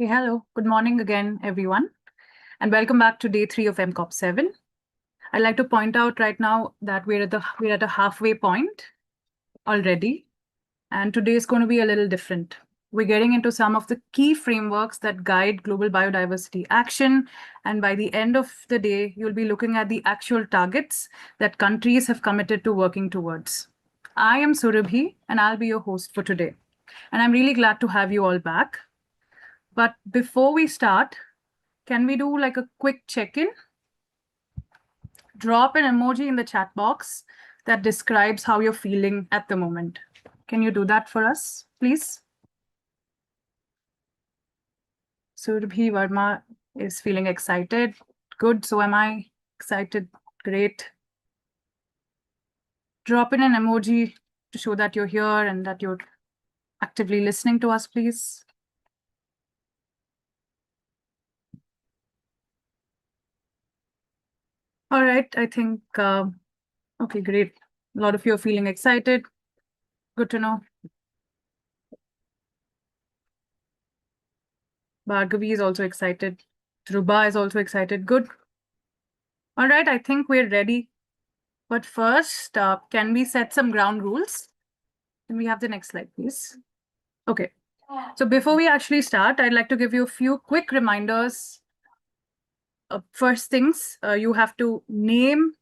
Hey, hello. Good morning again, everyone, and welcome back to day 3 of MCOP 7. I'd like to point out right now that we're at a halfway point already, and today is going to be a little different. We're getting into some of the key frameworks that guide global biodiversity action, and by the end of the day, you'll be looking at the actual targets that countries have committed to working towards. I am Surabhi, and I'll be your host for today. And I'm really glad to have you all back. But before we start, can we do like a quick check-in? Drop an emoji in the chat box that describes how you're feeling at the moment. Can you do that for us, please? Surabhi Verma is feeling excited. Good, so am I. Excited, great. Drop in an emoji to show that you're here and that you're actively listening to us, please. All right, I think, okay, great. A lot of you are feeling excited. Good to know. Bhargavi is also excited. Dhruba is also excited. Good. All right, I think we're ready. But first, can we set some ground rules? Can we have the next slide, please? Okay. So before we actually start, I'd like to give you a few quick reminders. First things, you have to rename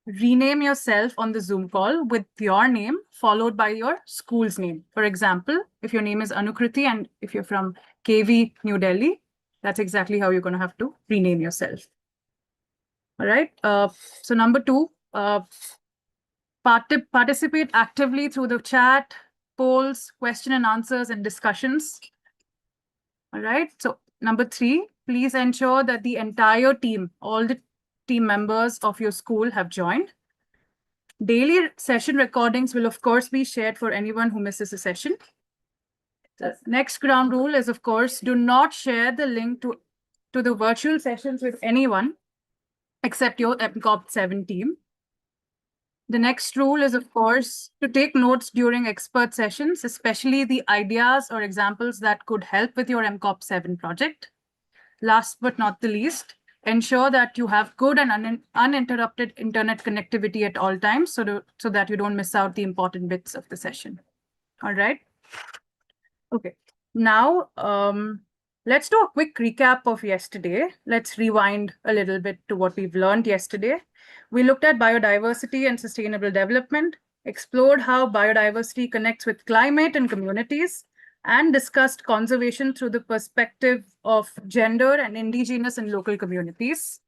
yourself on the Zoom call with your name followed by your school's name. For example, if your name is Anukriti and if you're from KV New Delhi, that's exactly how you're going to have to rename yourself. All right. So number 2, participate actively through the chat, polls, question and answers, and discussions. All right. So number 3, please ensure that the entire team, all the team members of your school have joined. Daily session recordings will, of course, be shared for anyone who misses a session. The next ground rule is, of course, do not share the link to the virtual sessions with anyone except your MCOP 7 team. The next rule is, of course, to take notes during expert sessions, especially the ideas or examples that could help with your MCOP 7 project. Last but not the least, ensure that you have good and uninterrupted internet connectivity at all times so that you don't miss out the important bits of the session. All right. Okay. Now, let's do a quick recap of yesterday. Let's rewind a little bit to what we've learned yesterday. We looked at biodiversity and sustainable development, explored how biodiversity connects with climate and communities, and discussed conservation through the perspective of gender and indigenous and local communities.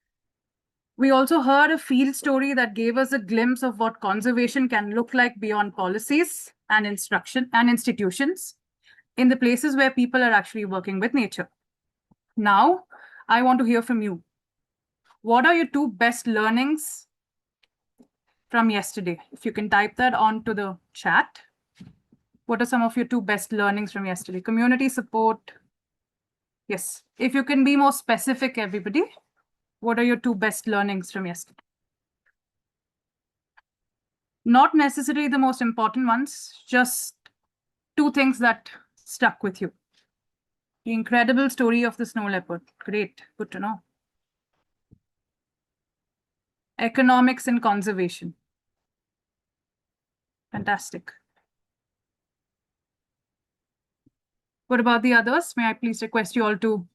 We also heard a field story that gave us a glimpse of what conservation can look like beyond policies and instruction and institutions in the places where people are actually working with nature. Now, I want to hear from you. What are your 2 best learnings from yesterday? If you can type that onto the chat. What are some of your 2 best learnings from yesterday? Community support. Yes. If you can be more specific, everybody, what are your 2 best learnings from yesterday? Not necessarily the most important ones, just 2 things that stuck with you. The incredible story of the snow leopard. Great. Good to know. Economics and conservation. Fantastic. What about the others? May I please request you all to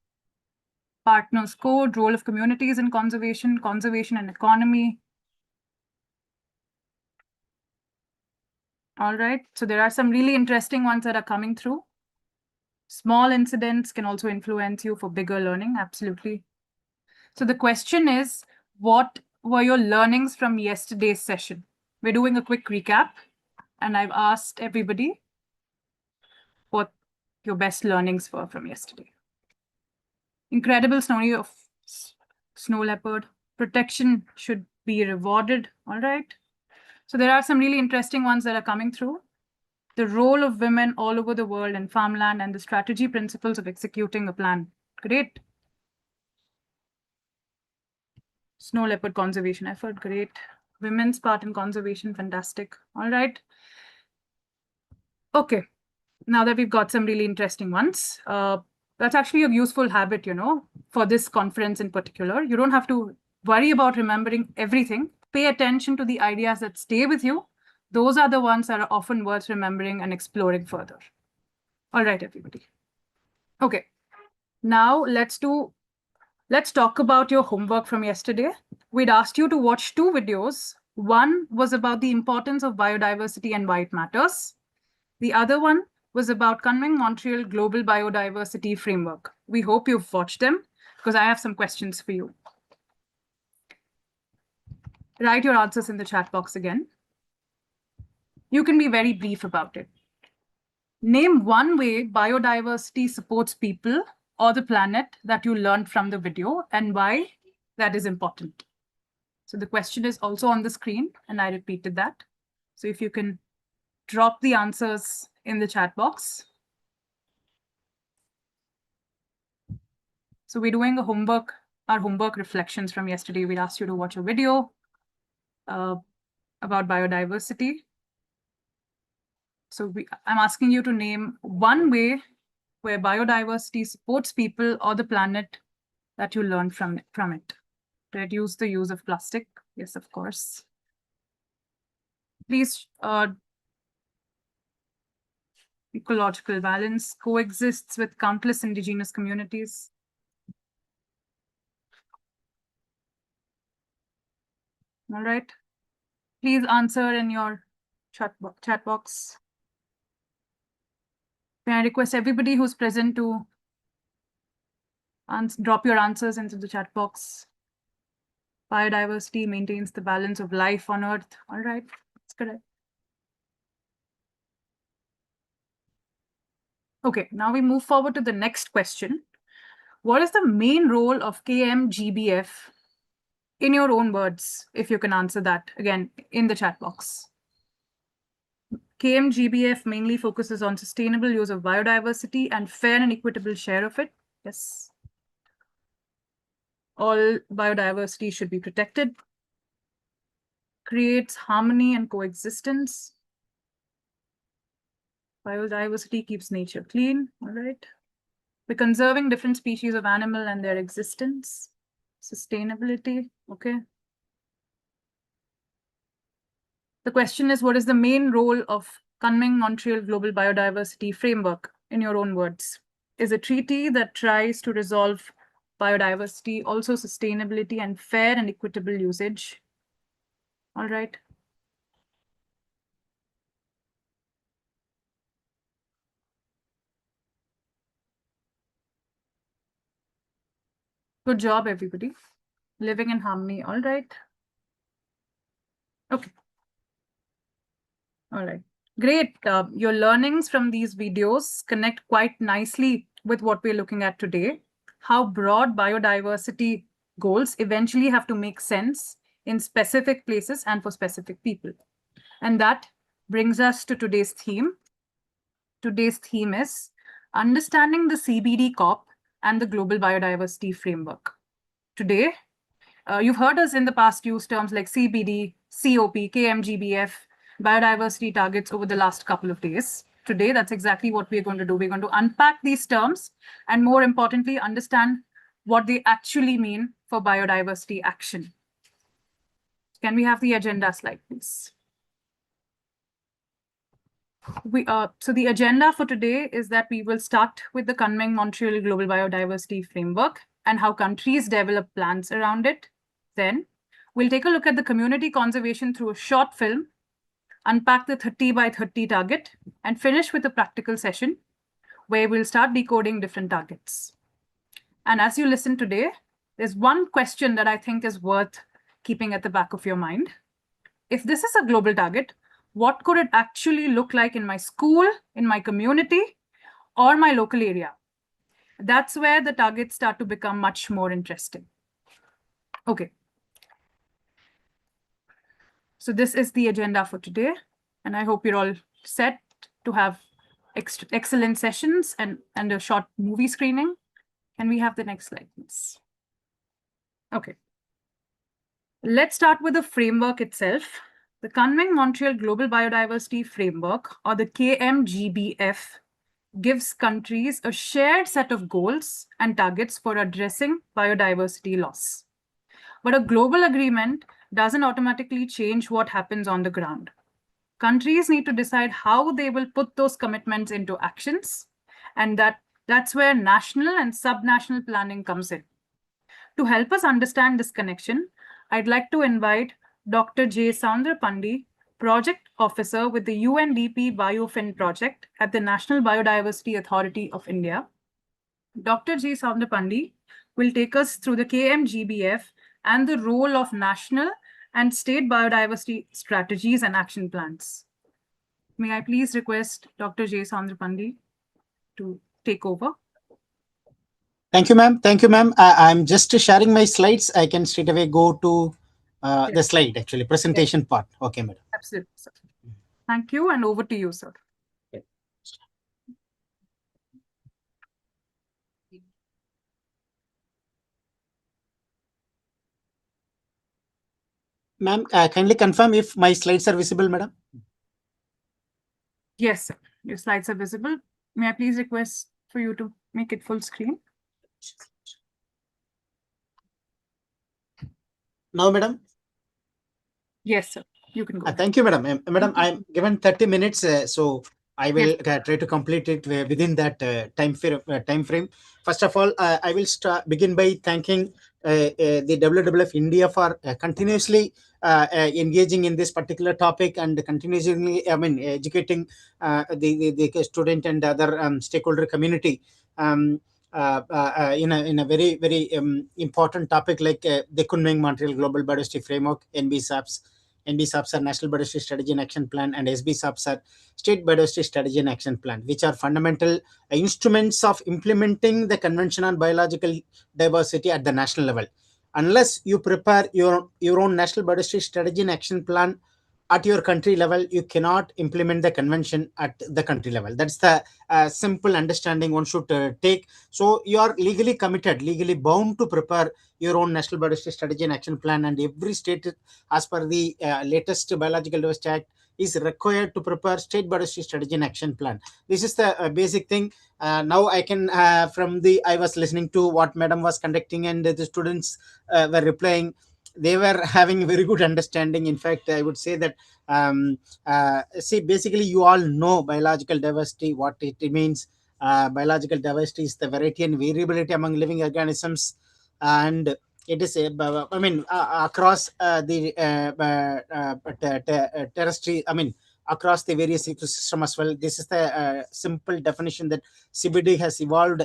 partners code, role of communities in conservation, conservation and economy. All right. So there are some really interesting ones that are coming through. Small incidents can also influence you for bigger learning. Absolutely. So the question is, what were your learnings from yesterday's session? We're doing a quick recap, and I've asked everybody what your best learnings were from yesterday. Incredible story of snow leopard. Protection should be rewarded. All right. So there are some really interesting ones that are coming through. The role of women all over the world in farmland and the strategy principles of executing a plan. Great. Snow leopard conservation effort. Great. Women's part in conservation. Fantastic. All right. Okay. Now that we've got some really interesting ones, That's actually a useful habit, for this conference in particular. You don't have to worry about remembering everything. Pay attention to the ideas that stay with you. Those are the ones that are often worth remembering and exploring further. All right, everybody. Okay, now let's talk about your homework from yesterday. We'd asked you to watch 2 videos. One was about the importance of biodiversity and why it matters. The other one was about Conving Montreal Global Biodiversity Framework. We hope you've watched them because I have some questions for you. Write your answers in the chat box again. You can be very brief about it. Name one way biodiversity supports people or the planet that you learned from the video and why that is important. So the question is also on the screen and I repeated that. So if you can drop the answers in the chat box. So we're doing our homework reflections from yesterday. We asked you to watch a video about biodiversity. So I'm asking you to name one way where biodiversity supports people or the planet that you learned from it. Reduce the use of plastic. Yes, of course. Please, ecological balance coexists with countless indigenous communities. All right. Please answer in your chat box. May I request everybody who's present to drop your answers into the chat box. Biodiversity maintains the balance of life on Earth. All right, that's correct. Okay, now we move forward to the next question. What is the main role of KMGBF in your own words, if you can answer that again in the chat box? KMGBF mainly focuses on sustainable use of biodiversity and fair and equitable share of it. Yes. All biodiversity should be protected. Creates harmony and coexistence. Biodiversity keeps nature clean. All right. We're conserving different species of animal and their existence. Sustainability. Okay. The question is, what is the main role of Conving Montreal Global Biodiversity Framework, in your own words? Is a treaty that tries to resolve biodiversity, also sustainability and fair and equitable usage. All right. Good job, everybody. Living in harmony. All right. Okay. All right. Great. Your learnings from these videos connect quite nicely with what we're looking at today. How broad biodiversity goals eventually have to make sense in specific places and for specific people. And that brings us to today's theme. Today's theme is understanding the CBD COP and the Global Biodiversity Framework. Today, you've heard us in the past use terms like CBD, COP, KMGBF, biodiversity targets over the last couple of days. Today, that's exactly what we're going to do. We're going to unpack these terms and, more importantly, understand what they actually mean for biodiversity action. Can we have the agenda slide, please? So the agenda for today is that we will start with the Conving Montreal Global Biodiversity Framework and how countries develop plans around it. Then we'll take a look at the community conservation through a short film, unpack the 30 by 30 target, and finish with a practical session where we'll start decoding different targets. And as you listen today, there's one question that I think is worth keeping at the back of your mind. If this is a global target, what could it actually look like in my school, in my community, or my local area? That's where the targets start to become much more interesting. Okay. So this is the agenda for today, and I hope you're all set to have excellent sessions and a short movie screening. Can we have the next slide, please? Okay. Let's start with the framework itself. The Conving Montreal Global Biodiversity Framework, or the KMGBF, gives countries a shared set of goals and targets for addressing biodiversity loss. But a global agreement doesn't automatically change what happens on the ground. Countries need to decide how they will put those commitments into actions, and that's where national and subnational planning comes in. To help us understand this connection, I'd like to invite Dr. J. Saundrapandi, Project Officer with the UNDP BioFin project at the National Biodiversity Authority of India. Dr. J. Saundrapandi will take us through the KMGBF and the role of national and state biodiversity strategies and action plans. May I please request Dr. J. Saundrapandi to take over? Thank you, ma'am. Thank you, ma'am. I'm just sharing my slides. I can straight away go to the slide, actually, presentation part. Okay, madam. Absolutely, sir. Thank you, and over to you, sir. Ma'am, kindly confirm if my slides are visible, madam. Yes, sir. Your slides are visible. May I please request for you to make it full screen? Now, madam. Yes, sir. You can go. Thank you, madam. Madam, I'm given 30 minutes, so I will try to complete it within that time frame. First of all, I will begin by thanking the WWF-India for continuously engaging in this particular topic and continuously, educating the student and other stakeholder community in a very important topic like the Kunming Montreal Global Biodiversity Framework, NBSAPs. NBSAPs are National Biodiversity Strategy and Action Plan, and SBSAPs are State Biodiversity Strategy and Action Plan, which are fundamental instruments of implementing the Convention on Biological Diversity at the national level. Unless you prepare your own National Biodiversity Strategy and Action Plan at your country level, you cannot implement the convention at the country level. That's the simple understanding one should take. So you are legally committed, legally bound to prepare your own National Biodiversity Strategy and Action Plan, and every state, as per the latest Biological Diversity Act, is required to prepare state biodiversity strategy and action plan. This is the basic thing. Now I can I was listening to what madam was conducting, and the students were replying. They were having a very good understanding. In fact, I would say that see, basically you all know biological diversity, what it means. Biological diversity is the variety and variability among living organisms, and it is across the terrestrial, across the various ecosystem as well. This is the simple definition that CBD has evolved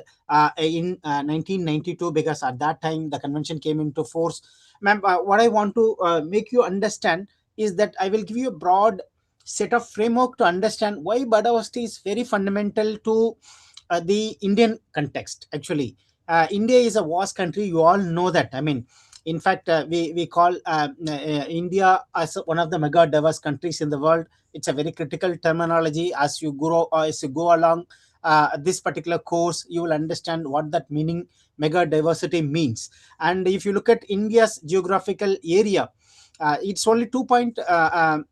in 1992, because at that time the convention came into force. Ma'am, what I want to make you understand is that I will give you a broad set of framework to understand why biodiversity is very fundamental to the Indian context. Actually, India is a vast country. You all know that. In fact, we call India as one of the mega diverse countries in the world. It's a very critical terminology. As you go along this particular course, you will understand what that meaning mega diversity means. And if you look at India's geographical area, it's only 2.4%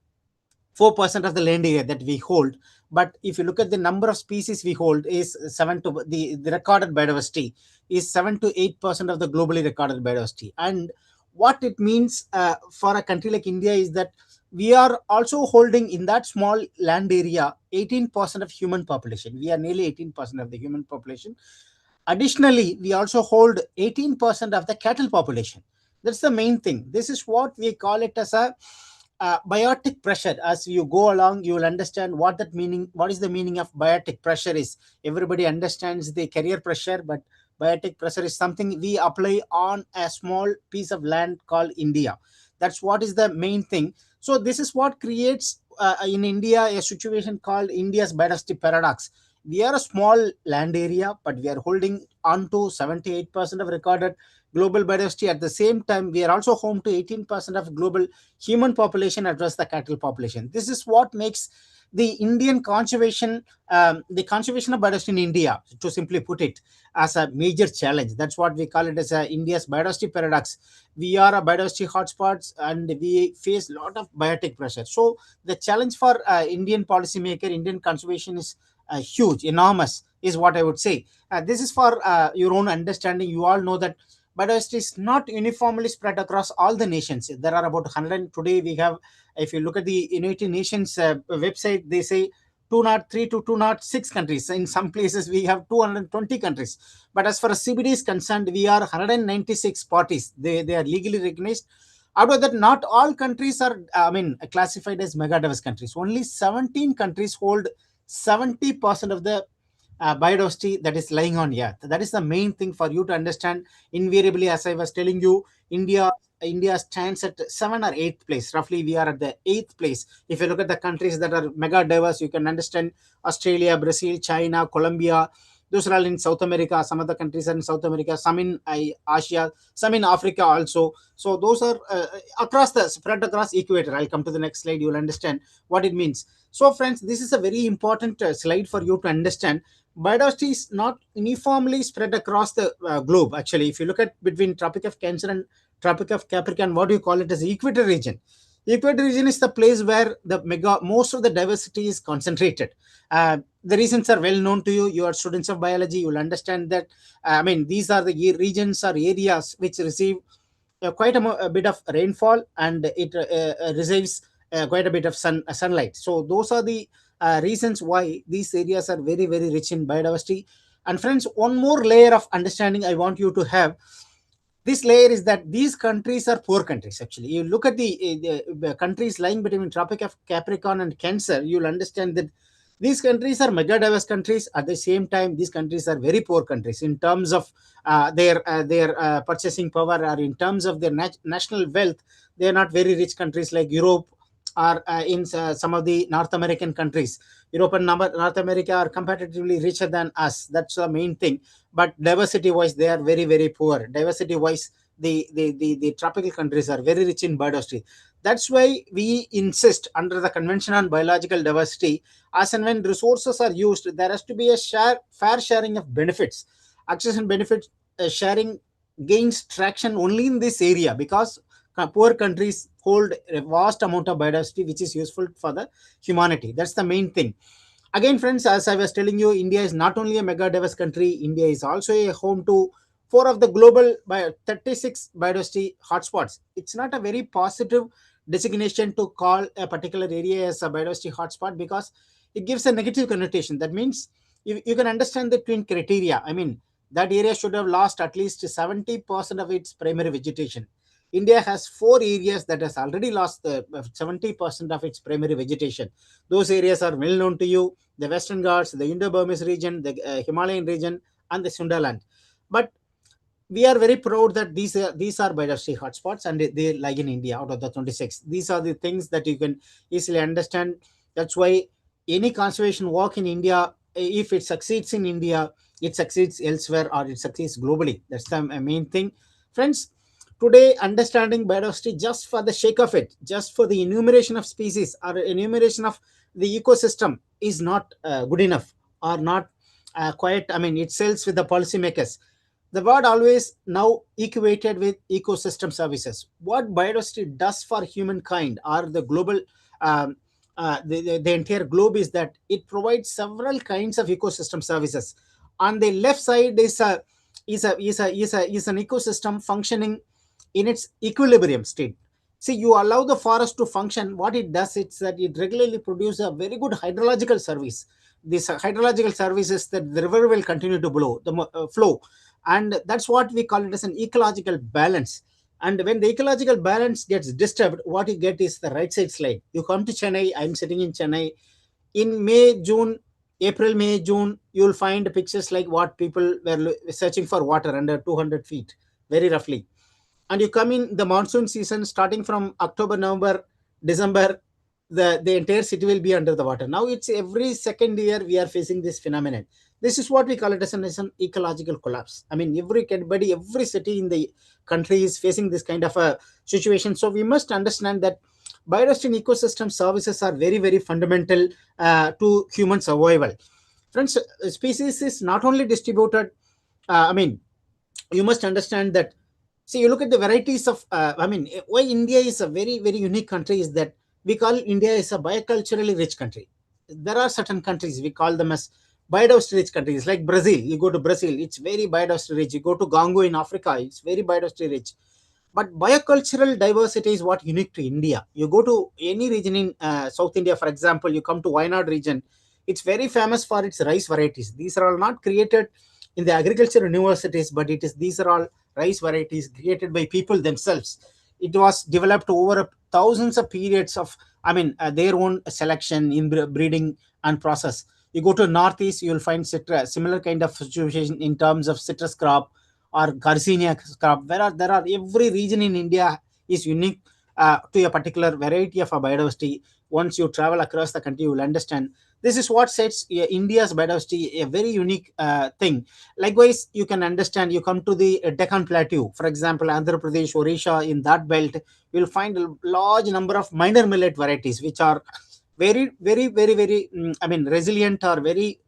of the land area that we hold. But if you look at the number of species we hold, is the recorded biodiversity is 7 to 8% of the globally recorded biodiversity. And what it means for a country like India is that we are also holding in that small land area 18% of human population. We are nearly 18% of the human population. Additionally, we also hold 18% of the cattle population. That's the main thing. This is what we call it as a biotic pressure. As you go along, you will understand what is the meaning of biotic pressure is. Everybody understands the carrier pressure, but biotic pressure is something we apply on a small piece of land called India. That's what is the main thing. So this is what creates in India a situation called India's biodiversity paradox. We are a small land area, but we are holding on to 78% of recorded global biodiversity. At the same time, we are also home to 18% of global human population address the cattle population. This is what makes the Indian conservation, the conservation of biodiversity in India, to simply put it, as a major challenge. That's what we call it as India's biodiversity paradox. We are a biodiversity hotspots, and we face a lot of biotic pressure. So the challenge for Indian policymaker, Indian conservation is huge, enormous, is what I would say. This is for your own understanding. You all know that biodiversity is not uniformly spread across all the nations. There are about 100 today. We have, if you look at the United Nations website, they say 203 to 206 countries. In some places, we have 220 countries. But as far as CBD is concerned, we are 196 parties. They are legally recognized. Out of that, not all countries are, classified as mega diverse countries. Only 17 countries hold 70% of the biodiversity that is lying on earth. That is the main thing for you to understand. Invariably, as I was telling you, India stands at 7 or 8th place. Roughly, we are at the 8th place. If you look at the countries that are mega diverse, you can understand Australia, Brazil, China, Colombia. Those are all in South America. Some of the countries are in South America, some in Asia, some in Africa also. So those are across the spread across equator. I'll come to the next slide. You'll understand what it means. So, friends, this is a very important slide for you to understand. Biodiversity is not uniformly spread across the globe. Actually, if you look at between Tropic of Cancer and Tropic of Capricorn, what do you call it as the equator region? The equator region is the place where the most of the diversity is concentrated. The reasons are well known to you. You are students of biology. You will understand that. These are the regions or areas which receive quite a bit of rainfall, and it receives quite a bit of sunlight. So those are the reasons why these areas are very, very rich in biodiversity. And friends, one more layer of understanding I want you to have. This layer is that these countries are poor countries. Actually, you look at the countries lying between Tropic of Capricorn and Cancer, you'll understand that these countries are mega diverse countries. At the same time, these countries are very poor countries in terms of their purchasing power, or in terms of their national wealth. They are not very rich countries like Europe, or in some of the North American countries. Europe and North America are comparatively richer than us. That's the main thing. But diversity wise, they are very, very poor. Diversity wise, the tropical countries are very rich in biodiversity. That's why we insist under the Convention on Biological Diversity, as and when resources are used, there has to be a fair sharing of benefits. Access and benefit sharing gains traction only in this area, because poor countries hold a vast amount of biodiversity which is useful for the humanity. That's the main thing. Again, friends, as I was telling you, India is not only a mega diverse country. India is also a home to four of the global 36 biodiversity hotspots. It's not a very positive designation to call a particular area as a biodiversity hotspot, because it gives a negative connotation. That means you can understand the twin criteria. That area should have lost at least 70% of its primary vegetation. India has four areas that has already lost the 70% of its primary vegetation. Those areas are well known to you: the Western Ghats, the Indo-Burmese region, the Himalayan region, and the Sundaland. But we are very proud that these are biodiversity hotspots, and they lie in India out of the 26. These are the things that you can easily understand. That's why any conservation work in India, if it succeeds in India, it succeeds elsewhere, or it succeeds globally. That's the main thing. Friends, today understanding biodiversity just for the sake of it, just for the enumeration of species or enumeration of the ecosystem, is not good enough, or not quite, it sells with the policymakers. The word always now equated with ecosystem services. What biodiversity does for humankind, or the global, the entire globe, is that it provides several kinds of ecosystem services. On the left side is an ecosystem functioning in its equilibrium state. See, you allow the forest to function. What it does is that it regularly produces a very good hydrological service. This hydrological service is that the river will continue to flow, and that's what we call it as an ecological balance. And when the ecological balance gets disturbed, what you get is the right side slide. You come to Chennai. I'm sitting in Chennai in May, June, April, May, June. You'll find pictures like what people were searching for water under 200 feet, very roughly. And you come in the monsoon season, starting from October, November, December, the entire city will be under the water. Now it's every second year we are facing this phenomenon. This is what we call it as an ecological collapse. Every city in the country is facing this kind of a situation. So we must understand that biodiversity and ecosystem services are very, very fundamental to human survival. Friends, species is not only distributed, you must understand that. See, you look at the varieties of why India is a very, very unique country is that we call India is a bioculturally rich country. there are certain countries we call them as biodiversity rich countries, like Brazil. You go to Brazil, it's very biodiversity rich. You go to Congo in Africa, it's very biodiversity rich. But biocultural diversity is what unique to India. You go to any region in South India, for example, you come to Wayanad region, it's very famous for its rice varieties. These are all not created in the agriculture universities, but it is these are all rice varieties created by people themselves. It was developed over thousands of periods of, their own selection in breeding and process. You go to northeast, you'll find similar kind of situation in terms of citrus crop or Garcinia crop. There are every region in India is unique to a particular variety of a biodiversity. Once you travel across the country, you will understand. This is what sets India's biodiversity a very unique thing. Likewise, you can understand. You come to the Deccan Plateau, for example, Andhra Pradesh, Odisha. In that belt, you will find a large number of minor millet varieties, which are very resilient or very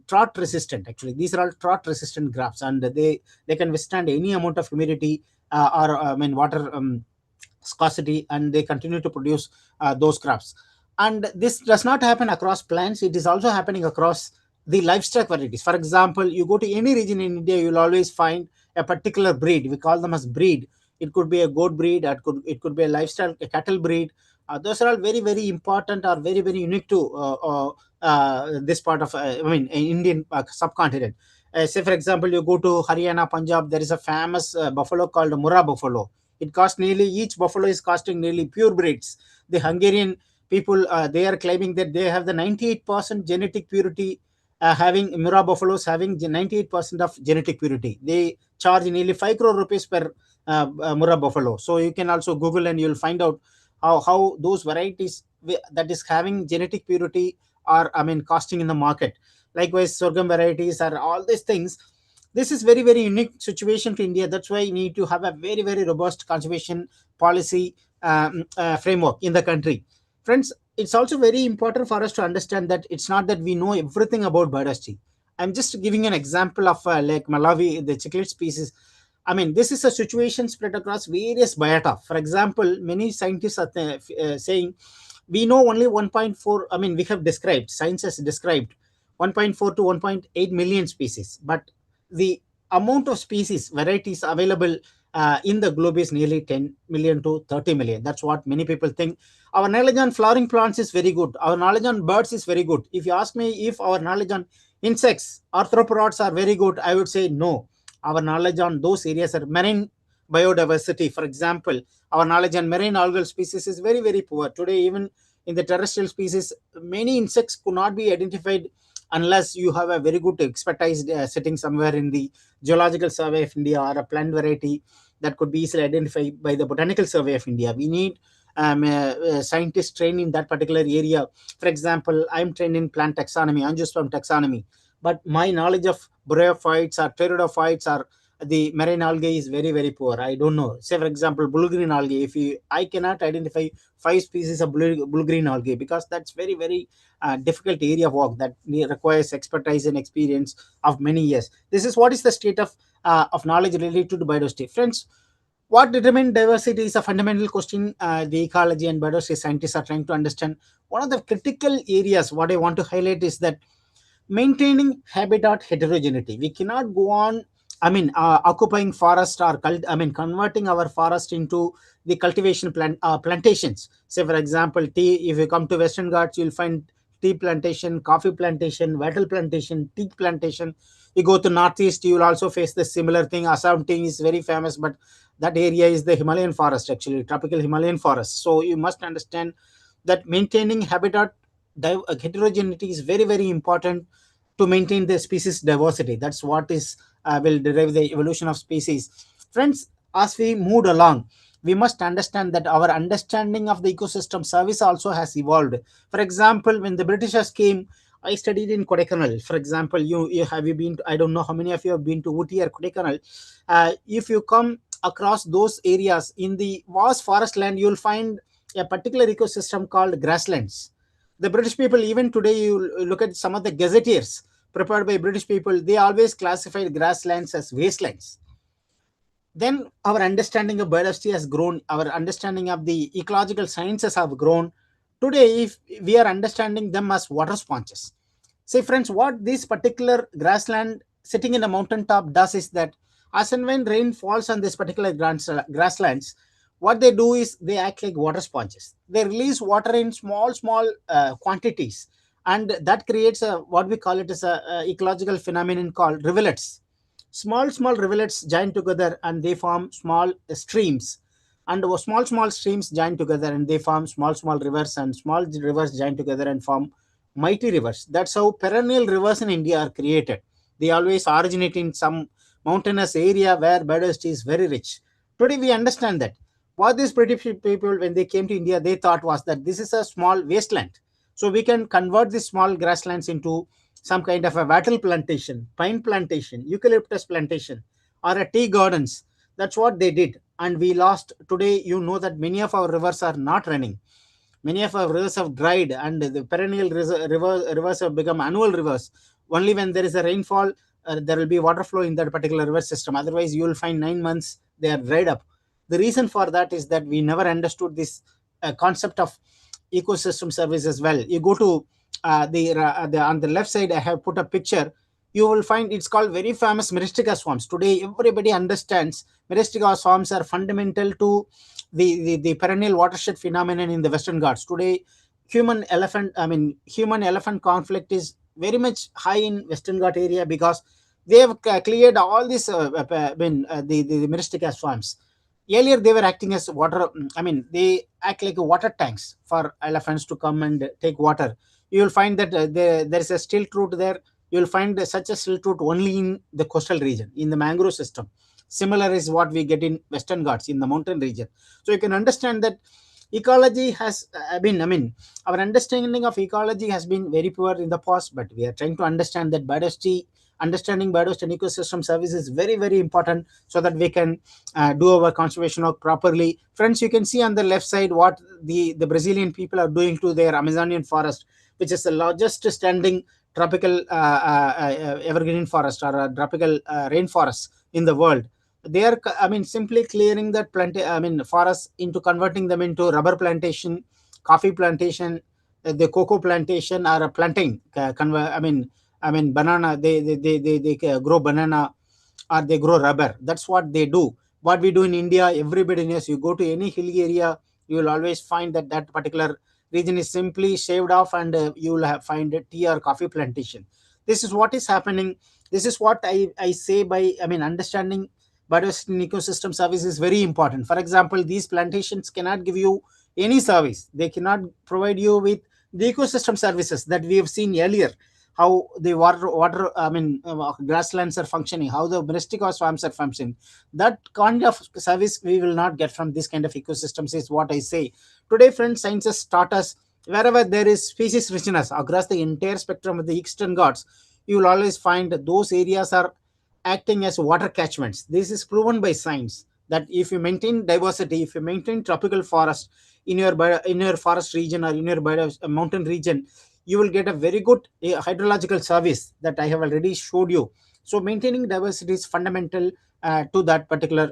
drought resistant. Actually, these are all drought resistant crops, and they can withstand any amount of humidity or water scarcity, and they continue to produce those crops. And this does not happen across plants, it is also happening across the livestock varieties. For example, you go to any region in India, you will always find a particular breed. We call them as breed. It could be a goat breed, or it could be a livestock, a cattle breed. Those are all very very important, or very very unique to this part of Indian subcontinent. Say for example, you go to Haryana, Punjab, there is a famous buffalo called Murrah buffalo. It costs nearly, each buffalo is costing nearly pure breeds. The Hungarian people, they are claiming that they have the 98% genetic purity, having Murrah buffaloes having 98% of genetic purity. They charge nearly 5 crore rupees per Murrah buffalo. So you can also Google and you'll find out how those varieties that is having genetic purity are, costing in the market. Likewise, sorghum varieties are all these things. This is very very unique situation to India. That's why you need to have a very very robust conservation policy framework in the country. Friends, it's also very important for us to understand that it's not that we know everything about biodiversity. I'm just giving an example of like Malawi, the cichlid species. This is a situation spread across various biota. For example, many scientists are saying we know only 1.4. We have described, science has described 1.4 to 1.8 million species, but the amount of species varieties available in the globe is nearly 10 million to 30 million. That's what many people think. Our knowledge on flowering plants is very good. Our knowledge on birds is very good. If you ask me if our knowledge on insects, arthropods are very good, I would say no. Our knowledge on those areas are marine biodiversity. For example, our knowledge on marine algal species is very, very poor. Today, even in the terrestrial species, many insects could not be identified unless you have a very good expertise sitting somewhere in the Geological Survey of India, or a plant variety that could be easily identified by the Botanical Survey of India. We need scientists trained in that particular area. For example, I'm trained in plant taxonomy, angiosperm taxonomy, but my knowledge of bryophytes or pteridophytes or the marine algae is very very poor. I don't know. Say for example, blue green algae. If you, I cannot identify 5 species of blue green algae, because that's very very difficult area of work that requires expertise and experience of many years. This is what is the state of knowledge related to biodiversity. Friends, what determines diversity is a fundamental question the ecology and biodiversity scientists are trying to understand. One of the critical areas what I want to highlight is that maintaining habitat heterogeneity. We cannot go on, occupying forest or converting our forest into the cultivation plantations. Say, for example, tea. If you come to Western Ghats, you'll find tea plantation, coffee plantation, wattle plantation, teak plantation. You go to Northeast, you will also face the similar thing. Assam tea is very famous, but that area is the Himalayan forest, actually, tropical Himalayan forest. So you must understand that maintaining habitat heterogeneity is very very important to maintain the species diversity. That's what is will derive the evolution of species. Friends, as we moved along, we must understand that our understanding of the ecosystem service also has evolved. For example, when the Britishers came, I studied in Kodaikanal. For example, you have you been to, I don't know how many of you have been to Ooty or Kodaikanal. If you come across those areas in the vast forest land, you'll find a particular ecosystem called grasslands. The British people, even today, you look at some of the gazetteers prepared by British people, they always classified grasslands as wastelands. Then our understanding of biodiversity has grown, our understanding of the ecological sciences have grown. Today, if we are understanding them as water sponges. See, friends, what this particular grassland sitting in a mountaintop does is that as and when rain falls on this particular grasslands, what they do is they act like water sponges. They release water in small quantities, and that creates a what we call it as a ecological phenomenon called rivulets. Small rivulets join together and they form small streams, and small streams join together and they form small rivers, and small rivers join together and form mighty rivers. That's how perennial rivers in India are created. They always originate in some mountainous area where biodiversity is very rich. Today we understand that what these British people, when they came to India, they thought was that this is a small wasteland. So we can convert these small grasslands into some kind of a wattle plantation, pine plantation, eucalyptus plantation, or a tea gardens. That's what they did. And we lost. Today, you know that many of our rivers are not running. Many of our rivers have dried, and the perennial rivers have become annual rivers. Only when there is a rainfall, there will be water flow in that particular river system. Otherwise, you will find 9 months they are dried up. The reason for that is that we never understood this concept of ecosystem service as well. You go to the on the left side, I have put a picture. You will find it's called very famous Myristica swamps. Today, everybody understands Myristica swamps are fundamental to the perennial watershed phenomenon in the Western Ghats. Today, human elephant conflict is very much high in Western Ghat area because they have cleared all these the Myristica swamps. Earlier, they were acting as water. They act like water tanks for elephants to come and take water. You will find that there is a stilt route there. You will find such a stilt route only in the coastal region, in the mangrove system. Similar is what we get in Western Ghats, in the mountain region. So you can understand that ecology has our understanding of ecology has been very poor in the past, but we are trying to understand that biodiversity, understanding biodiversity and ecosystem service is very important, so that we can do our conservation work properly. Friends, you can see on the left side what the Brazilian people are doing to their Amazonian forest, which is the largest standing tropical evergreen forest, or a tropical rainforest in the world. They are simply clearing that forests into converting them into rubber plantation, coffee plantation, the cocoa plantation, or a plantain banana. They grow banana, or they grow rubber. That's what they do. What we do in India, everybody knows. You go to any hilly area, you will always find that that particular region is simply shaved off, and you will find a tea or coffee plantation. This is what is happening. This is what I say by understanding biodiversity and ecosystem service is very important. For example, these plantations cannot give you any service. They cannot provide you with the ecosystem services that we have seen earlier. How the grasslands are functioning, how the Myristica swamps are functioning. That kind of service we will not get from this kind of ecosystems, is what I say. Today, friends, scientists taught us wherever there is species richness across the entire spectrum of the Eastern Ghats, you will always find that those areas are acting as water catchments. This is proven by science that if you maintain diversity, if you maintain tropical forest in your forest region, or in your mountain region, you will get a very good hydrological service that I have already showed you. So maintaining diversity is fundamental to that particular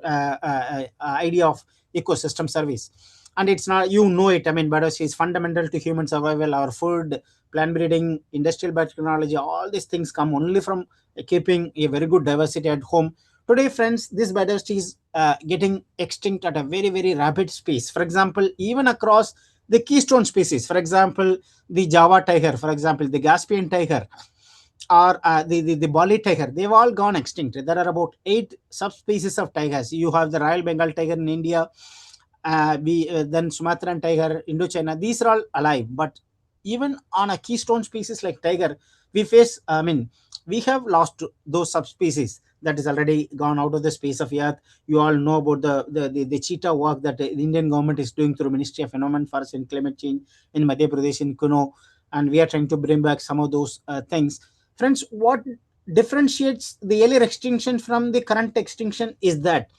idea of ecosystem service. And it's not, you know it, biodiversity is fundamental to human survival. Our food, plant breeding, industrial biotechnology, all these things come only from keeping a very good diversity at home. Today, friends, this biodiversity is getting extinct at a very rapid pace. For example, even across the keystone species, for example, the Java tiger, for example, the Caspian tiger, or the Bali tiger, they've all gone extinct. There are about 8 subspecies of tigers. You have the Royal Bengal tiger in India, then Sumatran tiger, Indochina. These are all alive, but even on a keystone species like tiger, we face. We have lost those subspecies. That is already gone out of the space of earth. You all know about the cheetah work that the Indian government is doing through Ministry of Environment, Forest and Climate Change in Madhya Pradesh, in Kuno, and we are trying to bring back some of those things. Friends, what differentiates the earlier extinction from the current extinction is that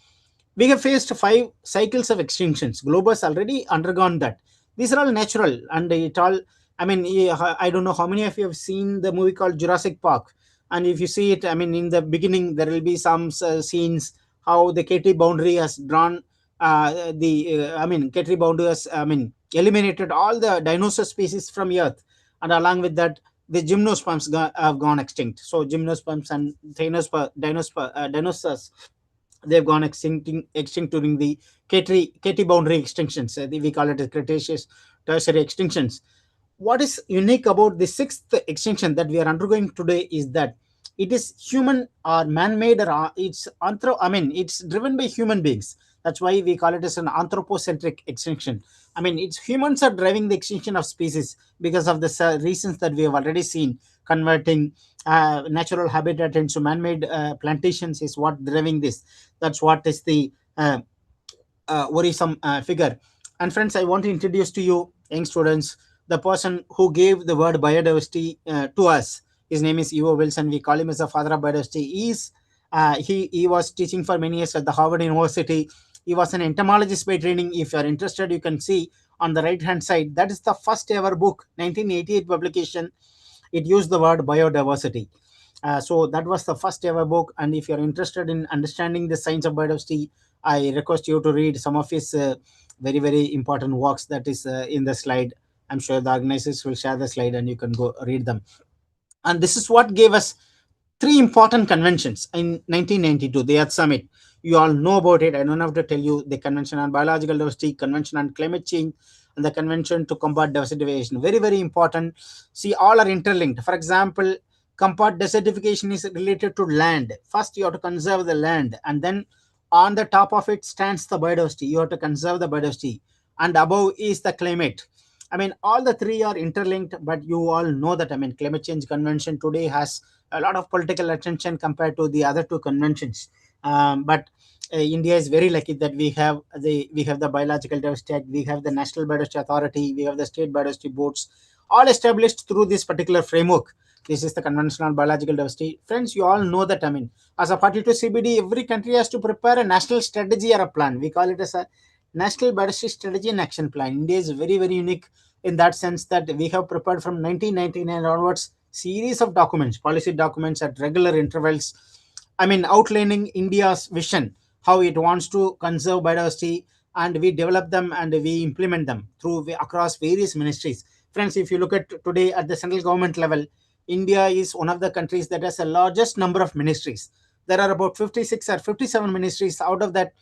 we have faced 5 cycles of extinctions. Globe has already undergone that. These are all natural, and it all. I don't know how many of you have seen the movie called Jurassic Park, and if you see it, in the beginning there will be some scenes how the KT boundary has drawn Ketri boundaries, eliminated all the dinosaur species from Earth, and along with that, the gymnosperms have gone extinct. So gymnosperms and dinosaurs, they've gone extinct during the Ketri boundary extinctions. We call it as Cretaceous tertiary extinctions. What is unique about the sixth extinction that we are undergoing today is that it is human or man-made, or it's driven by human beings. That's why we call it as an anthropocentric extinction. It's humans are driving the extinction of species because of the reasons that we have already seen. Converting natural habitat into man-made plantations is what driving this. That's what is the worrisome figure. And friends, I want to introduce to you, young students, the person who gave the word biodiversity to us. His name is Evo Wilson. We call him as the father of biodiversity. He was teaching for many years at the Harvard University. He was an entomologist by training. If you are interested, you can see on the right hand side. That is the first ever book, 1988 publication. It used the word biodiversity. So that was the first ever book. And if you're interested in understanding the science of biodiversity, I request you to read some of his very, very important works that is in the slide. I'm sure the organizers will share the slide and you can go read them. And this is what gave us three important conventions in 1992, the Earth Summit. You all know about it. I don't have to tell you. The Convention on Biological Diversity, Convention on Climate Change, and the Convention to Combat Desertification. Very, very important. See, all are interlinked. For example, combat desertification is related to land. First, you have to conserve the land, and then on the top of it stands the biodiversity. You have to conserve the biodiversity, and above is the climate. All the three are interlinked, but you all know that, Climate Change Convention today has a lot of political attention compared to the other two conventions. But India is very lucky that we have the Biological Diversity Act, we have the National Biodiversity Authority, we have the state biodiversity boards, all established through this particular framework. This is the Convention on Biological Diversity. Friends, you all know that, as a party to CBD, every country has to prepare a national strategy or a plan. We call it as a National Biodiversity Strategy and Action Plan. India is very, very unique in that sense that we have prepared from 1999 onwards series of documents, policy documents at regular intervals. Outlining India's vision, how it wants to conserve biodiversity, and we develop them and we implement them across various ministries. Friends, if you look at today at the central government level, India is one of the countries that has the largest number of ministries. There are about 56 or 57 ministries. Out of that,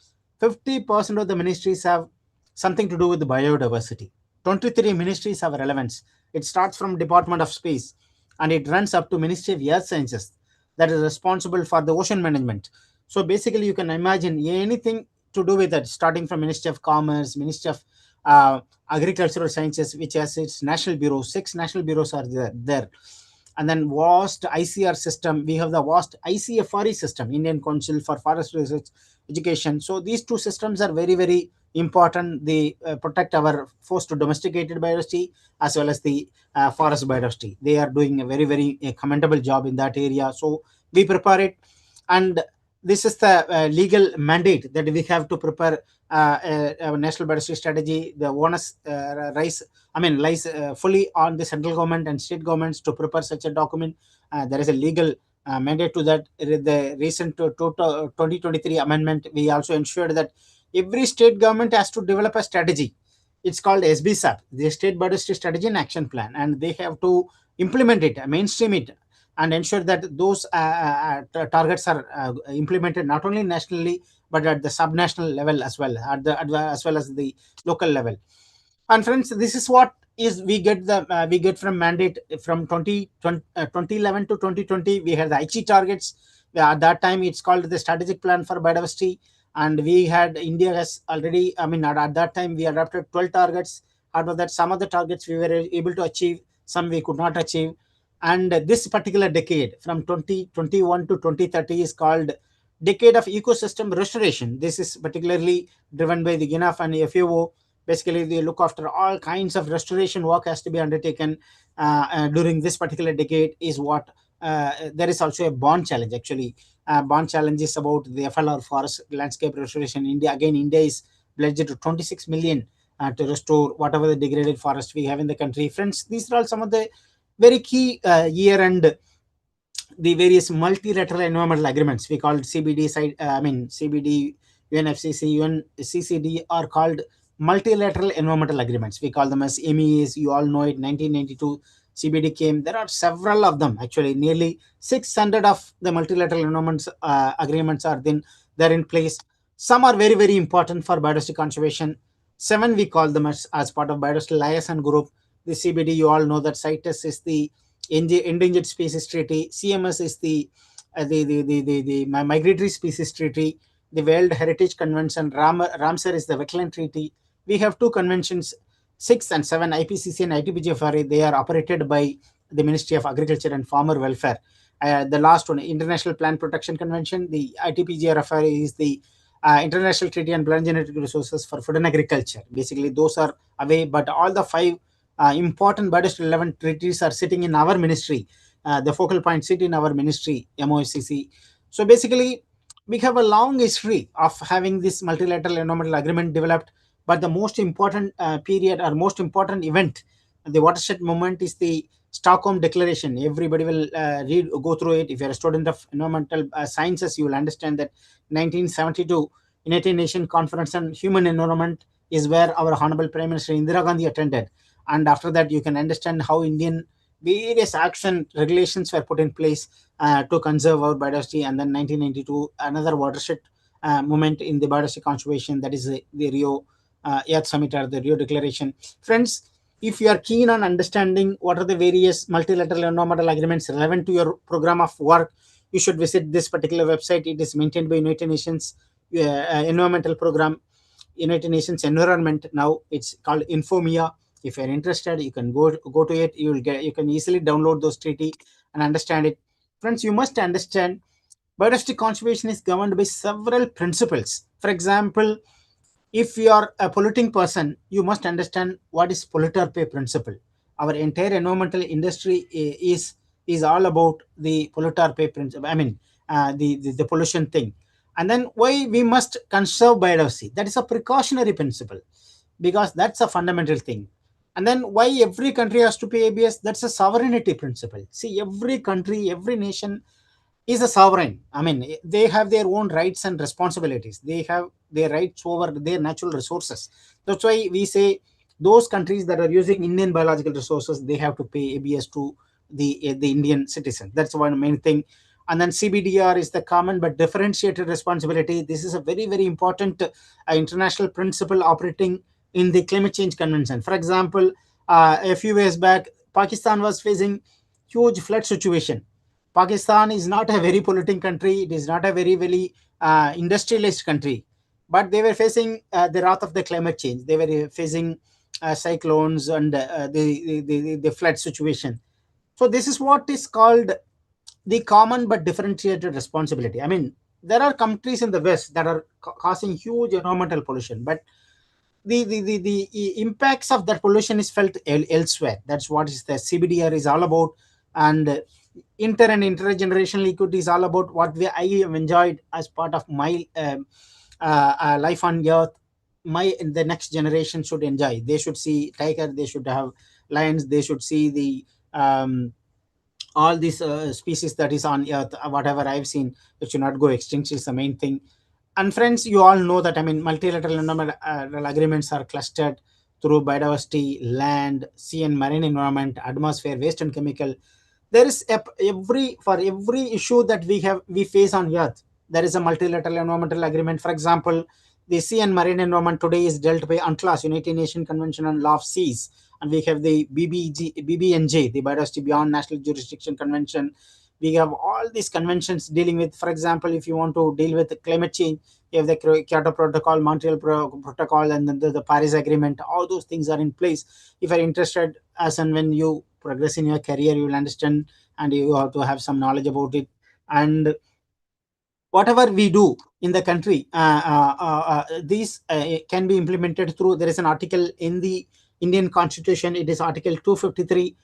50% of the ministries have something to do with biodiversity. 23 ministries have relevance. It starts from Department of Space and it runs up to Ministry of Earth Sciences, that is responsible for the ocean management. So basically, you can imagine anything to do with that, starting from Ministry of Commerce, Ministry of Agricultural Sciences, which has its national bureaus. 6 national bureaus are there. And then vast ICR system. We have the vast ICFRE system, Indian Council for Forest Research Education. So these two systems are very, very important. They protect our forced to domesticated biodiversity as well as the forest biodiversity. They are doing a very, very commendable job in that area. So we prepare it, and this is the legal mandate that we have to prepare a national biodiversity strategy. The onus lies fully on the central government and state governments to prepare such a document. There is a legal mandate to that. The recent 2023 amendment, we also ensured that every state government has to develop a strategy. It's called SBSAP, the State Biodiversity Strategy and Action Plan, and they have to implement it, mainstream it, and ensure that those targets are implemented not only nationally but at the subnational level as well, as well as the local level. And friends, this is what is we get from mandate from 2011 to 2020. We had the Aichi targets. At that time, it's called the Strategic Plan for Biodiversity, and we had India has already. At that time we adopted 12 targets. Out of that, some of the targets we were able to achieve, some we could not achieve. And this particular decade, from 2021 to 2030, is called Decade of Ecosystem Restoration. This is particularly driven by the GINAF and FAO. Basically, they look after all kinds of restoration work has to be undertaken during this particular decade. Is what there is also a bond challenge. Actually, bond challenge is about the FLR forest landscape restoration. India, again, India is pledged to 26 million to restore whatever the degraded forest we have in the country. Friends, these are all some of the very key year and the various multilateral environmental agreements. We call it CBD side. CBD UNFCC, UNCCD are called multilateral environmental agreements. We call them as MEAs. You all know it. 1992 CBD came. There are several of them actually. Nearly 600 of the multilateral environments agreements are then they're in place. Some are very very important for biodiversity conservation. Seven we call them as part of biodiversity liaison group. The CBD, you all know that CITES is the Endangered Species Treaty. CMS is the Migratory Species Treaty. The World Heritage Convention. Ramsar is the Wetland Treaty. We have two conventions, 6 and 7, IPCC and ITPGFRA. They are operated by the Ministry of Agriculture and Farmer Welfare. The last one, International Plant Protection Convention. The ITPGFRA is the International Treaty on Plant Genetic Resources for Food and Agriculture. Basically, those are away, but all the five important biodiversity relevant treaties are sitting in our ministry. The focal point sit in our ministry, MOFCC. So basically, we have a long history of having this multilateral environmental agreement developed, but the most important period or most important event, the watershed moment, is the Stockholm Declaration. Everybody will go through it. If you're a student of environmental sciences, you will understand that 1972 United Nations Conference on Human Environment is where our Honorable Prime Minister Indira Gandhi attended. And after that, you can understand how Indian various action regulations were put in place to conserve our biodiversity. And then 1992, another watershed moment in the biodiversity conservation, that is the Rio Earth Summit or the Rio Declaration. Friends, if you are keen on understanding what are the various multilateral environmental agreements relevant to your program of work, you should visit this particular website. It is maintained by United Nations environmental program, United Nations Environment. Now it's called Infomia. If you're interested, you can go to it. You can easily download those treaty and understand it. Friends, you must understand biodiversity conservation is governed by several principles. For example, if you are a polluting person, you must understand what is polluter pay principle. Our entire environmental industry is all about the polluter pay principle. I mean, the pollution thing. And then why we must conserve biodiversity? That is a precautionary principle, because that's a fundamental thing. And then why every country has to pay ABS? That's a sovereignty principle. See, every country, every nation is a sovereign. I mean, they have their own rights and responsibilities. They have their rights over their natural resources. That's why we say those countries that are using Indian biological resources, they have to pay ABS to the Indian citizen. That's one main thing. And then CBDR is the common but differentiated responsibility. This is a very very important international principle operating in the climate change convention. For example, a few years back, Pakistan was facing huge flood situation. Pakistan is not a very polluting country. It is not a very, very industrialized country. But they were facing the wrath of the climate change. They were facing cyclones and the flood situation. So this is what is called the common but differentiated responsibility. I mean, there are countries in the West that are causing huge environmental pollution, but the impacts of that pollution is felt elsewhere. That's what is the CBDR is all about. And inter and intergenerational equity is all about what I have enjoyed as part of my life on earth. The next generation should enjoy. They should see tiger, they should have lions, they should see the all these species that is on earth. Whatever I've seen, it should not go extinct is the main thing. And friends, you all know that, I mean, multilateral environmental agreements are clustered through biodiversity, land, sea and marine environment, atmosphere, waste and chemical. There is for every issue that we face on earth, there is a multilateral environmental agreement. For example, the sea and marine environment today is dealt by UNCLOS, United Nations Convention on Law of Seas. And we have the BBNJ, the Biodiversity Beyond National Jurisdiction Convention. We have all these conventions dealing with, for example, if you want to deal with climate change, you have the Kyoto Protocol, Montreal Protocol, and then the Paris Agreement. All those things are in place. If you're interested, as and when you progress in your career, you will understand, and you have to have some knowledge about it. And whatever we do in the country, these can be implemented through, there is an article in the Indian Constitution. It is Article 253.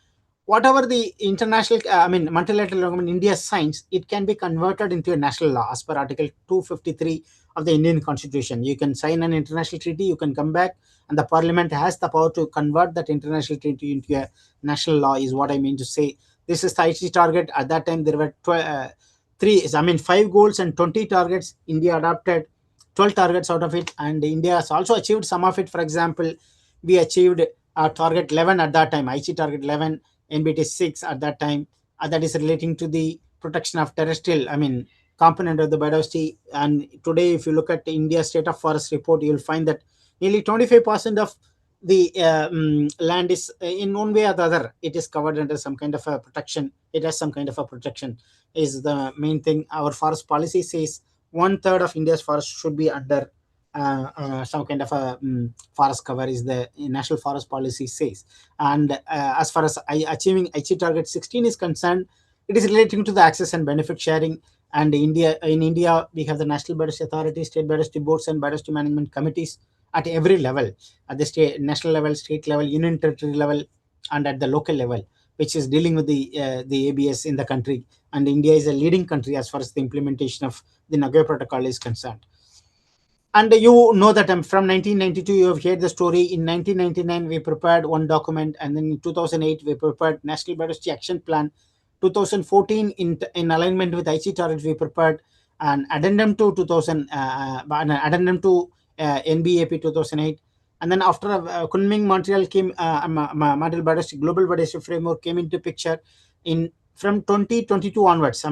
Whatever the international, I mean, multilateral agreement India signs, it can be converted into a national law as per Article 253 of the Indian Constitution. You can sign an international treaty, you can come back, and the Parliament has the power to convert that international treaty into a national law, is what I mean to say. This is the IC target. At that time, there were five goals and 20 targets India adopted. 12 targets out of it, and India has also achieved some of it. For example, we achieved target 11 at that time, IC target 11, NBT 6 at that time. That is relating to the protection of terrestrial, component of the biodiversity. And today, if you look at India's state of forest report, you will find that nearly 25% of the land is, in one way or the other, it is covered under some kind of a protection. It has some kind of a protection, is the main thing. Our forest policy says one third of India's forest should be under some kind of a forest cover, is the national forest policy says. And as far as achieving IC target 16 is concerned, it is relating to the access and benefit sharing. And in India, we have the National Biodiversity Authority, state biodiversity boards, and biodiversity management committees at every level, at the state, national level, state level, union territory level, and at the local level, which is dealing with the ABS in the country. And India is a leading country as far as the implementation of the Nagoya Protocol is concerned. And you know that from 1992, you have heard the story. In 1999, we prepared one document, and then in 2008, we prepared National Biodiversity Action Plan. 2014, in alignment with IC target, we prepared an addendum to 2000, an addendum to NBAP 2008. And then after Kunming Montreal came, Montreal Biodiversity Global Biodiversity Framework came into picture in from 2022 onwards.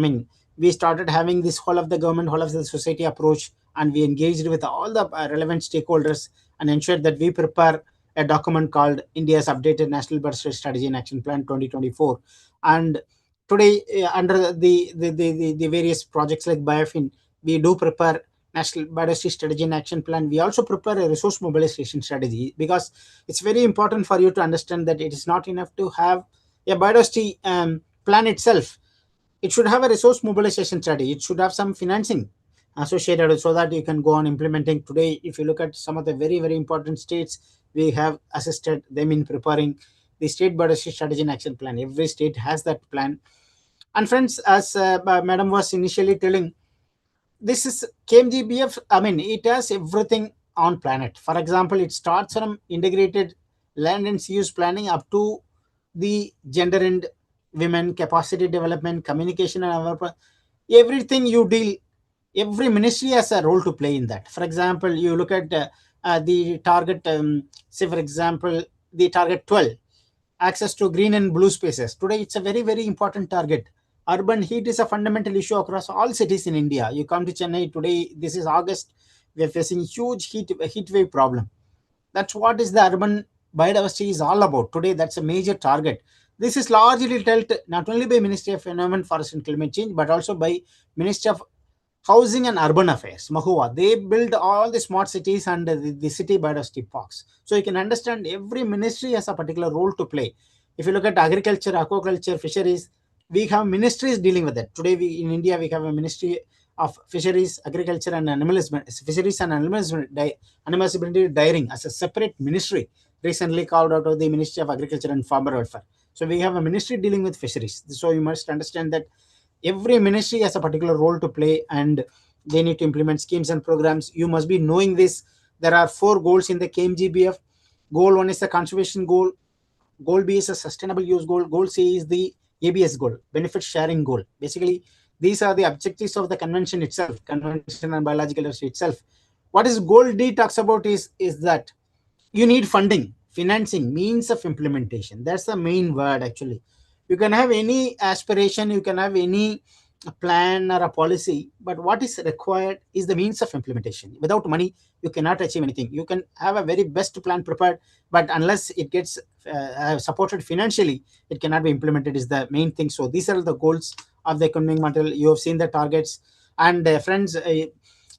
We started having this whole of the government, whole of the society approach, and we engaged with all the relevant stakeholders and ensured that we prepare a document called India's Updated National Biodiversity Strategy and Action Plan 2024. And today, under the various projects like BioFin, we do prepare National Biodiversity Strategy and Action Plan. We also prepare a resource mobilization strategy, because it's very important for you to understand that it is not enough to have a biodiversity plan itself. It should have a resource mobilization strategy. It should have some financing associated, so that you can go on implementing. Today, if you look at some of the very, very important states, we have assisted them in preparing the state biodiversity strategy and action plan. Every state has that plan. And friends, as Madam was initially telling, this is KMGBF. It has everything on planet. For example, it starts from integrated land and sea use planning up to the gender and women capacity development, communication, and everything you deal. Every ministry has a role to play in that. For example, you look at the target, say for example, the target 12, access to green and blue spaces. Today, it's a very, very important target. Urban heat is a fundamental issue across all cities in India. You come to Chennai today, this is August, we are facing huge heat wave problem. That's what is the urban biodiversity is all about. Today, that's a major target. This is largely dealt not only by Ministry of Environment, Forest and Climate Change, but also by Ministry of Housing and Urban Affairs, Mahua. They build all the smart cities and the city biodiversity parks. So you can understand every ministry has a particular role to play. If you look at agriculture, aquaculture, fisheries, we have ministries dealing with it. Today, in India, we have a Ministry of Fisheries, Agriculture and Animal Fisheries and Animal Husbandry Dairying as a separate ministry, recently called out of the Ministry of Agriculture and Farmer Welfare. So we have a ministry dealing with fisheries. So you must understand that every ministry has a particular role to play, and they need to implement schemes and programs. You must be knowing this. There are 4 goals in the KMGBF. Goal 1 is the conservation goal. Goal B is a sustainable use goal. Goal C is the ABS goal, benefit sharing goal. Basically, these are the objectives of the convention itself, Convention on Biological Diversity itself. What is goal D talks about is that you need funding, financing, means of implementation. That's the main word actually. You can have any aspiration, you can have any plan or a policy, but what is required is the means of implementation. Without money, you cannot achieve anything. You can have a very best plan prepared, but unless it gets supported financially, it cannot be implemented, is the main thing. So these are the goals of the economic model. You have seen the targets. And friends,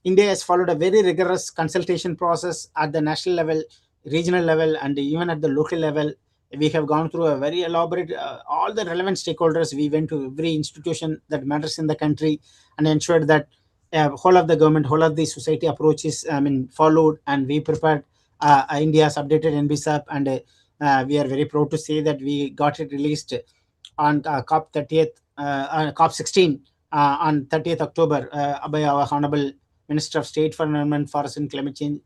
India has followed a very rigorous consultation process at the national level, regional level, and even at the local level. We have gone through a very elaborate, all the relevant stakeholders. We went to every institution that matters in the country and ensured that whole of the government, whole of the society approach is followed, and we prepared India's updated NBSAP, and we are very proud to say that we got it released on COP 30th, COP 16 on 30th October by our Honorable Minister of State for Environment, Forest and Climate Change,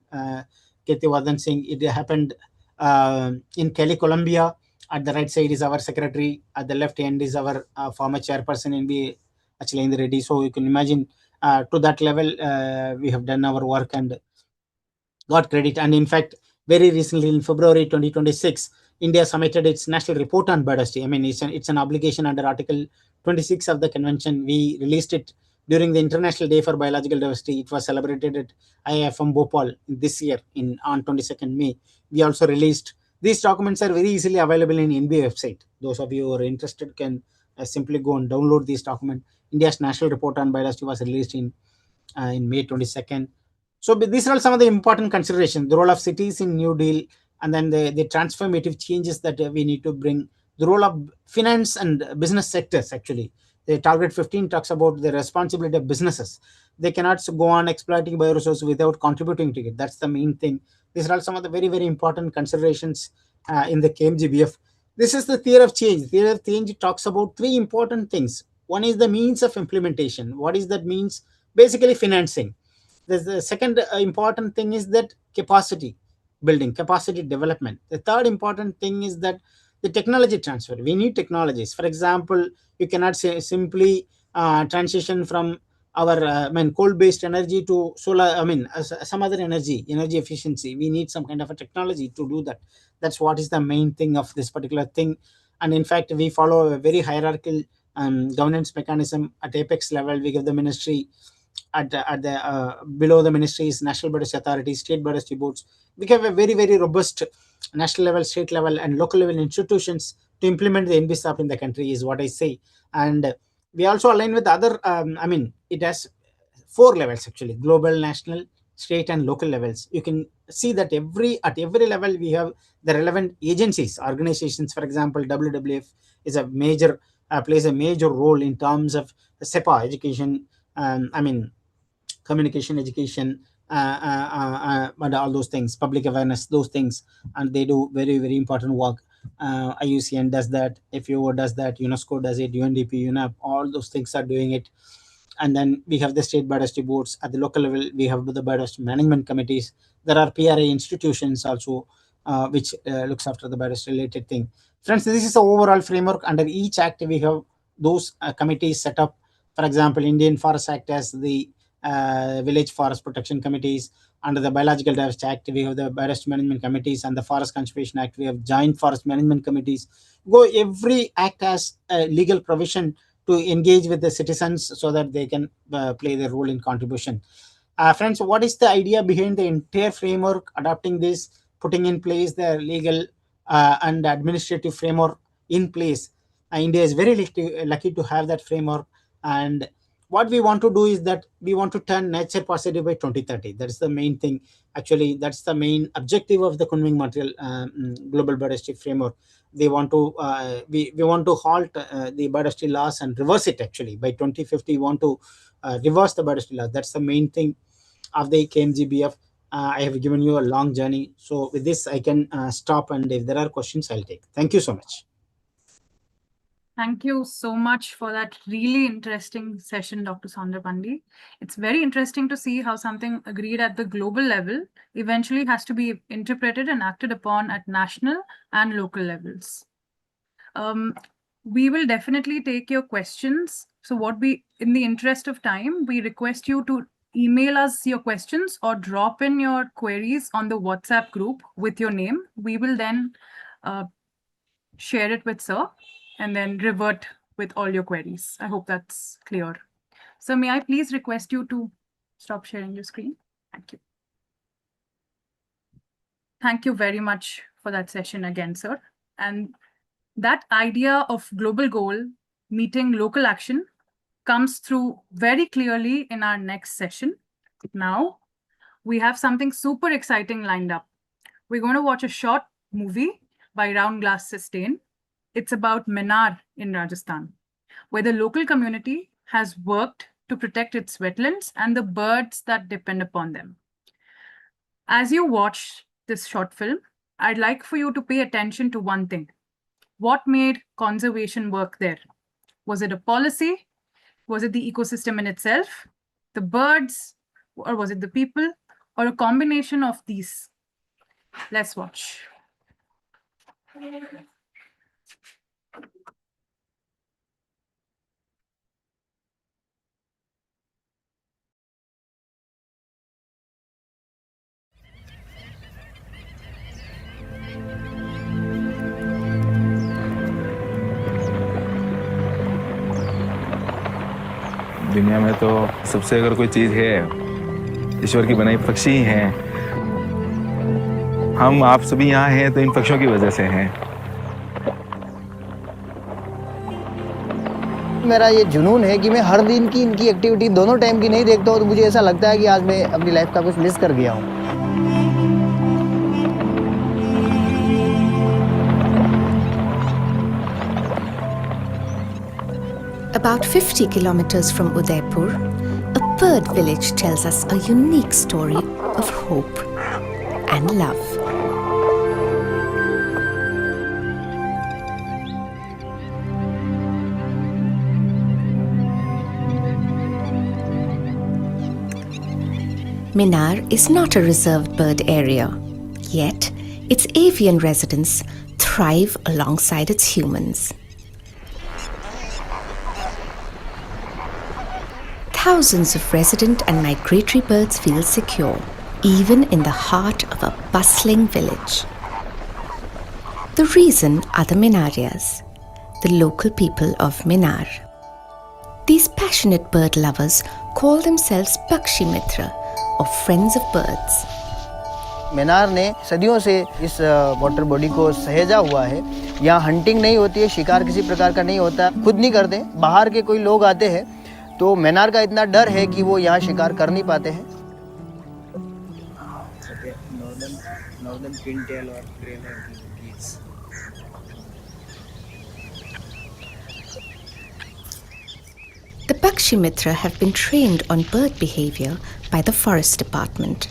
Kirti Singh. It happened in Cali, Colombia. At the right side is our secretary. At the left end is our former chairperson, NB Achilandra Reddy. So you can imagine To that level, we have done our work and got credit. And in fact, very recently in February 2026, India submitted its national report on biodiversity. I mean, it's an obligation under Article 26 of the convention. We released it during the International Day for Biological Diversity. It was celebrated at IIFM Bhopal this year in on 22nd May. We also released these documents are very easily available in NBA website. Those of you who are interested can simply go and download this document. India's national report on biodiversity was released in May 22nd. So these are some of the important considerations: the role of cities in New Deal, and then the transformative changes that we need to bring. The role of finance and business sectors. Actually, the Target 15 talks about the responsibility of businesses. They cannot go on exploiting bioresources without contributing to it. That's the main thing. These are some of the very very important considerations in the KMGBF. This is the theory of change. Theory of change talks about three important things. One is the means of implementation. What is that means? Basically, financing. The second important thing is that capacity building, capacity development. The third important thing is that the technology transfer. We need technologies. For example, you cannot say simply transition from our coal based energy to solar, some other energy efficiency. We need some kind of a technology to do that. That's what is the main thing of this particular thing. And in fact, we follow a very hierarchical governance mechanism. At apex level, we give the ministry. At the below the ministries, national biodiversity authority, state biodiversity boards. We have a very very robust national level, state level, and local level institutions to implement the NBSAP in the country, is what I say. And we also align with other. It has four levels actually: global, national, state, and local levels. You can see that at every level we have the relevant agencies, organizations. For example, WWF is a major plays a major role in terms of SEPA education. Communication, education, and all those things, public awareness, those things. And they do very very important work. IUCN does that, FAO does that, UNESCO does it, UNDP, UNEP, all those things are doing it. And then we have the state biodiversity boards. At the local level, we have the biodiversity management committees. There are PRA institutions also, which looks after the biodiversity related thing. Friends, this is the overall framework. Under each act we have those committees set up. For example, Indian Forest Act has the village forest protection committees. Under the Biological Diversity Act, we have the biodiversity management committees. And the Forest Conservation Act, we have joint forest management committees. Every act has a legal provision to engage with the citizens so that they can play their role in contribution. Friends, what is the idea behind the entire framework? Adopting this, putting in place the legal and administrative framework in place. India is very lucky to have that framework. And what we want to do is that we want to turn nature positive by 2030. That's the main thing. Actually, that's the main objective of the Kunming Material Global Biodiversity Framework. They want to we want to halt the biodiversity loss and reverse it. Actually, by 2050 we want to reverse the biodiversity loss. That's the main thing of the KMGBF. I have given you a long journey, so with this I can stop, and if there are questions I'll take. Thank you so much. Thank you so much for that really interesting session, Dr. Sandrapandi. It's very interesting to see how something agreed at the global level eventually has to be interpreted and acted upon at national and local levels. We will definitely take your questions. So in the interest of time, we request you to email us your questions or drop in your queries on the WhatsApp group with your name. We will then share it with Sir and then revert with all your queries. I hope that's clear. So may I please request you to stop sharing your screen? Thank you. Thank you very much for that session again, sir. And that idea of global goal meeting local action comes through very clearly in our next session. Now, we have something super exciting lined up. We're going to watch a short movie by Round Glass Sustain. It's about Minar in Rajasthan, where the local community has worked to protect its wetlands and the birds that depend upon them. As you watch this short film, I'd like for you to pay attention to one thing. What made conservation work there? Was it a policy? Was it the ecosystem in itself, the birds, or was it the people, or a combination of these? Let's watch. दुनिया में तो सबसे अगर कोई चीज़ है, ईश्वर की बनाई पक्षी ही हैं। हम आप सभी यहाँ हैं तो इन पक्षियों की वजह से हैं। मेरा ये जुनून है कि मैं हर दिन की इनकी एक्टिविटी दोनों टाइम की नहीं देखता हूँ, तो मुझे ऐसा लगता है कि आज मैं अपनी लाइफ का कुछ मिस कर गया हूँ। About 50 kilometers from Udaipur, a bird village tells us a unique story of hope and love. Minar is not a reserved bird area, yet its avian residents thrive alongside its humans. Thousands of resident and migratory birds feel secure, even in the heart of a bustling village. The reason are the Minarias, the local people of Minar. These passionate bird lovers call themselves Pakshi Mitra, or friends of birds. Minar ने सदियों से इस water body को सहेजा हुआ है। यहाँ hunting नहीं होती है, शिकार किसी प्रकार का नहीं होता, खुद नहीं करते। बाहर के कोई लोग आते हैं तो मिनार का इतना डर है कि वो यहाँ शिकार कर नहीं पाते हैं। नॉर्दर्न पिनटेल और grey geese. The Pakshi Mitra have been trained on bird behavior by the forest department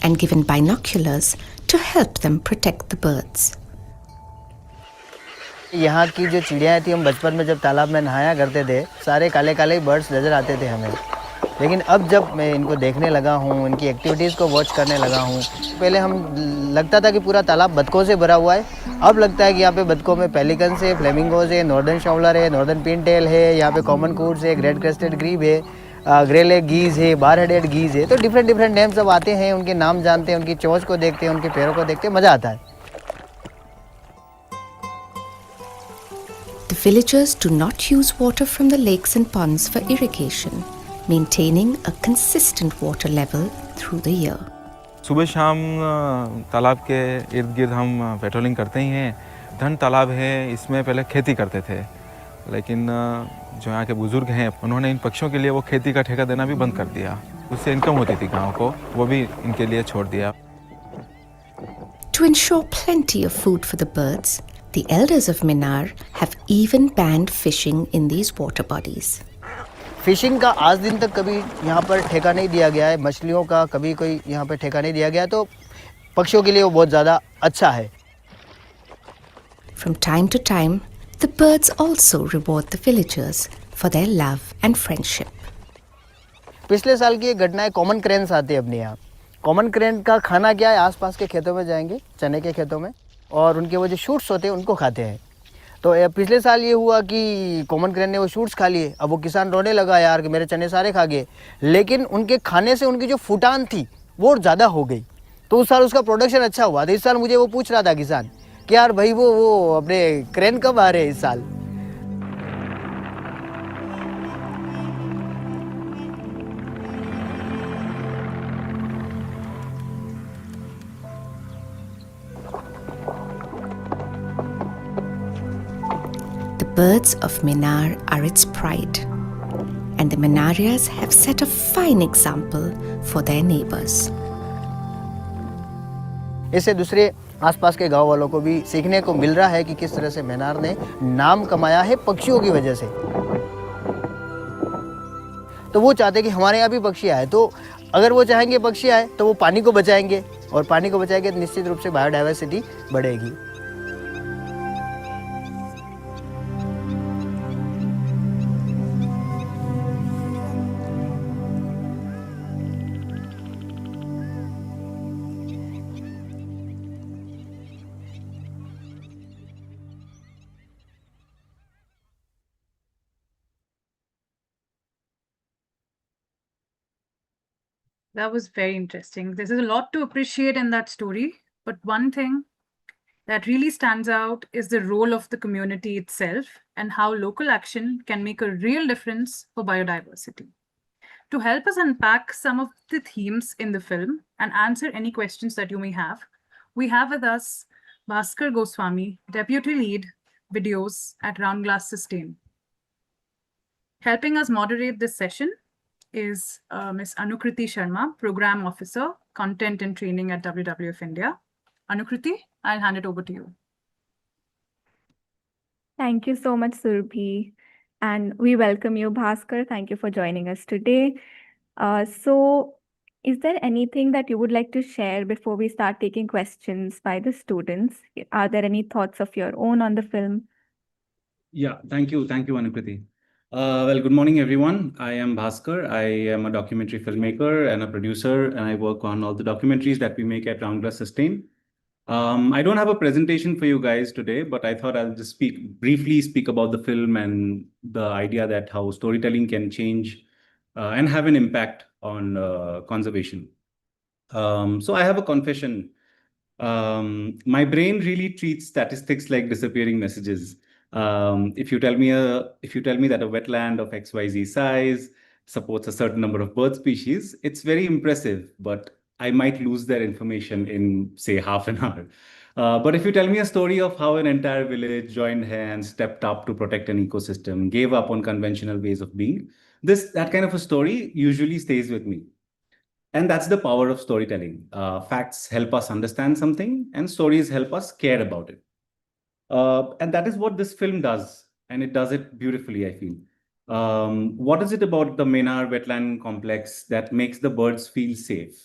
and given binoculars to help them protect the birds. यहाँ की जो चिड़ियाँ थी, हम बचपन में जब तालाब में नहाया करते थे, सारे काले काले बर्ड्स नज़र आते थे हमें। लेकिन अब जब मैं इनको देखने लगा हूँ, इनकी एक्टिविटीज़ को वॉच करने लगा हूँ, पहले हम लगता था कि पूरा तालाब बतखों से भरा हुआ है। अब लगता है कि यहाँ पे बतखों में पेलिकन्स है, फ्लेमिंगोज है, नॉर्दर्न शाउलर है, नॉर्दर्न पिनटेल है, यहाँ पे कॉमन कूट्स है, ग्रेट क्रेस्टेड ग्रीब है, ग्रे लेग गीज है, बार हेडेड गीज है। तो डिफरेंट डिफरेंट नेम सब आते हैं, उनके नाम जानते हैं, उनकी चोंच को देखते हैं, उनके पैरों को देखते हैं, मज़ा आता है। The villagers do not use water from the lakes and ponds for irrigation, maintaining a consistent water level through the year. सुबह शाम तालाब के इर्द गिर्द हम पेट्रोलिंग करते ही हैं। धन तालाब है, इसमें पहले खेती करते थे, लेकिन जो यहाँ के बुजुर्ग हैं उन्होंने इन पक्षियों के लिए वो खेती का ठेका देना भी बंद कर दिया। उससे इनकम होती थी गांव को, वो भी इनके लिए छोड़ दिया। To ensure plenty of food for the birds, the elders of Minar have even banned fishing in these water bodies. Fishing का आज दिन तक कभी यहाँ पर ठेका नहीं दिया गया है, मछलियों का कभी कोई यहाँ पर ठेका नहीं दिया गया, तो पक्षियों के लिए वो बहुत ज़्यादा अच्छा है। From time to time, the birds also reward the villagers for their love and friendship. पिछले साल की एक घटना है, कॉमन क्रेन्स आते हैं अपने यहाँ। कॉमन क्रेन का खाना क्या है, आसपास के खेतों में जाएंगे, चने के खेतों में, और उनके वो जो शूट्स होते हैं उनको खाते हैं। तो पिछले साल ये हुआ कि कॉमन क्रेन ने वो शूट्स खा लिए। अब वो किसान रोने लगा यार कि मेरे चने सारे खा गए, लेकिन उनके खाने से उनकी जो फुटान थी वो ज़्यादा हो गई, तो उस साल उसका प्रोडक्शन अच्छा हुआ। तो इस साल मुझे वो पूछ रहा था किसान कि यार भाई वो अपने क्रेन कब आ रहे हैं इस साल। The birds of Minar are its pride, and the Minarias have set a fine example for their neighbors. इससे दूसरे आसपास के गांव वालों को भी सीखने को मिल रहा है कि किस तरह से मिनार ने नाम कमाया है पक्षियों की वजह से। तो वो चाहते कि हमारे यहाँ भी पक्षी आए, तो अगर वो चाहेंगे पक्षी आए तो वो पानी को बचाएंगे, और पानी को बचाएंगे तो निश्चित रूप से बायोडाइवर्सिटी बढ़ेगी। That was very interesting. There's a lot to appreciate in that story, but one thing that really stands out is the role of the community itself and how local action can make a real difference for biodiversity. To help us unpack some of the themes in the film and answer any questions that you may have, we have with us Bhaskar Goswami, Deputy Lead Videos at Round Glass Sustain. Helping us moderate this session is Ms. Anukriti Sharma, Program Officer, Content and Training at WWF-India. Anukriti, I'll hand it over to you. Thank you so much, Surbhi. And we welcome you, Bhaskar. Thank you for joining us today. So, is there anything that you would like to share before we start taking questions by the students? Are there any thoughts of your own on the film? Yeah, thank you, Anukriti. Well, good morning, everyone. I am Bhaskar. I am a documentary filmmaker and a producer, and I work on all the documentaries that we make at Round Glass Sustain. I don't have a presentation for you guys today, but I thought I'll just briefly speak about the film and the idea that how storytelling can change and have an impact on conservation. So I have a confession. My brain really treats statistics like disappearing messages. If you tell me that a wetland of XYZ size supports a certain number of bird species, it's very impressive, but I might lose that information in, say, half an hour. But if you tell me a story of how an entire village joined hands, stepped up to protect an ecosystem, gave up on conventional ways of being, that kind of a story usually stays with me. And that's the power of storytelling. Facts help us understand something, and stories help us care about it. And that is what this film does, and it does it beautifully, I feel. What is it about the Menar wetland complex that makes the birds feel safe?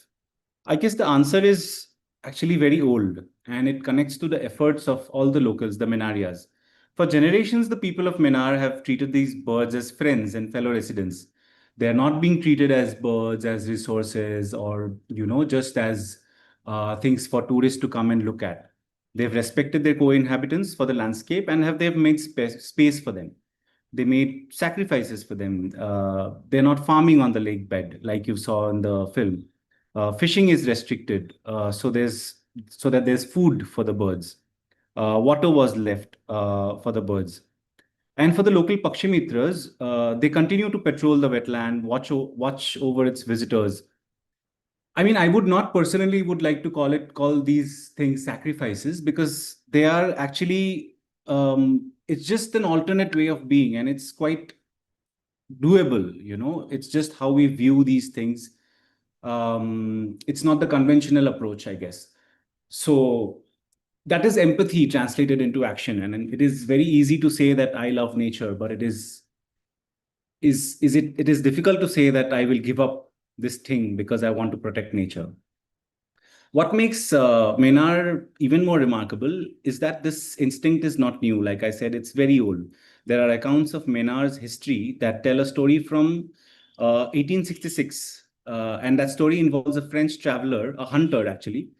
I guess the answer is actually very old, and it connects to the efforts of all the locals, the Menarias. For generations, the people of Menar have treated these birds as friends and fellow residents. They are not being treated as birds, as resources, or just as things for tourists to come and look at. They've respected their co-inhabitants for the landscape and they've made space for them. They made sacrifices for them. They're not farming on the lake bed like you saw in the film. Fishing is restricted, so that there's food for the birds. Water was left for the birds. And for the local Pakshimitras, they continue to patrol the wetland, watch over its visitors. I mean, I would not personally would like to call these things sacrifices, because they are actually, it's just an alternate way of being, and it's quite doable. It's just how we view these things. It's not the conventional approach, I guess. So that is empathy translated into action, and it is very easy to say that I love nature, but it is difficult to say that I will give up this thing because I want to protect nature. What makes Menar even more remarkable is that this instinct is not new. Like I said, it's very old. There are accounts of Menar's history that tell a story from 1866, and that story involves a French traveler, a hunter actually,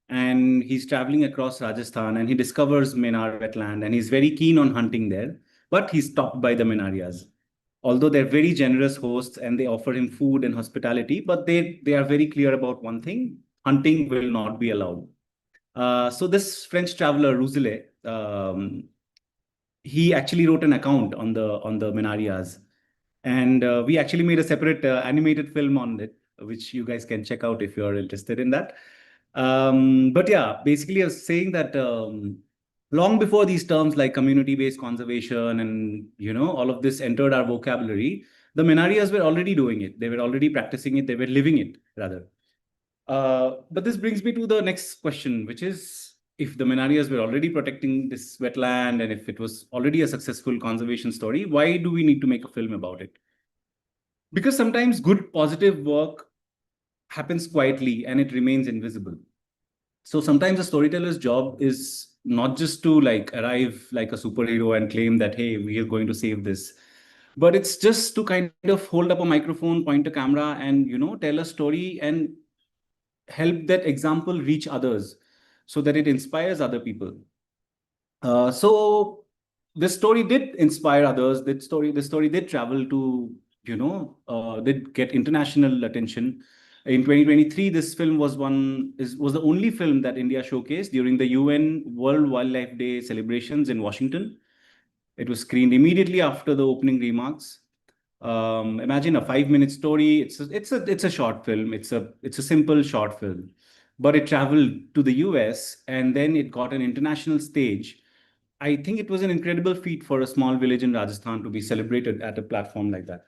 and he's traveling across Rajasthan, and he discovers Menar wetland, and he's very keen on hunting there, but he's stopped by the Menarias. Although they're very generous hosts and they offer him food and hospitality, but they are very clear about one thing: hunting will not be allowed. So this French traveler, Rousselet, he actually wrote an account on the Menarias. And we actually made a separate animated film on it, which you guys can check out if you're interested in that. But yeah, basically I was saying that long before these terms like community-based conservation and all of this entered our vocabulary, the Menarias were already doing it. They were already practicing it. They were living it, rather. But this brings me to the next question, which is, if the Menarias were already protecting this wetland and if it was already a successful conservation story, why do we need to make a film about it? Because sometimes good, positive work happens quietly and it remains invisible. So sometimes a storyteller's job is not just to arrive like a superhero and claim that, hey, we are going to save this, but it's just to kind of hold up a microphone, point a camera, and tell a story and help that example reach others so that it inspires other people. So this story did inspire others. This story did travel to, did get international attention. In 2023, this film was the only film that India showcased during the UN World Wildlife Day celebrations in Washington. It was screened immediately after the opening remarks. Imagine a 5-minute story. It's a short film. It's a simple short film, but it traveled to the US and then it got an international stage. I think it was an incredible feat for a small village in Rajasthan to be celebrated at a platform like that.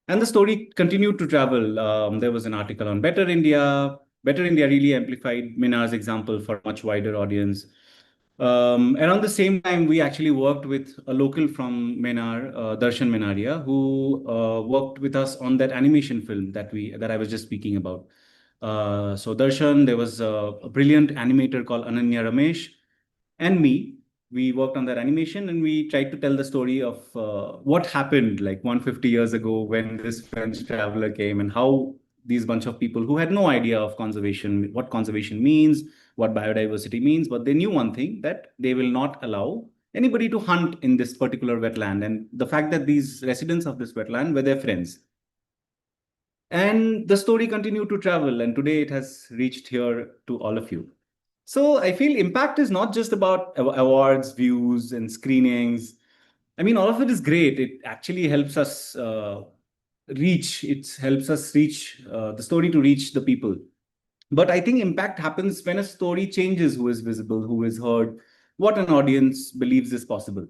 And the story continued to travel. There was an article on Better India. Better India really amplified Minar's example for a much wider audience. Around the same time, we actually worked with a local from Menar, Darshan Menaria, who worked with us on that animation film that I was just speaking about. So Darshan, there was a brilliant animator called Ananya Ramesh, and me. We worked on that animation and we tried to tell the story of what happened like 150 years ago when this French traveler came, and how these bunch of people who had no idea of conservation, what conservation means, what biodiversity means, but they knew one thing, that they will not allow anybody to hunt in this particular wetland. And the fact that these residents of this wetland were their friends. And the story continued to travel, and today it has reached here to all of you. So I feel impact is not just about awards, views, and screenings. I mean, all of it is great. It actually helps us reach. It helps us reach the story to reach the people. But I think impact happens when a story changes who is visible, who is heard, what an audience believes is possible.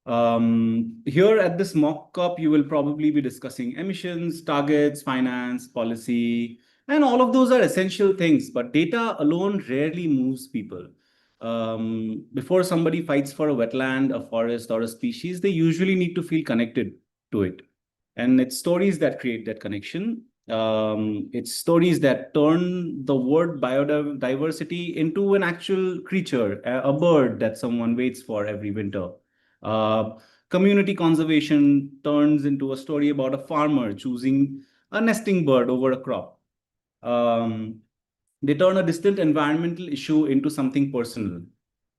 Here at this mock-up, you will probably be discussing emissions, targets, finance, policy, and all of those are essential things, but data alone rarely moves people. Before somebody fights for a wetland, a forest, or a species, they usually need to feel connected to it. And it's stories that create that connection. It's stories that turn the word biodiversity into an actual creature, a bird that someone waits for every winter. Community conservation turns into a story about a farmer choosing a nesting bird over a crop. They turn a distant environmental issue into something personal.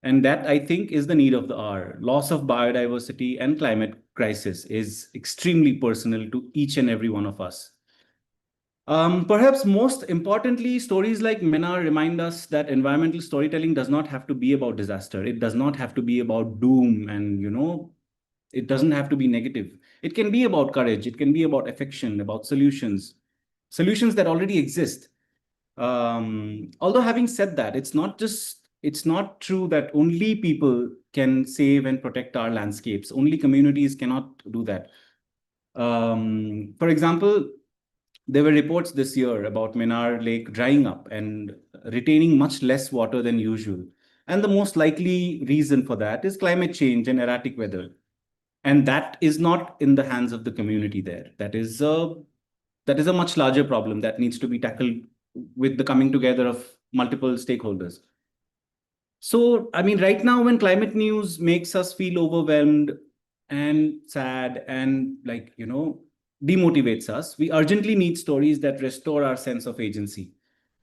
And that, I think, is the need of the hour. Loss of biodiversity and climate crisis is extremely personal to each and every one of us. Perhaps most importantly, stories like Menar remind us that environmental storytelling does not have to be about disaster. It does not have to be about doom, and it doesn't have to be negative. It can be about courage. It can be about affection, about solutions that already exist. Although having said that, it's not true that only people can save and protect our landscapes. Only communities cannot do that. For example, there were reports this year about Menar Lake drying up and retaining much less water than usual. And the most likely reason for that is climate change and erratic weather. And that is not in the hands of the community there. That is a much larger problem that needs to be tackled with the coming together of multiple stakeholders. So, I mean, right now, when climate news makes us feel overwhelmed and sad and demotivates us, we urgently need stories that restore our sense of agency.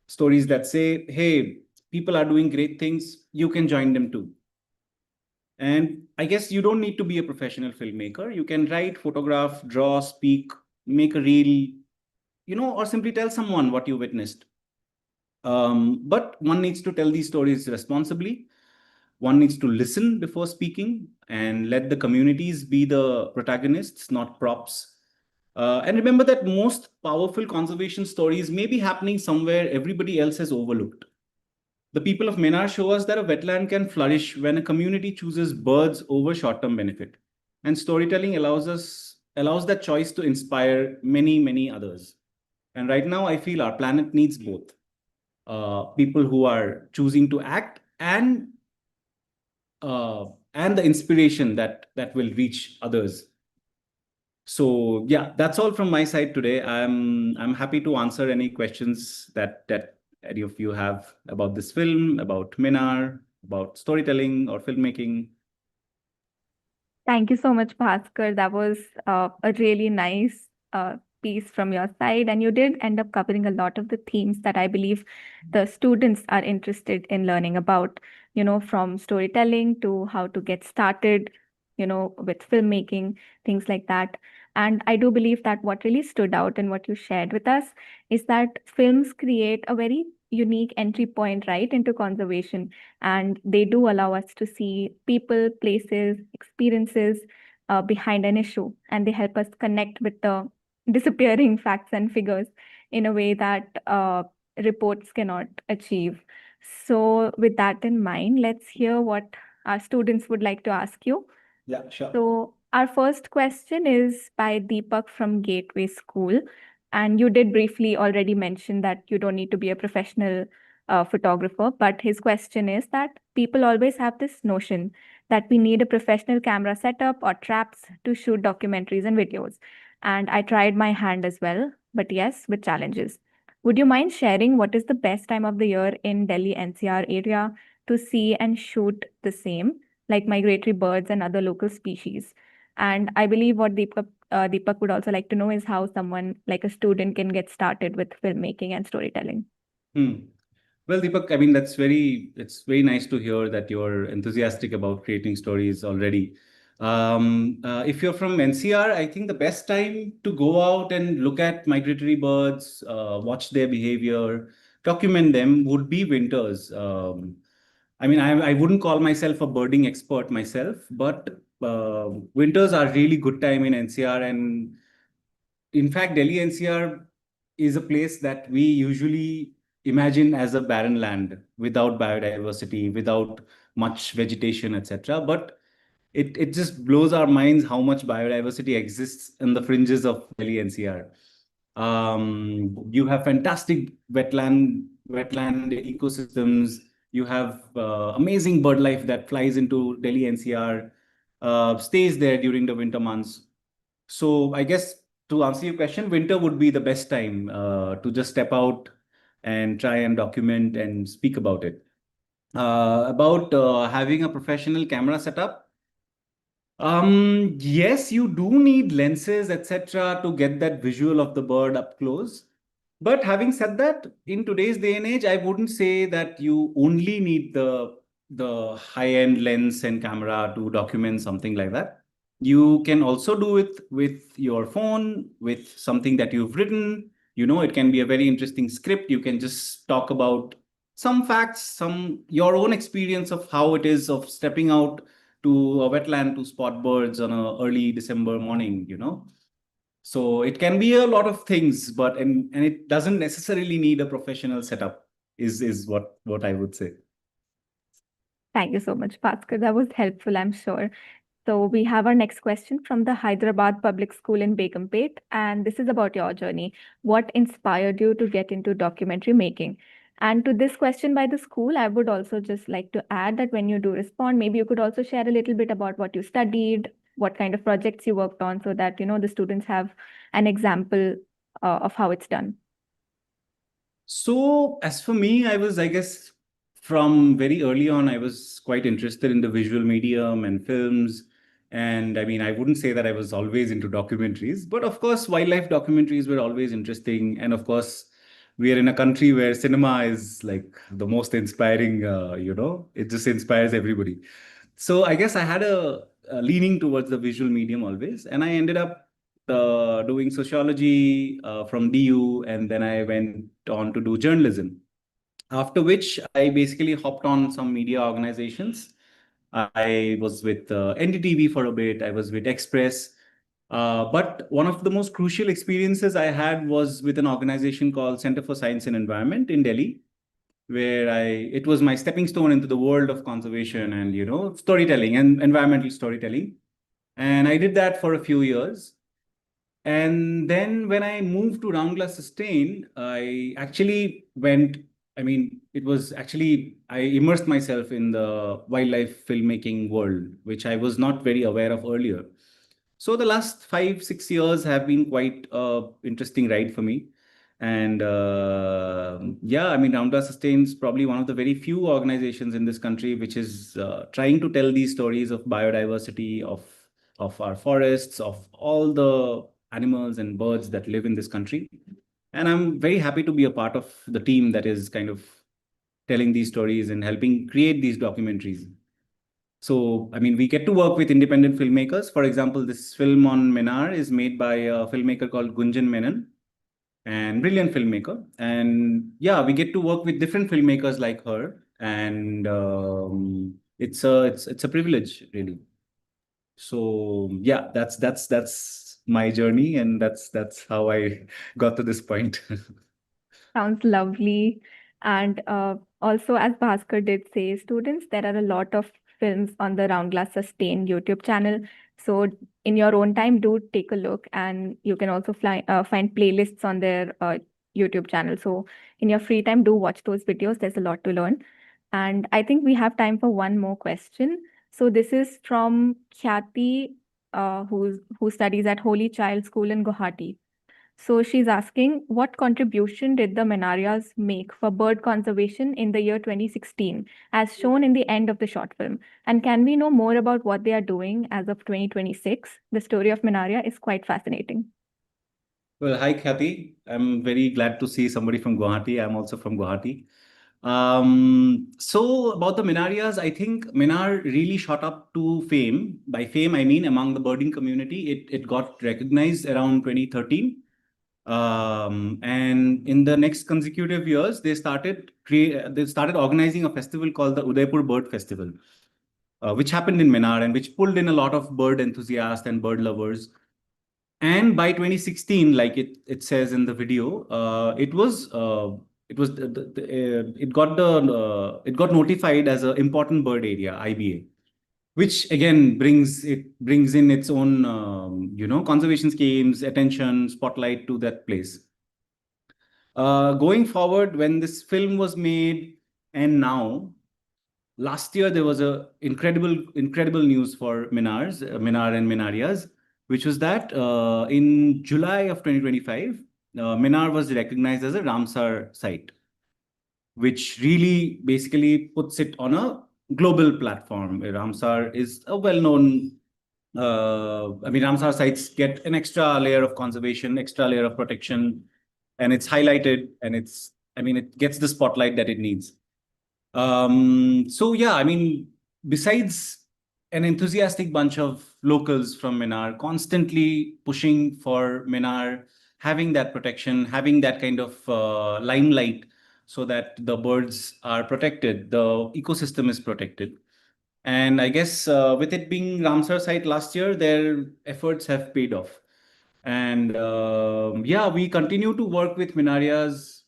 Stories that say, hey, people are doing great things, you can join them too. And I guess you don't need to be a professional filmmaker. You can write, photograph, draw, speak, make a reel, or simply tell someone what you witnessed. But one needs to tell these stories responsibly. One needs to listen before speaking and let the communities be the protagonists, not props. And remember that most powerful conservation stories may be happening somewhere everybody else has overlooked. The people of Menar show us that a wetland can flourish when a community chooses birds over short-term benefit. And storytelling allows that choice to inspire many, many others. And right now, I feel our planet needs both. People who are choosing to act and the inspiration that will reach others. So yeah, that's all from my side today. I'm happy to answer any questions that any of you have about this film, about Minar, about storytelling or filmmaking. Thank you so much, Bhaskar. That was a really nice piece from your side, and you did end up covering a lot of the themes that I believe the students are interested in learning about, from storytelling to how to get started, with filmmaking, things like that. And I do believe that what really stood out in what you shared with us is that films create a very unique entry point right into conservation, and they do allow us to see people, places, experiences behind an issue, and they help us connect with the disappearing facts and figures in a way that reports cannot achieve. So, with that in mind, let's hear what our students would like to ask you. Yeah, sure. So, our first question is by Deepak from Gateway School. And you did briefly already mention that you don't need to be a professional photographer, but his question is that people always have this notion that we need a professional camera setup or traps to shoot documentaries and videos. And I tried my hand as well, but yes, with challenges. Would you mind sharing what is the best time of the year in Delhi NCR area to see and shoot the same, like migratory birds and other local species? And I believe what Deepak would also like to know is how someone like a student can get started with filmmaking and storytelling. Well, Deepak, I mean, it's very nice to hear that you're enthusiastic about creating stories already. If you're from NCR, I think the best time to go out and look at migratory birds, watch their behavior, document them would be winters. I mean, I wouldn't call myself a birding expert myself, but winters are really good time in NCR. And in fact, Delhi NCR is a place that we usually imagine as a barren land without biodiversity, without much vegetation, etc. But it just blows our minds how much biodiversity exists in the fringes of Delhi NCR. You have fantastic wetland ecosystems. You have amazing bird life that flies into Delhi NCR, stays there during the winter months. So I guess to answer your question, winter would be the best time to just step out and try and document and speak about it. About having a professional camera setup. Yes, you do need lenses, etc., to get that visual of the bird up close. But having said that, in today's day and age, I wouldn't say that you only need the high-end lens and camera to document something like that. You can also do it with your phone, with something that you've written. You know, it can be a very interesting script. You can just talk about some facts, your own experience of how it is of stepping out to a wetland to spot birds on a early December morning, you know. So it can be a lot of things, but and it doesn't necessarily need a professional setup, is what I would say. Thank you so much, Bhaskar. That was helpful, I'm sure. So we have our next question from the Hyderabad Public School in Begumpet, and this is about your journey. What inspired you to get into documentary making? And to this question by the school, I would also just like to add that when you do respond, maybe you could also share a little bit about what you studied, what kind of projects you worked on, so that the students have an example of how it's done. So as for me, I guess, from very early on, I was quite interested in the visual medium and films. And I mean, I wouldn't say that I was always into documentaries, but of course, wildlife documentaries were always interesting. And of course, we are in a country where cinema is like the most inspiring, it just inspires everybody. So I guess I had a leaning towards the visual medium always. And I ended up doing sociology from DU, and then I went on to do journalism. After which I basically hopped on some media organizations. I was with NDTV for a bit. I was with Express. But one of the most crucial experiences I had was with an organization called Center for Science and Environment in Delhi, where it was my stepping stone into the world of conservation and storytelling and environmental storytelling. And I did that for a few years. And then when I moved to Roundglass Sustain, I actually I immersed myself in the wildlife filmmaking world, which I was not very aware of earlier. So the last 5, 6 years have been quite interesting ride for me. And Roundglass Sustain is probably one of the very few organizations in this country which is trying to tell these stories of biodiversity, of our forests, of all the animals and birds that live in this country. And I'm very happy to be a part of the team that is kind of telling these stories and helping create these documentaries. So, I mean, we get to work with independent filmmakers. For example, this film on Menar is made by a filmmaker called Gunjan Menon, and brilliant filmmaker. And yeah, we get to work with different filmmakers like her. And it's a privilege, really. So yeah, that's my journey, and that's how I got to this point. Sounds lovely. And also, as Bhaskar did say, students, there are a lot of films on the Round Glass Sustain YouTube channel. So, in your own time, do take a look, and you can also find playlists on their YouTube channel. So, in your free time, do watch those videos. There's a lot to learn. And I think we have time for one more question. So, this is from Khyati, who studies at Holy Child School in Guwahati. So she's asking, what contribution did the Manarias make for bird conservation in the year 2016, as shown in the end of the short film? And can we know more about what they are doing as of 2026? The story of Manaria is quite fascinating. Well, hi, Kathy. I'm very glad to see somebody from Guwahati. I'm also from Guwahati. So about the Minarias, I think Minar really shot up to fame. By fame, I mean among the birding community. It got recognized around 2013. And in the next consecutive years, they started organizing a festival called the Udaipur Bird Festival, which happened in Minar and which pulled in a lot of bird enthusiasts and bird lovers. And by 2016, like it says in the video, it got notified as an important bird area, IBA, which again brings in its own conservation schemes, attention, spotlight to that place. Going forward, when this film was made, and now, last year there was a incredible news for Minar and Minarias, which was that in July of 2025, Minar was recognized as a Ramsar site, which really basically puts it on a global platform. Ramsar is a well-known. Ramsar sites get an extra layer of conservation, extra layer of protection, and it's highlighted, and it gets the spotlight that it needs. So yeah, besides an enthusiastic bunch of locals from Minar constantly pushing for Minar, having that protection, having that kind of limelight so that the birds are protected, the ecosystem is protected. And I guess with it being Ramsar site last year, their efforts have paid off. And yeah, we continue to work with Minarias.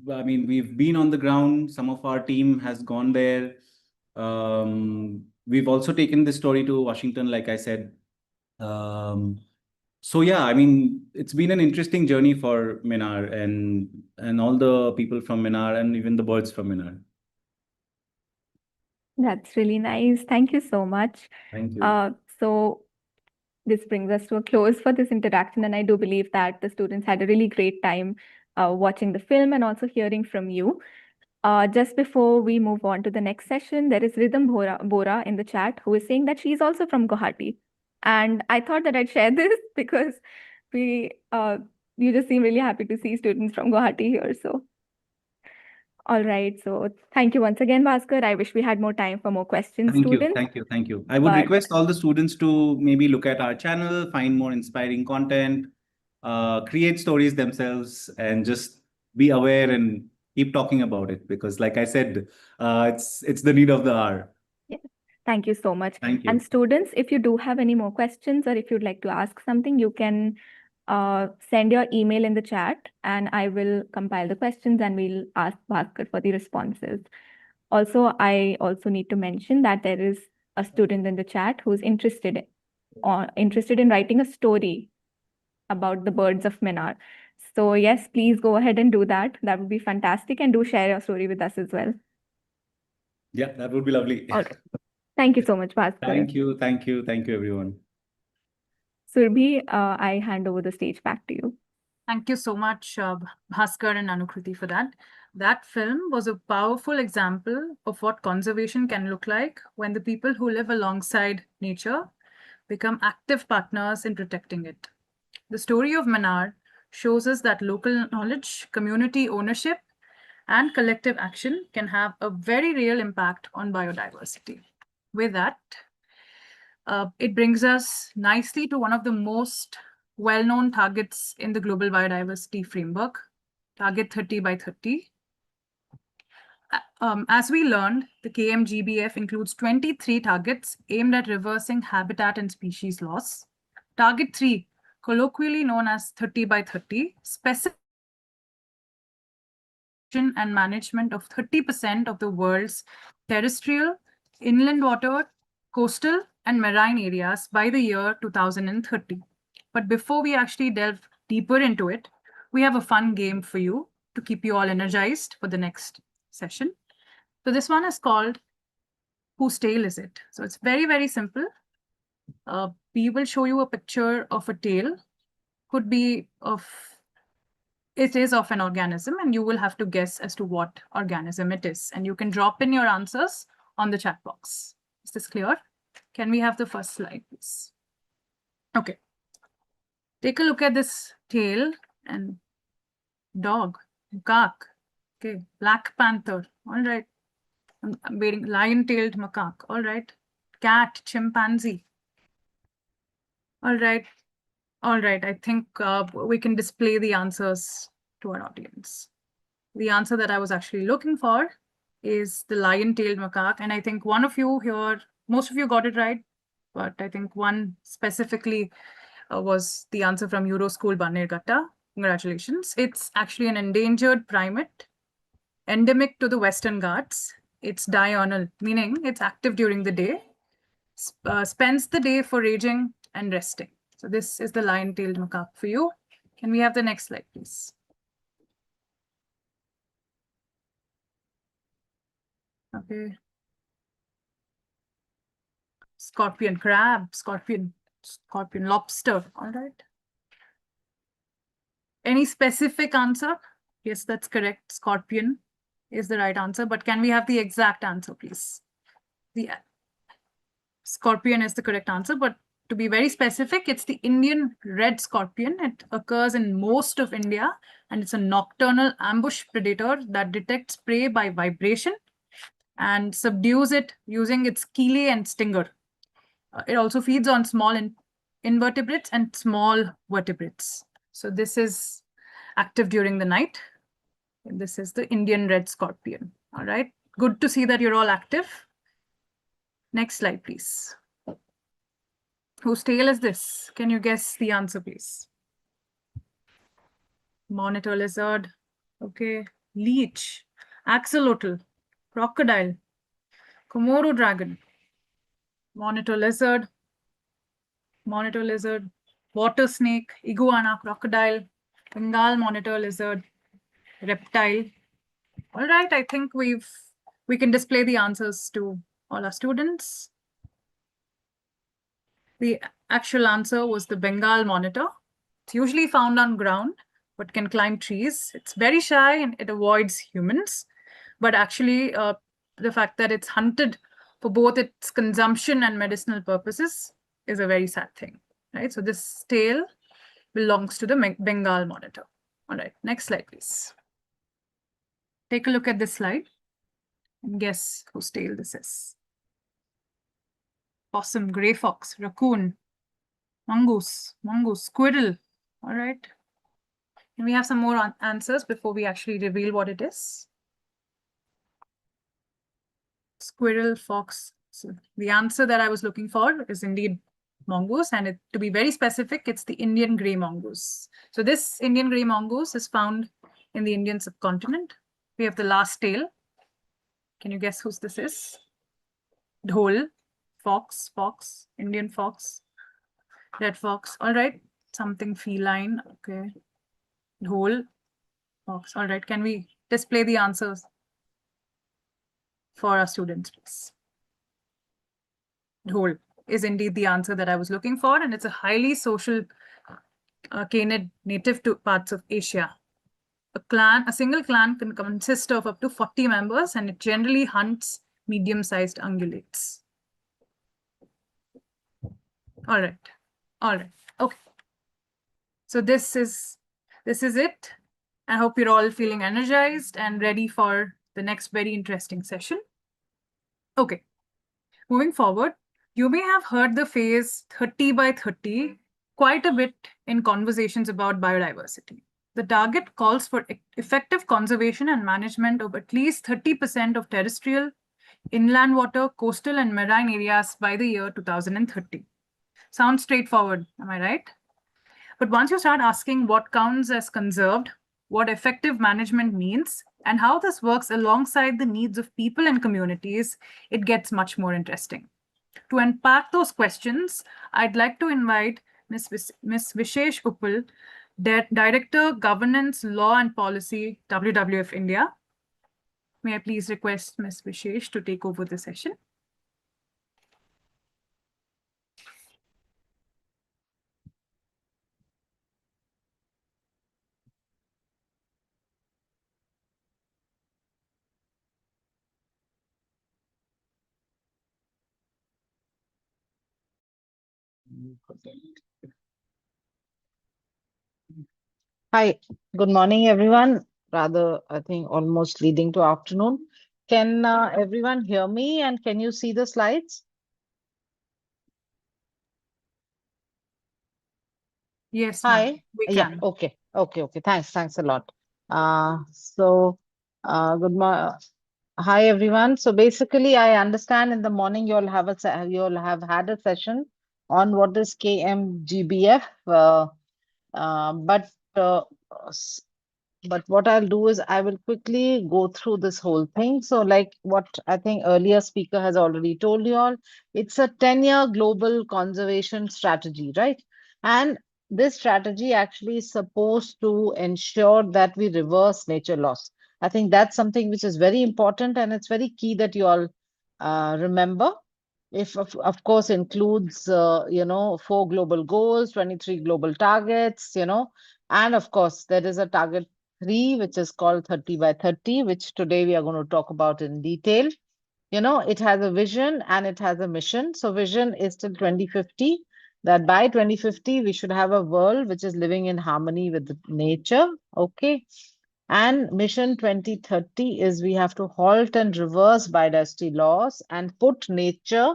We've been on the ground. Some of our team has gone there. We've also taken this story to Washington, like I said. So yeah, it's been an interesting journey for Minar and all the people from Minar and even the birds from Minar. That's really nice. Thank you so much. Thank you. So this brings us to a close for this interaction, and I do believe that the students had a really great time watching the film and also hearing from you. Just before we move on to the next session, there is Rhythm Bora in the chat who is saying that she's also from Guwahati. And I thought that I'd share this because you just seem really happy to see students from Guwahati here. So, all right. So thank you once again, Bhaskar. I wish we had more time for more questions, students. Thank you. I would But- request all the students to maybe look at our channel, find more inspiring content, create stories themselves, and just be aware and keep talking about it, because like I said, it's the need of the hour. Yes. Thank you so much. Thank you. And students, if you do have any more questions or if you'd like to ask something, you can send your email in the chat and I will compile the questions and we'll ask Bhaskar for the responses. Also, I also need to mention that there is a student in the chat who's interested in writing a story about the birds of Minar. So yes, please go ahead and do that. That would be fantastic, and do share your story with us as well. Yeah, that would be lovely. All right. Thank you so much, Bhaskar. Thank you, everyone. Surbhi, I hand over the stage back to you. Thank you so much, Bhaskar and Anukriti, for that. That film was a powerful example of what conservation can look like when the people who live alongside nature become active partners in protecting it. The story of Minar shows us that local knowledge, community ownership, and collective action can have a very real impact on biodiversity. With that, it brings us nicely to one of the most well-known targets in the Global Biodiversity Framework, Target 30 by 30. As we learned, the KMGBF includes 23 targets aimed at reversing habitat and species loss. Target 3, colloquially known as 30 by 30, specific and management of 30% of the world's terrestrial, inland water, coastal, and marine areas by the year 2030. But before we actually delve deeper into it, we have a fun game for you to keep you all energized for the next session. So this one is called Whose Tail Is It? So it's very, very simple. We will show you a picture of a tail. Could be of, it is of an organism, and you will have to guess as to what organism it is. And you can drop in your answers on the chat box. Is this clear? Can we have the first slide, please? Okay. Take a look at this tail and dog, macaque. Okay, Black Panther. All right. I'm waiting. Lion-tailed macaque. All right. Cat, chimpanzee. All right. All right. I think we can display the answers to our audience. The answer that I was actually looking for is the lion-tailed macaque. And I think one of you here, most of you got it right, but I think one specifically was the answer from Euroschool Bannerghatta. Congratulations. It's actually an endangered primate, endemic to the Western Ghats. It's diurnal, meaning it's active during the day, spends the day foraging and resting. So this is the lion-tailed macaque for you. Can we have the next slide, please? Okay. Scorpion crab, scorpion lobster. All right. Any specific answer? Yes, that's correct. Scorpion is the right answer, but can we have the exact answer, please? The scorpion is the correct answer, but to be very specific, it's the Indian red scorpion. It occurs in most of India, and it's a nocturnal ambush predator that detects prey by vibration and subdues it using its chelae and stinger. It also feeds on small invertebrates and small vertebrates. So this is active during the night. And this is the Indian red scorpion. All right. Good to see that you're all active. Next slide, please. Whose tail is this? Can you guess the answer, please? Monitor lizard. Okay. Leech. Axolotl. Crocodile. Komodo dragon. Monitor lizard. Monitor lizard. Water snake. Iguana. Crocodile. Bengal monitor lizard. Reptile. All right, I think we can display the answers to all our students. The actual answer was the Bengal monitor. It's usually found on ground, but can climb trees. It's very shy and it avoids humans. But actually, the fact that it's hunted for both its consumption and medicinal purposes is a very sad thing, right? So this tail belongs to the Bengal monitor. All right, next slide, please. Take a look at this slide and guess whose tail this is. Possum, gray fox, raccoon, mongoose, squirrel. All right. Can we have some more answers before we actually reveal what it is? Squirrel, fox. So the answer that I was looking for is indeed mongoose, and to be very specific, it's the Indian grey mongoose. So this Indian grey mongoose is found in the Indian subcontinent. We have the last tail. Can you guess whose this is? Dhole, fox, Indian fox, red fox. All right, something feline. Okay, dhole, fox. All right, can we display the answers for our students, please? Dhole is indeed the answer that I was looking for, and it's a highly social canid native to parts of Asia. A single clan can consist of up to 40 members, and it generally hunts medium-sized ungulates. All right. Okay. So this is it. I hope you're all feeling energized and ready for the next very interesting session. Okay. Moving forward, you may have heard the phrase 30 by 30 quite a bit in conversations about biodiversity. The target calls for effective conservation and management of at least 30% of terrestrial, inland water, coastal, and marine areas by the year 2030. Sounds straightforward, am I right? But once you start asking what counts as conserved, what effective management means, and how this works alongside the needs of people and communities, it gets much more interesting. To unpack those questions, I'd like to invite Ms. Vishesh Uppal, Director, Governance, Law and Policy, WWF India. May I please request Ms. Vishesh to take over the session? Hi, good morning, everyone. Rather, I think almost leading to afternoon. Can everyone hear me and can you see the slides? Yes, Hi. ma'am, we Yeah, can. okay. Thanks a lot. Good morning. Hi, everyone. So basically, I understand in the morning you'll have had a session on what is KMGBF, but But what I'll do is I will quickly go through this whole thing. So like what I think earlier speaker has already told you all, it's a 10-year global conservation strategy, right? And this strategy actually is supposed to ensure that we reverse nature loss. I think that's something which is very important and it's very key that you all remember. If of course includes, 4 global goals, 23 global targets, and of course there is a target 3, which is called 30 by 30, which today we are going to talk about in detail. It has a vision and it has a mission. So vision is till 2050, that by 2050, we should have a world which is living in harmony with nature. Okay. And mission 2030 is we have to halt and reverse biodiversity loss and put nature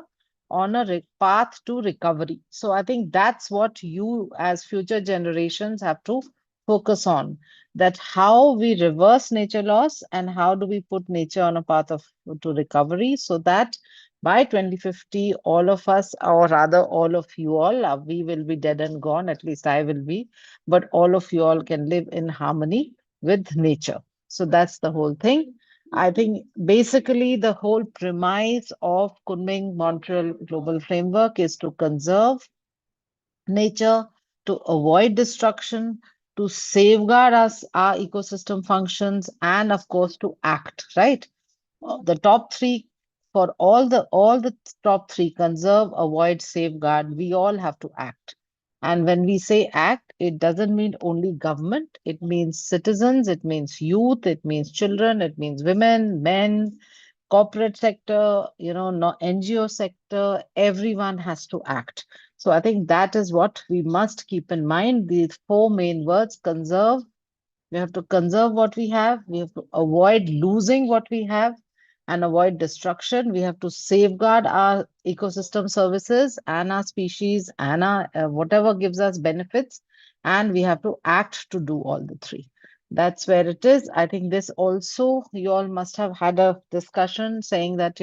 on a path to recovery. So I think that's what you as future generations have to focus on, that how we reverse nature loss and how do we put nature on a path of to recovery so that by 2050 all of us, or rather all of you all, we will be dead and gone, at least I will be, but all of you all can live in harmony with nature. So that's the whole thing. I think basically the whole premise of Kunming Montreal Global Framework is to conserve nature, to avoid destruction, to safeguard us, our ecosystem functions, and of course to act, right? The top 3, for all the top 3, conserve, avoid, safeguard, we all have to act. And when we say act, it doesn't mean only government, it means citizens, it means youth, it means children, it means women, men, corporate sector, no NGO sector, everyone has to act. So I think that is what we must keep in mind. These 4 main words: conserve. We have to conserve what we have. We have to avoid losing what we have and avoid destruction. We have to safeguard our ecosystem services and our species and our whatever gives us benefits. And we have to act to do all the 3. That's where it is. I think this also, you all must have had a discussion saying that,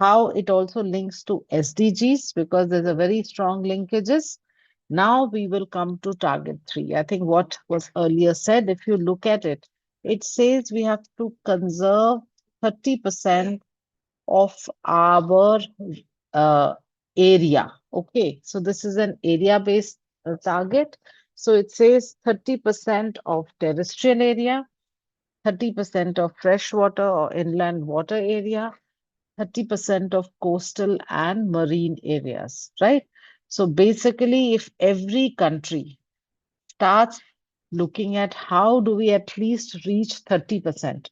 how it also links to SDGs, because there's a very strong linkages. Now we will come to target 3. I think what was earlier said, if you look at it, it says we have to conserve 30% of our area. Okay, so this is an area-based target. So it says 30% of terrestrial area, 30% of freshwater or inland water area, 30% of coastal and marine areas, right? So basically, if every country starts looking at how do we at least reach 30%,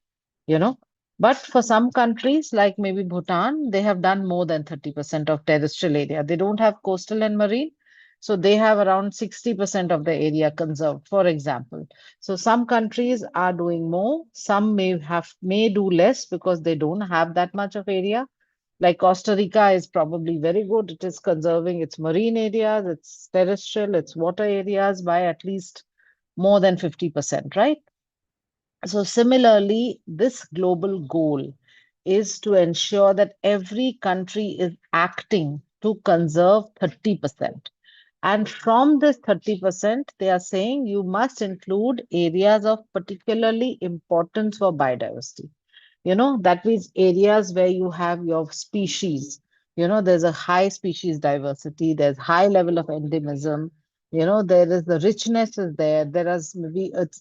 but for some countries like maybe Bhutan, they have done more than 30% of terrestrial area. They don't have coastal and marine, so they have around 60% of the area conserved, for example. So some countries are doing more, some may do less because they don't have that much of area. Like Costa Rica is probably very good. It is conserving its marine areas, its terrestrial, its water areas by at least more than 50%, right? So similarly, this global goal is to ensure that every country is acting to conserve 30%. And from this 30%, they are saying you must include areas of particularly importance for biodiversity. That means areas where you have your species. There's a high species diversity, there's high level of endemism. There is the richness is there.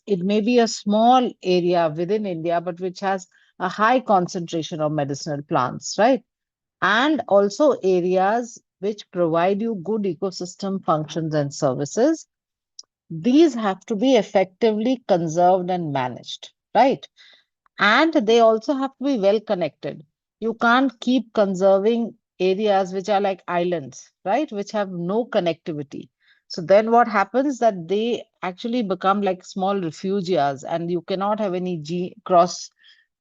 It may be a small area within India, but which has a high concentration of medicinal plants, right? And also areas which provide you good ecosystem functions and services. These have to be effectively conserved and managed, right? And they also have to be well connected. You can't keep conserving areas which are like islands, right? Which have no connectivity. So then what happens that they actually become like small refugias, and you cannot have any cross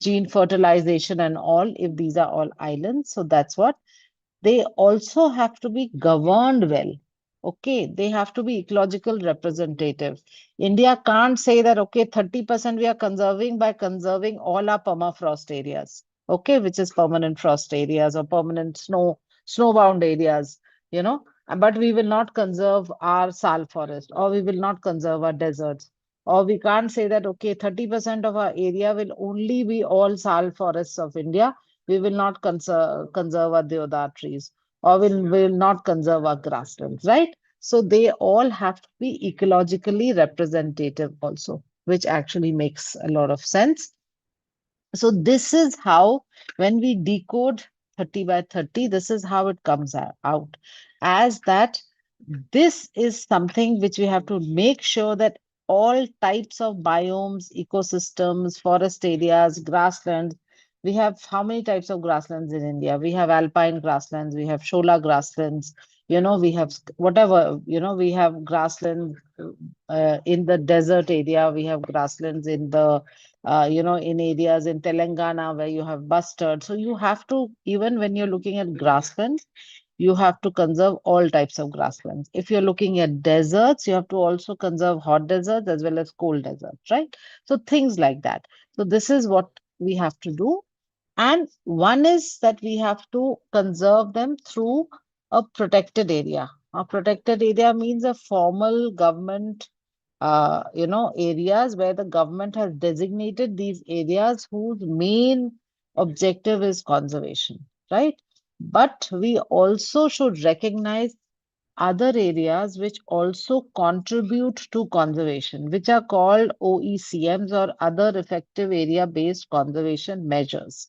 gene fertilization and all if these are all islands. So that's what they also have to be governed well. Okay, they have to be ecological representative. India can't say that, okay, 30% we are conserving by conserving all our permafrost areas, okay, which is permanent frost areas or permanent snowbound areas, but we will not conserve our sal forest, or we will not conserve our deserts. Or we can't say that, okay, 30% of our area will only be all sal forests of India. We will not conserve our deodar trees, or will not conserve our grasslands, right? So they all have to be ecologically representative also, which actually makes a lot of sense. So this is how, when we decode 30 by 30, this is how it comes out as that this is something which we have to make sure that all types of biomes, ecosystems, forest areas, grasslands. We have how many types of grasslands in India? We have alpine grasslands, we have shola grasslands, we have whatever, we have grasslands in the desert area, we have grasslands in the, in areas in Telangana where you have bustard. So you have to, even when you're looking at grasslands, you have to conserve all types of grasslands. If you're looking at deserts, you have to also conserve hot deserts as well as cold deserts, right? So things like that. So this is what we have to do. And one is that we have to conserve them through a protected area. A protected area means a formal government, areas where the government has designated these areas whose main objective is conservation, right? But we also should recognize other areas which also contribute to conservation, which are called OECMs, or other effective area-based conservation measures.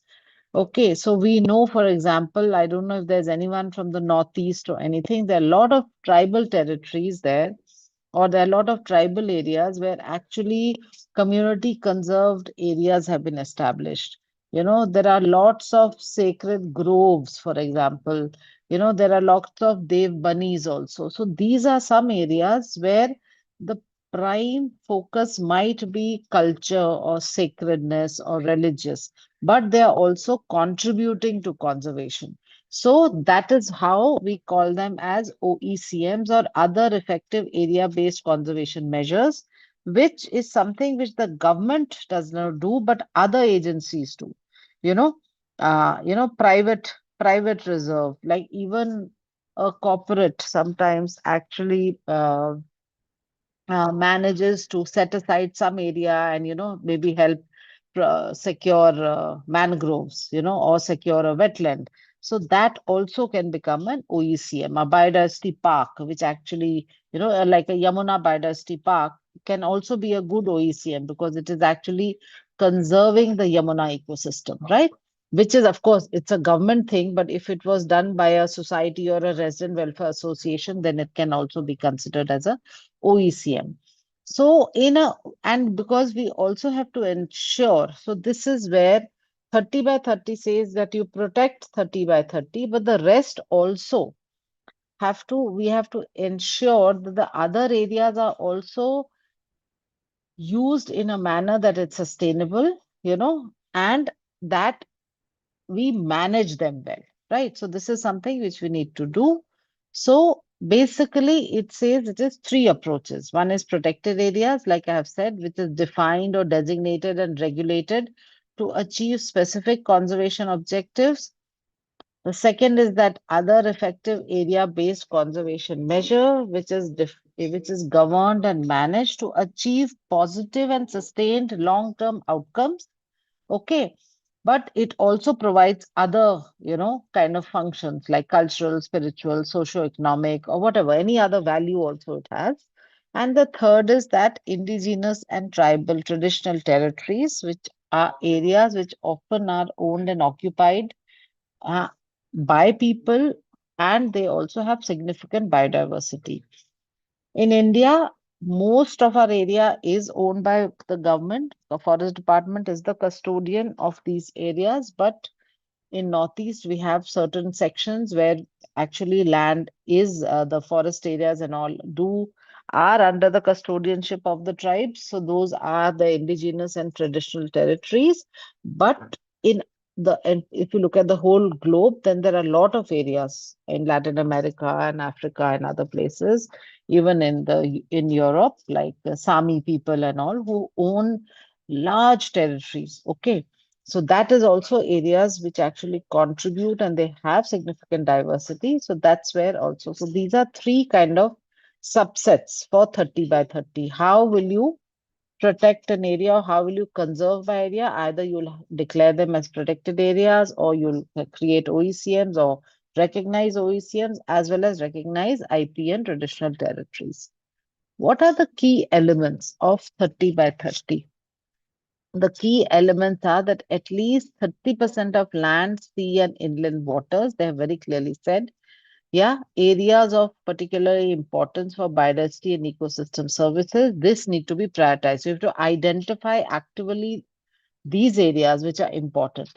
Okay, so we know, for example, I don't know if there's anyone from the Northeast or anything, there are a lot of tribal territories there, or there are a lot of tribal areas where actually community conserved areas have been established. There are lots of sacred groves, for example. There are lots of Dev bunnies also. So these are some areas where the prime focus might be culture or sacredness or religious, but they are also contributing to conservation. So that is how we call them as OECMs, or other effective area-based conservation measures, which is something which the government does not do, but other agencies do. Private reserve, like even a corporate sometimes actually manages to set aside some area and maybe help secure mangroves, or secure a wetland. So that also can become an OECM, a biodiversity park, which actually, like a Yamuna biodiversity park can also be a good OECM because it is actually conserving the Yamuna ecosystem, right? Which is, of course, it's a government thing, but if it was done by a society or a resident welfare association, then it can also be considered as a OECM. So and because we also have to ensure, so this is where 30 by 30 says that you protect 30 by 30, but the rest also we have to ensure that the other areas are also used in a manner that it's sustainable, and that we manage them well, right? So this is something which we need to do. So Basically, it says it is three approaches. One is protected areas, like I have said, which is defined or designated and regulated to achieve specific conservation objectives. The second is that other effective area-based conservation measure, which is governed and managed to achieve positive and sustained long-term outcomes. Okay. But it also provides other, kind of functions like cultural, spiritual, socio-economic, or whatever, any other value also it has. And the third is that indigenous and tribal traditional territories, which are areas which often are owned and occupied uh, by people, and they also have significant biodiversity. In India, most of our area is owned by the government. The forest department is the custodian of these areas, but in Northeast, we have certain sections where actually land is the forest areas and all are under the custodianship of the tribes. So those are the indigenous and traditional territories. But and if you look at the whole globe, then there are a lot of areas in Latin America and Africa and other places, even in Europe, like the Sami people and all, who own large territories. Okay. So that is also areas which actually contribute and they have significant diversity. So that's where also. So these are three kind of subsets for 30 by 30. How will you protect an area or how will you conserve by area? Either you'll declare them as protected areas or you'll create OECMs or recognize OECMs as well as recognize IP and traditional territories. What are the key elements of 30 by 30? The key elements are that at least 30% of land, sea, and inland waters, they have very clearly said, yeah, areas of particular importance for biodiversity and ecosystem services, this need to be prioritized. You have to identify actively these areas which are important.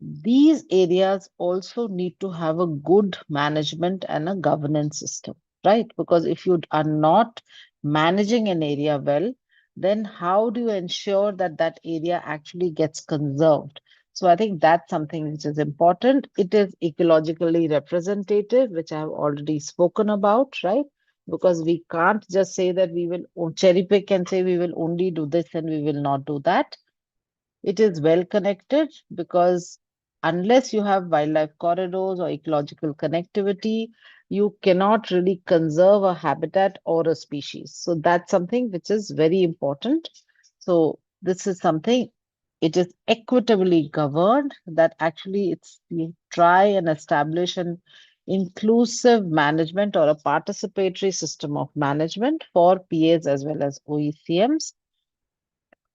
These areas also need to have a good management and a governance system, right? Because if you are not managing an area well, then how do you ensure that that area actually gets conserved? So I think that's something which is important. It is ecologically representative, which I have already spoken about, right? Because we can't just say that we will cherry pick and say we will only do this and we will not do that. It is well connected because unless you have wildlife corridors or ecological connectivity, you cannot really conserve a habitat or a species. So that's something which is very important. So this is something, it is equitably governed, that actually we try and establish an inclusive management or a participatory system of management for PAs as well as OECMs.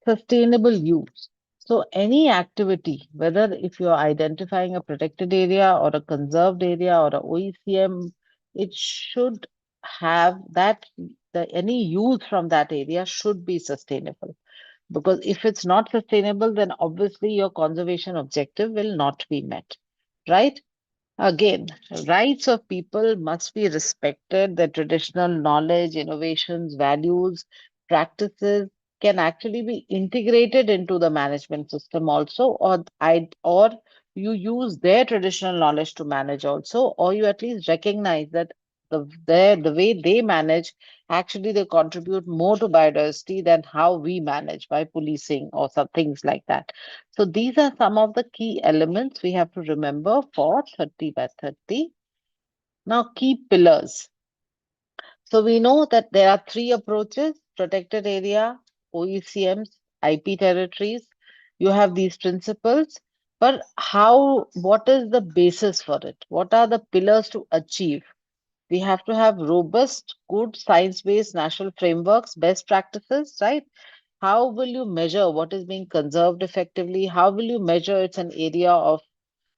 Sustainable use. So any activity, whether if you're identifying a protected area or a conserved area or a OECM, it should have any use from that area should be sustainable. Because if it's not sustainable, then obviously your conservation objective will not be met, right? Again, rights of people must be respected. Their traditional knowledge, innovations, values, practices can actually be integrated into the management system also, or you use their traditional knowledge to manage also, or you at least recognize that the way they manage, actually they contribute more to biodiversity than how we manage by policing or some things like that. So these are some of the key elements we have to remember for 30 by 30. Now, key pillars. So we know that there are three approaches: protected area, OECMs, IP territories. You have these principles, but what is the basis for it? What are the pillars to achieve? We have to have robust, good science-based national frameworks, best practices, right? How will you measure what is being conserved effectively? How will you measure it's an area of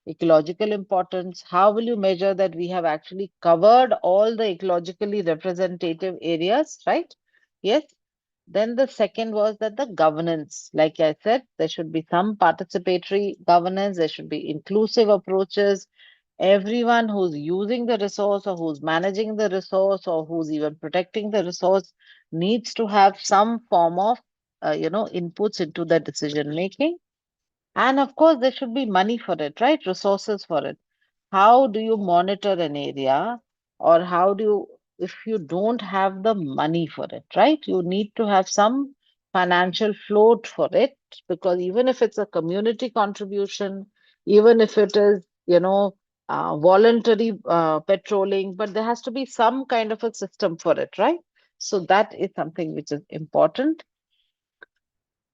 ecological importance? How will you measure that we have actually covered all the ecologically representative areas, right? Yes. Then the second was that the governance, like I said, there should be some participatory governance, there should be inclusive approaches. Everyone who's using the resource or who's managing the resource or who's even protecting the resource needs to have some form of, inputs into the decision making. And of course, there should be money for it, right? Resources for it. How do you monitor an area or how do you, if you don't have the money for it, right? You need to have some financial float for it, because even if it's a community contribution, even if it is, voluntary patrolling, but there has to be some kind of a system for it, right? So that is something which is important.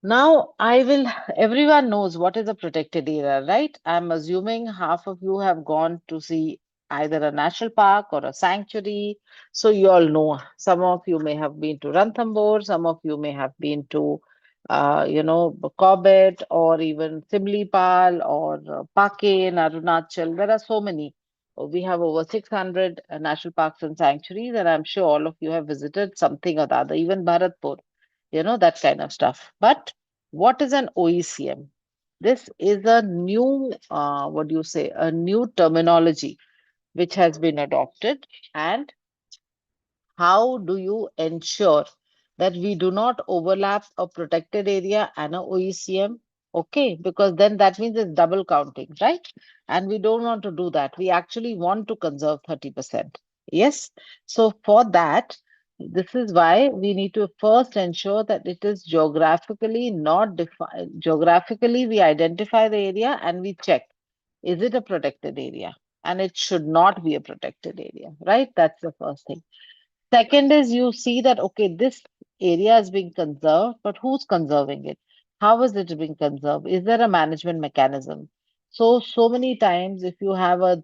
Now, everyone knows what is a protected area, right? I'm assuming half of you have gone to see either a national park or a sanctuary. So you all know, some of you may have been to Ranthambore, some of you may have been to, Corbett or even Simlipal or Pake in Arunachal. There are so many. We have over 600 national parks and sanctuaries, and I'm sure all of you have visited something or the other, even Bharatpur, that kind of stuff. But what is an OECM? This is a new, a new terminology which has been adopted. And how do you ensure that we do not overlap a protected area and a OECM? Okay, because then that means it's double counting, right? And we don't want to do that. We actually want to conserve 30%. Yes. So for that, this is why we need to first ensure that it is geographically not defined. Geographically, we identify the area and we check, is it a protected area? And it should not be a protected area, right? That's the first thing. Second is, you see that, okay, this area is being conserved, but who's conserving it? How is it being conserved? Is there a management mechanism? So many times, if you have a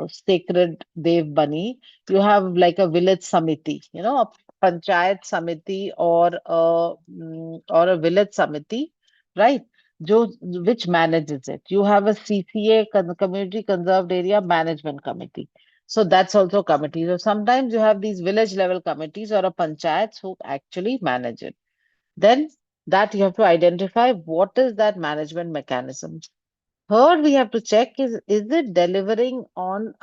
sacred Dev Bani, you have like a village samiti, a panchayat samiti or a village samiti, right? Which manages it. You have a CCA, Community Conserved Area Management Committee. So that's also committee. So sometimes you have these village level committees or a panchayats who actually manage it. Then that you have to identify what is that management mechanism. Third, we have to check is it delivering on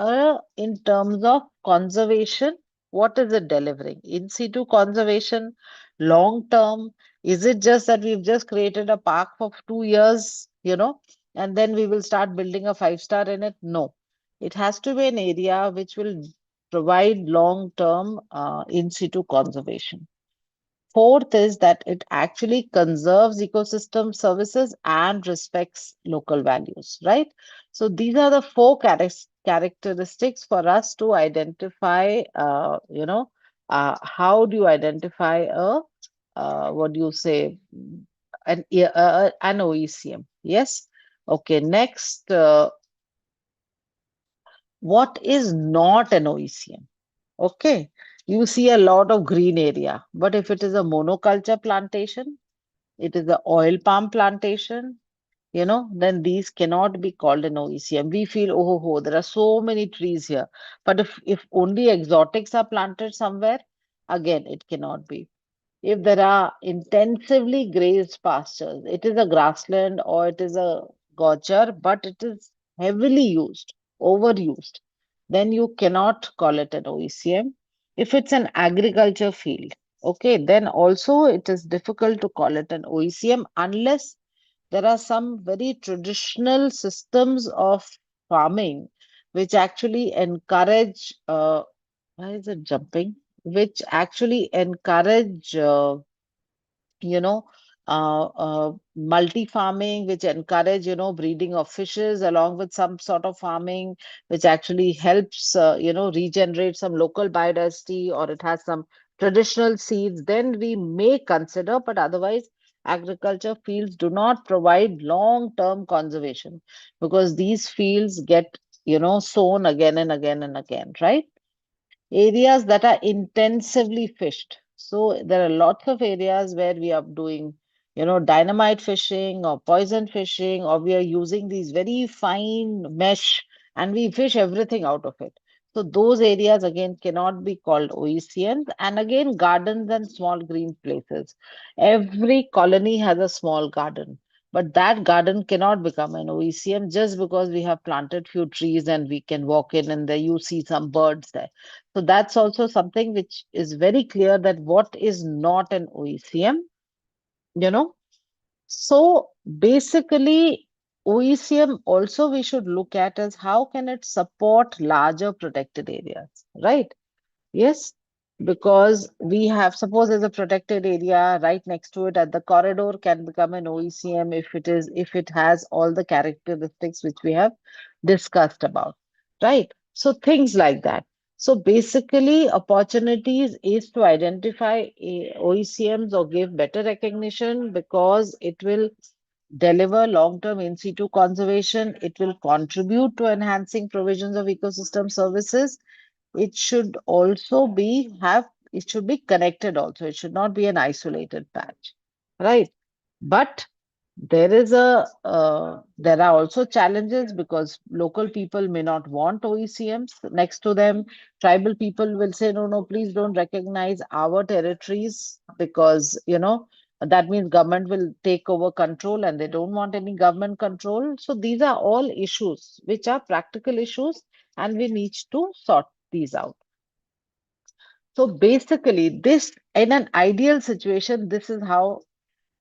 in terms of conservation? What is it delivering? In situ conservation, long term? Is it just that we've just created a park for 2 years, and then we will start building a 5-star in it? No. It has to be an area which will provide long term in situ conservation. Fourth is that it actually conserves ecosystem services and respects local values, right? So these are the four characteristics for us to identify, how do you identify what do you say, an OECM? Yes. Okay, next, what is not an OECM? Okay, you see a lot of green area, but if it is a monoculture plantation, it is a oil palm plantation, then these cannot be called an OECM. We feel, oh, there are so many trees here. But if only exotics are planted somewhere, again, it cannot be. If there are intensively grazed pastures, it is a grassland or it is a gaucher, but it is heavily used, overused, then you cannot call it an OECM. If it's an agriculture field, okay, then also it is difficult to call it an OECM unless there are some very traditional systems of farming which actually encourage, why is it jumping? Which actually encourage you know, multi-farming, which encourage, breeding of fishes along with some sort of farming, which actually helps, regenerate some local biodiversity, or it has some traditional seeds, then we may consider, but otherwise, agriculture fields do not provide long-term conservation because these fields get, sown again and again and again, right? Areas that are intensively fished. So there are lots of areas where we are doing, dynamite fishing or poison fishing, or we are using these very fine mesh and we fish everything out of it. So those areas again cannot be called OECNs. And again, gardens and small green places. Every colony has a small garden. But that garden cannot become an OECM just because we have planted few trees and we can walk in and there you see some birds there. So that's also something which is very clear that what is not an OECM, you know. So basically, OECM also we should look at as how can it support larger protected areas, right? Yes, because we have, suppose there's a protected area right next to it, at the corridor can become an OECM if it has all the characteristics which we have discussed about, right? So things like that. So basically, opportunities is to identify OECMs or give better recognition, because it will deliver long-term in situ conservation. It will contribute to enhancing provisions of ecosystem services. It should also it should be connected also. It should not be an isolated patch, right? But there are also challenges, because local people may not want OECMs next to them. Tribal people will say, no, no, please don't recognize our territories, because that means government will take over control, and they don't want any government control. So these are all issues which are practical issues, and we need to sort these out. So basically, this, in an ideal situation, this is how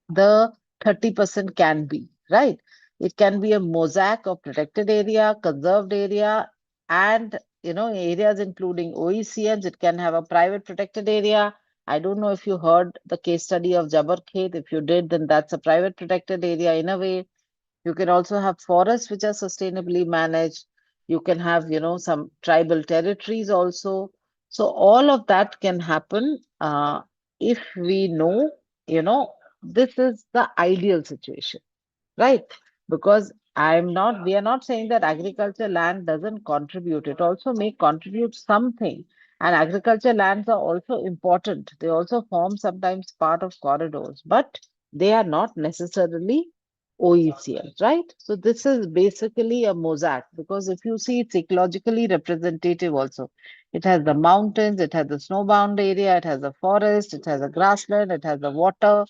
the 30% can be, right? It can be a mosaic of protected area, conserved area, and areas including OECMs. It can have a private protected area. I don't know if you heard the case study of Jabar Khet. If you did, then that's a private protected area in a way. You can also have forests which are sustainably managed. You can have, some tribal territories also. So all of that can happen if we know, this is the ideal situation, right? Because we are not saying that agriculture land doesn't contribute. It also may contribute something. And agriculture lands are also important. They also form sometimes part of corridors, but they are not necessarily OECL, right? So this is basically a mosaic, because if you see, it's ecologically representative also. It has the mountains, it has the snowbound area, it has the forest, it has a grassland, it has the water,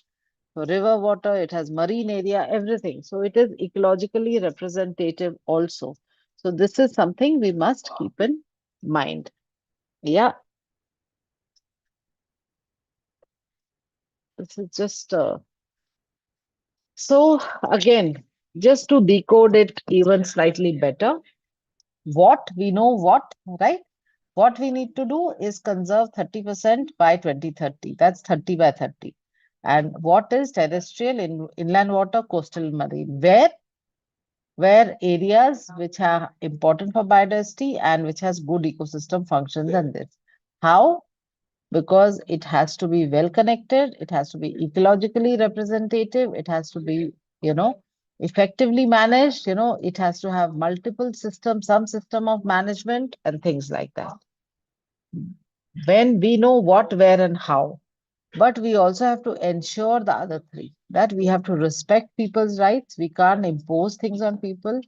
river water, it has marine area, everything. So it is ecologically representative also. So this is something we must keep in mind. Yeah. This is just so again, just to decode it even slightly better, what we know what, right? What we need to do is conserve 30% by 2030. That's 30 by 30. And what is terrestrial, inland water, coastal marine? Where areas which are important for biodiversity and which has good ecosystem functions and this. How? Because it has to be well connected, it has to be ecologically representative, it has to be, effectively managed, it has to have multiple systems, some system of management and things like that. When we know what, where, and how, but we also have to ensure the other three, that we have to respect people's rights. We can't impose things on people.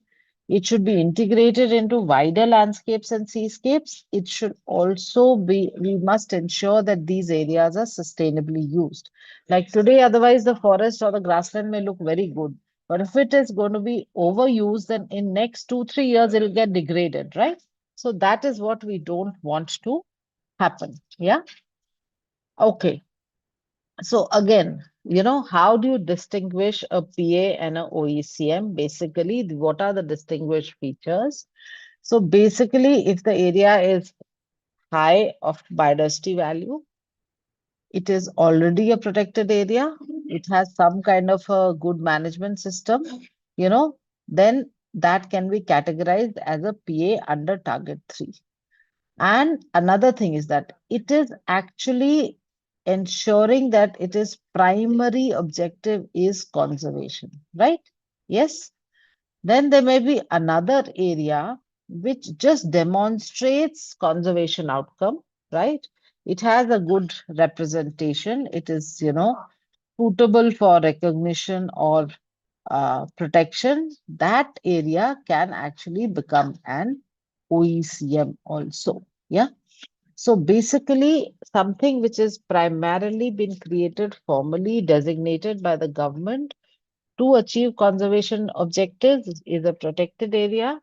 It should be integrated into wider landscapes and seascapes. It should also be, we must ensure that these areas are sustainably used. Like today, otherwise the forest or the grassland may look very good. But if it is going to be overused, then in next 2-3 years, it'll get degraded, right? So that is what we don't want to happen. Yeah. Okay. So again, how do you distinguish a PA and a OECM? Basically, what are the distinguished features? So basically, if the area is high of biodiversity value, it is already a protected area, it has some kind of a good management system, then that can be categorized as a PA under target 3. And another thing is that it is actually ensuring that it is primary objective is conservation, right? Yes. Then there may be another area which just demonstrates conservation outcome, right? It has a good representation. It is, suitable for recognition or protection. That area can actually become an OECM also. Yeah. So basically, something which is primarily been created, formally designated by the government to achieve conservation objectives is a protected area.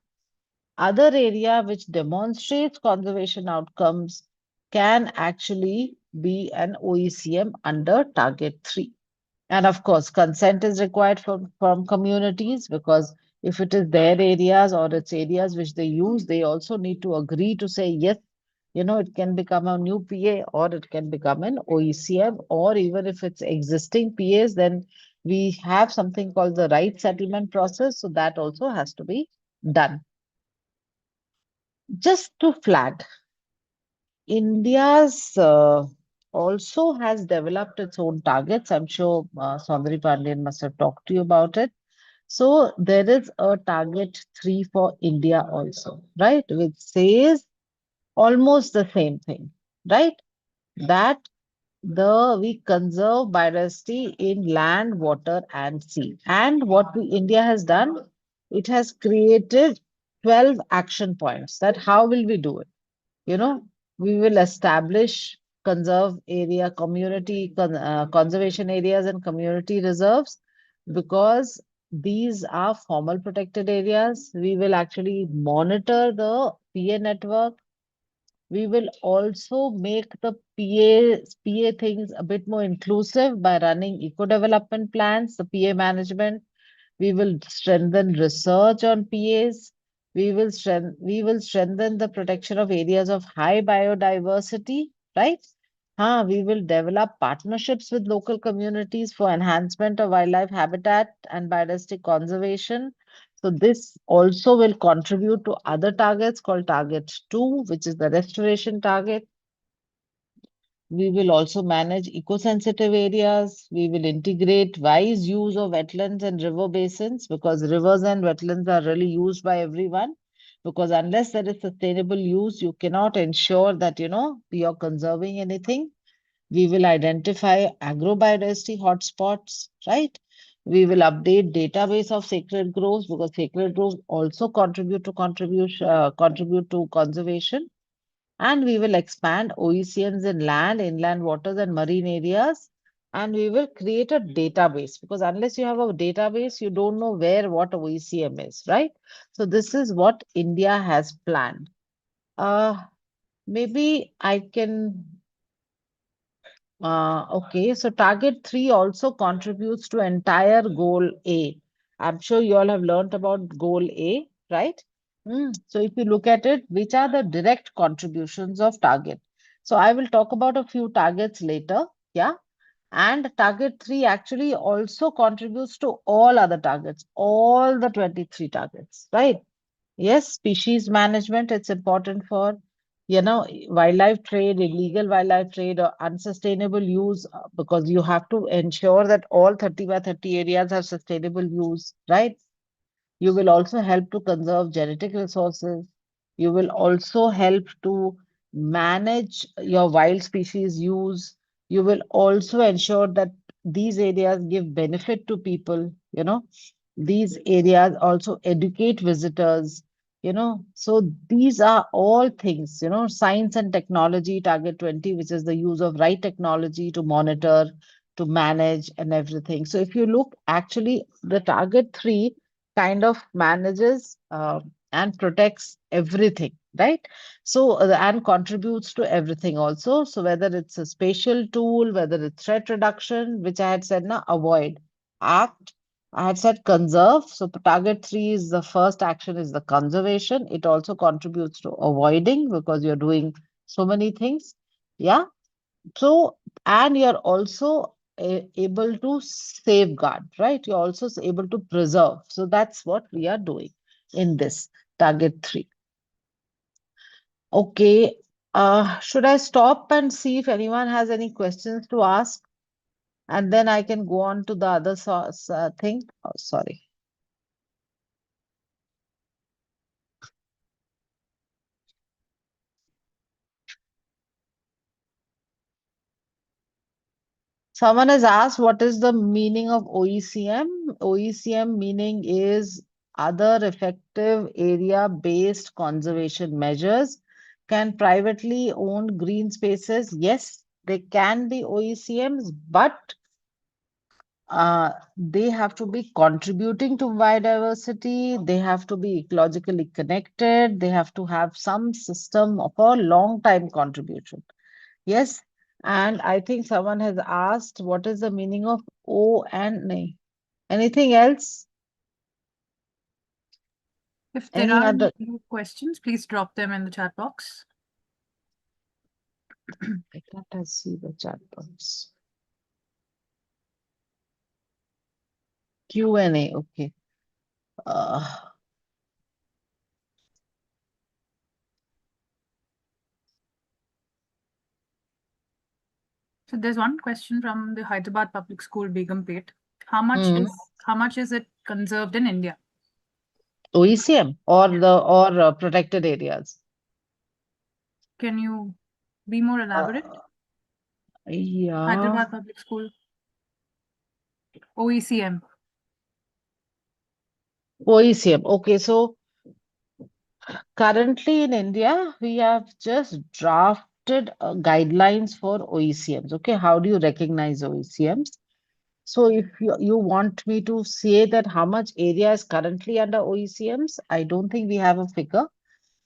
Other area which demonstrates conservation outcomes can actually be an OECM under target 3. And of course, consent is required from communities, because if it is their areas or it's areas which they use, they also need to agree to say, yes, It can become a new PA or it can become an OECM, or even if it's existing PAs, then we have something called the right settlement process. So that also has to be done. Just to flag, India's also has developed its own targets. I'm sure Saundari Pandian must have talked to you about it. So there is a target 3 for India also, right? Which says almost the same thing, right? That we conserve biodiversity in land, water, and sea. And what India has done, it has created 12 action points. That how will we do it? We will establish conserve area, conservation areas and community reserves, because these are formal protected areas. We will actually monitor the PA network. We will also make the PA things a bit more inclusive by running eco development plans, the PA management. We will strengthen research on PAs. We will strengthen the protection of areas of high biodiversity, right? We will develop partnerships with local communities for enhancement of wildlife habitat and biodiversity conservation. So this also will contribute to other targets called Target 2, which is the restoration target. We will also manage eco-sensitive areas. We will integrate wise use of wetlands and river basins, because rivers and wetlands are really used by everyone. Because unless there is sustainable use, you cannot ensure that, you're conserving anything. We will identify agrobiodiversity hotspots, right? We will update database of sacred groves, because sacred groves also contribute to conservation. And we will expand OECMs in land, inland waters, and marine areas. And we will create a database, because unless you have a database, you don't know where what OECM is, right? So this is what India has planned. Maybe I can. Okay, so target 3 also contributes to entire goal A. I'm sure you all have learned about goal A, right? So if you look at it, which are the direct contributions of target? So I will talk about a few targets later, yeah? And target 3 actually also contributes to all other targets, all the 23 targets, right? Yes, species management, it's important for, wildlife trade, illegal wildlife trade, or unsustainable use, because you have to ensure that all 30 by 30 areas have sustainable use, right? You will also help to conserve genetic resources. You will also help to manage your wild species use. You will also ensure that these areas give benefit to people, these areas also educate visitors, so these are all things, science and technology, target 20, which is the use of right technology to monitor, to manage and everything. So if you look, actually the target 3 kind of manages and protects everything, right? So and contributes to everything also. So whether it's a spatial tool, whether it's threat reduction, which I had said now, avoid, act, I had said conserve. So target 3 is the first action, is the conservation. It also contributes to avoiding, because you're doing so many things. Yeah. So, and you're also able to safeguard, right? You're also able to preserve. So that's what we are doing in this target 3. Okay. Should I stop and see if anyone has any questions to ask? And then I can go on to the other thing. Oh, sorry. Someone has asked, what is the meaning of OECM? OECM meaning is other effective area-based conservation measures. Can privately owned green spaces? Yes, they can be OECMs, but they have to be contributing to biodiversity. They have to be ecologically connected. They have to have some system of a long time contribution. Yes. And I think someone has asked, what is the meaning of O and N? Anything else? If there Any are other? any questions, please drop them in the chat box. I can't see the chat box. Q&A, okay. So there's one question from the Hyderabad Public School, Begumpet. How much is it conserved in India? OECM or protected areas? Can you be more elaborate? Yeah. Hyderabad Public School. OECM. OECM. Okay, so currently in India, we have just drafted guidelines for OECMs. Okay, how do you recognize OECMs? So if you want me to say that how much area is currently under OECMs, I don't think we have a figure,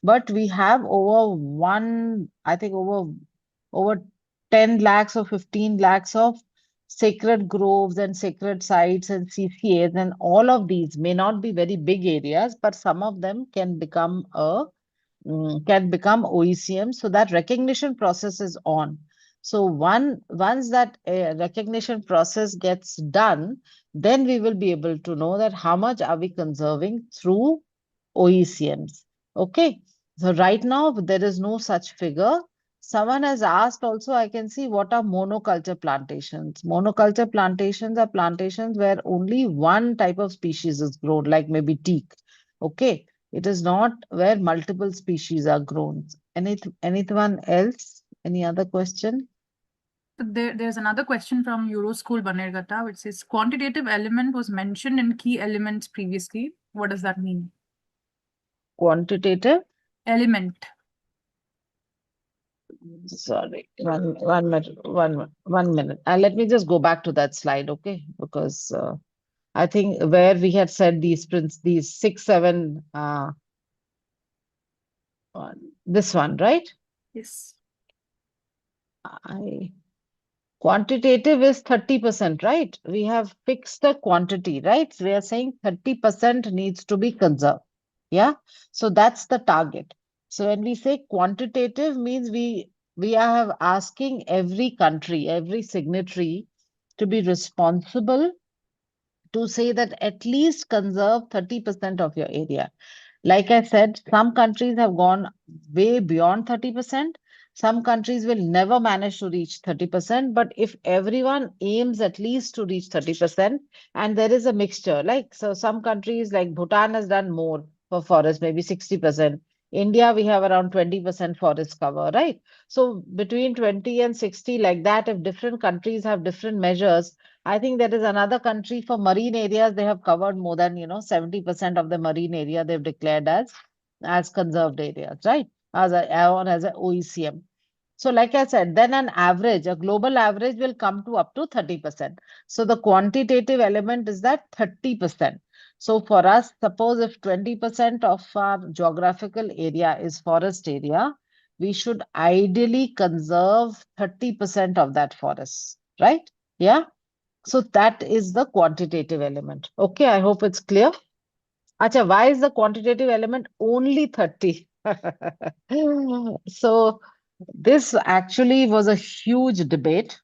but we have I think over 10 lakhs or 15 lakhs of sacred groves and sacred sites and CCAs, and all of these may not be very big areas, but some of them can become OECM. So that recognition process is on. So once that recognition process gets done, then we will be able to know that how much are we conserving through OECMs. Okay. So right now there is no such figure. Someone has asked also, I can see, what are monoculture plantations? Monoculture plantations are plantations where only one type of species is grown, like maybe teak. Okay. It is not where multiple species are grown. Anyone else? Any other question? There's another question from Euroschool Banerghatta, which says quantitative element was mentioned in key elements previously. What does that mean? Quantitative element. Sorry, one minute. Let me just go back to that slide, okay? Because I think where we had said these 6, 7, this one, right? Yes. Quantitative is 30%, right? We have fixed the quantity, right? We are saying 30% needs to be conserved. Yeah. So that's the target. So when we say quantitative means we are asking every country, every signatory to be responsible to say that at least conserve 30% of your area. Like I said, some countries have gone way beyond 30%. Some countries will never manage to reach 30%. But if everyone aims at least to reach 30%, and there is a mixture, like so some countries like Bhutan has done more for forest, maybe 60%. India, we have around 20% forest cover, right? So between 20 and 60, like that, if different countries have different measures, I think there is another country for marine areas. They have covered more than 70% of the marine area they've declared as conserved areas, right? As a OECM. So, like I said, then an average, a global average will come to up to 30%. So the quantitative element is that 30%. So for us, suppose if 20% of our geographical area is forest area, we should ideally conserve 30% of that forest, right? Yeah. So that is the quantitative element. Okay, I hope it's clear. Acha, why is the quantitative element only 30? So this actually was a huge debate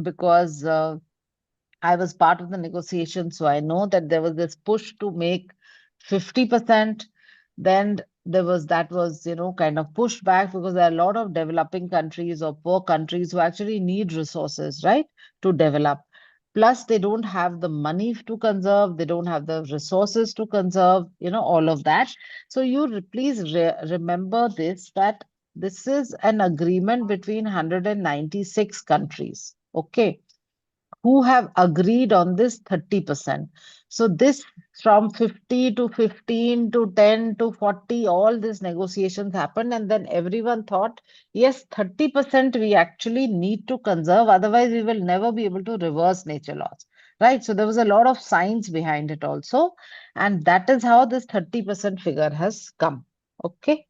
because I was part of the negotiation, so I know that there was this push to make 50%. Then that was kind of pushed back because there are a lot of developing countries or poor countries who actually need resources, right, to develop. Plus, they don't have the money to conserve, they don't have the resources to conserve, all of that. So please remember this, that this is an agreement between 196 countries. Okay, who have agreed on this 30%. So this from 50 to 15 to 10 to 40, all these negotiations happened. And then everyone thought, yes, 30% we actually need to conserve. Otherwise, we will never be able to reverse nature laws, right? So there was a lot of science behind it also. And that is how this 30% figure has come. Okay.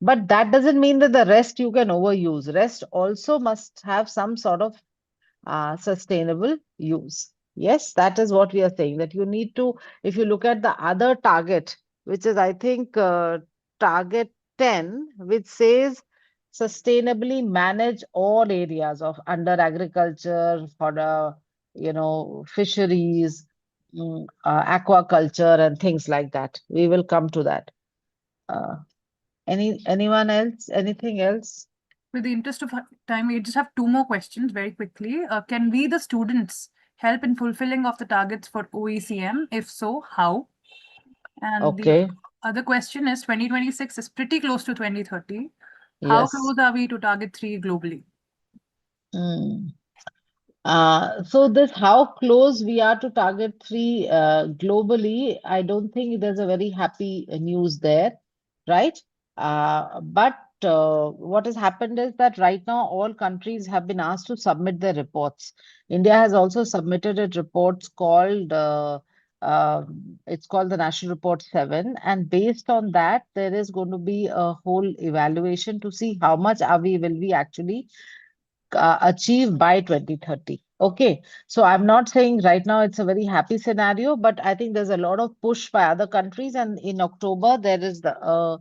But that doesn't mean that the rest you can overuse. Rest also must have some sort of sustainable use. Yes, that is what we are saying, that you need to, if you look at the other target, which is, I think, target 10, which says sustainably manage all areas of under agriculture, for fisheries, aquaculture, and things like that. We will come to that. Anyone else? Anything else? With the interest of time, we just have two more questions very quickly. Can we, the students, help in fulfilling of the targets for OECM? If so, how? And the Okay. other question is 2026 is pretty close to 2030. How Yes. close are we to target 3 globally? So this how close we are to target 3 globally, I don't think there's a very happy news there, right? But what has happened is that right now all countries have been asked to submit their reports. India has also submitted its reports called it's called the National Report 7, and based on that, there is going to be a whole evaluation to see how much are will we actually achieve by 2030. Okay, so I'm not saying right now it's a very happy scenario, but I think there's a lot of push by other countries, and in October there is the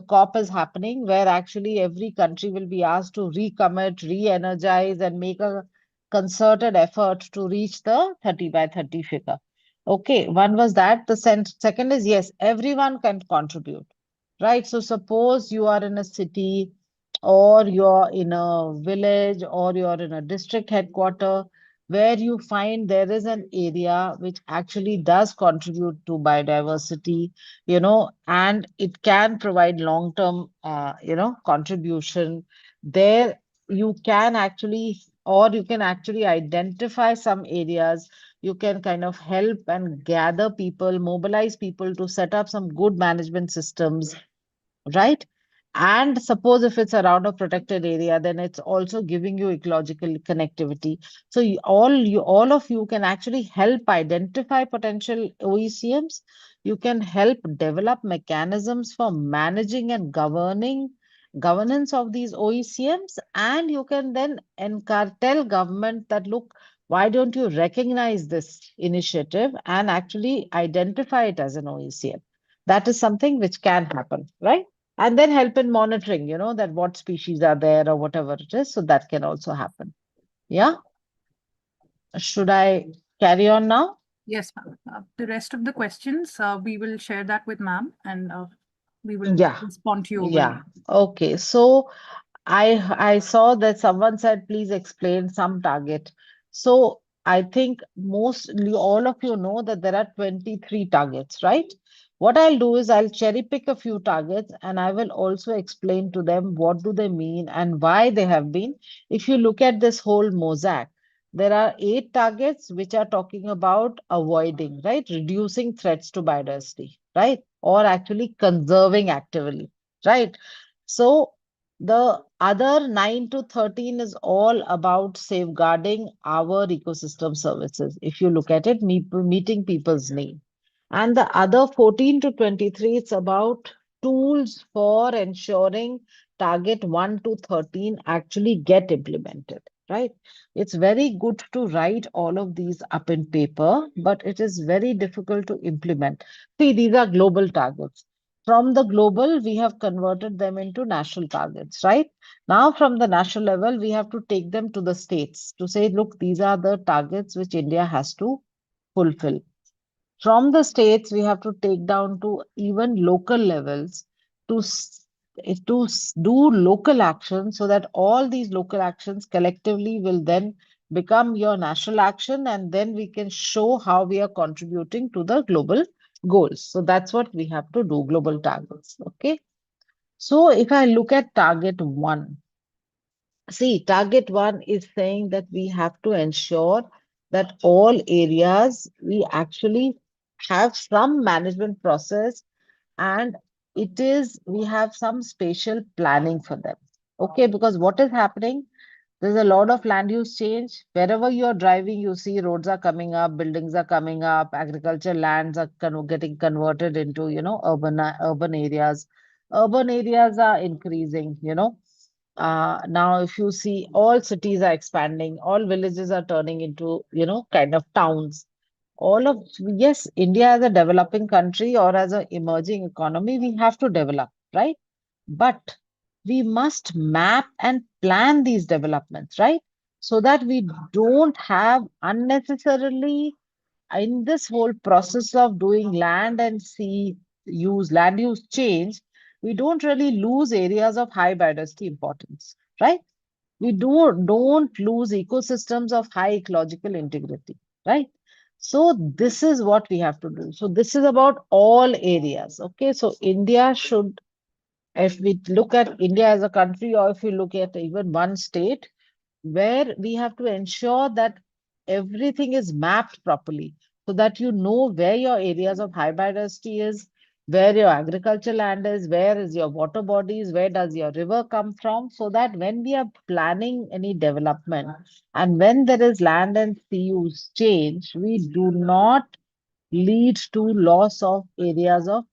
COP is happening where actually every country will be asked to recommit, re-energize, and make a concerted effort to reach the 30 by 30 figure. Okay, one was that. The second is yes, everyone can contribute, right? So suppose you are in a city, or you're in a village, or you're in a district headquarter where you find there is an area which actually does contribute to biodiversity, and it can provide long-term, contribution. There you can actually, or you can actually identify some areas. You can kind of help and gather people, mobilize people to set up some good management systems, right? And suppose if it's around a protected area, then it's also giving you ecological connectivity. So all of you can actually help identify potential OECMs. You can help develop mechanisms for managing and governance of these OECMs, and you can then tell government that, look, why don't you recognize this initiative and actually identify it as an OECM? That is something which can happen, right? And then help in monitoring, that what species are there or whatever it is. So that can also happen. Yeah. Should I carry on now? Yes, ma'am. The rest of the questions, we will share that with ma'am, and we will Yeah. respond to you over Yeah. Okay. So I saw that someone said, please explain some target. So I think mostly all of you know that there are 23 targets, right? What I'll do is I'll cherry pick a few targets, and I will also explain to them what do they mean and why they have been. If you look at this whole mosaic, there are 8 targets which are talking about avoiding, right? Reducing threats to biodiversity, right? Or actually conserving actively, right? So the other 9 to 13 is all about safeguarding our ecosystem services. If you look at it, meeting people's need. And the other 14 to 23, it's about tools for ensuring target 1 to 13 actually get implemented, right? It's very good to write all of these up in paper, but it is very difficult to implement. See, these are global targets. From the global, we have converted them into national targets, right? Now, from the national level, we have to take them to the states to say, look, these are the targets which India has to fulfill. From the states, we have to take down to even local levels to do local action, so that all these local actions collectively will then become your national action, and then we can show how we are contributing to the global goals. So that's what we have to do, global targets. Okay. So if I look at target 1, see, target 1 is saying that we have to ensure that all areas we actually have some management process, and we have some spatial planning for them. Okay, because what is happening? There's a lot of land use change. Wherever you're driving, you see roads are coming up, buildings are coming up, agriculture lands are getting converted into, urban areas. Urban areas are increasing, now, if you see, all cities are expanding, all villages are turning into, kind of towns. Yes, India as a developing country or as an emerging economy, we have to develop, right? But we must map and plan these developments, right? So that we don't have unnecessarily in this whole process of doing land use change, we don't really lose areas of high biodiversity importance, right? We don't lose ecosystems of high ecological integrity, right? So this is what we have to do. So this is about all areas. Okay, so India should, if we look at India as a country, or if we look at even one state, where we have to ensure that everything is mapped properly so that you know where your areas of high biodiversity is, where your agriculture land is, where is your water bodies, where does your river come from, so that when we are planning any development and when there is land and sea use change, we do not lead to loss of areas of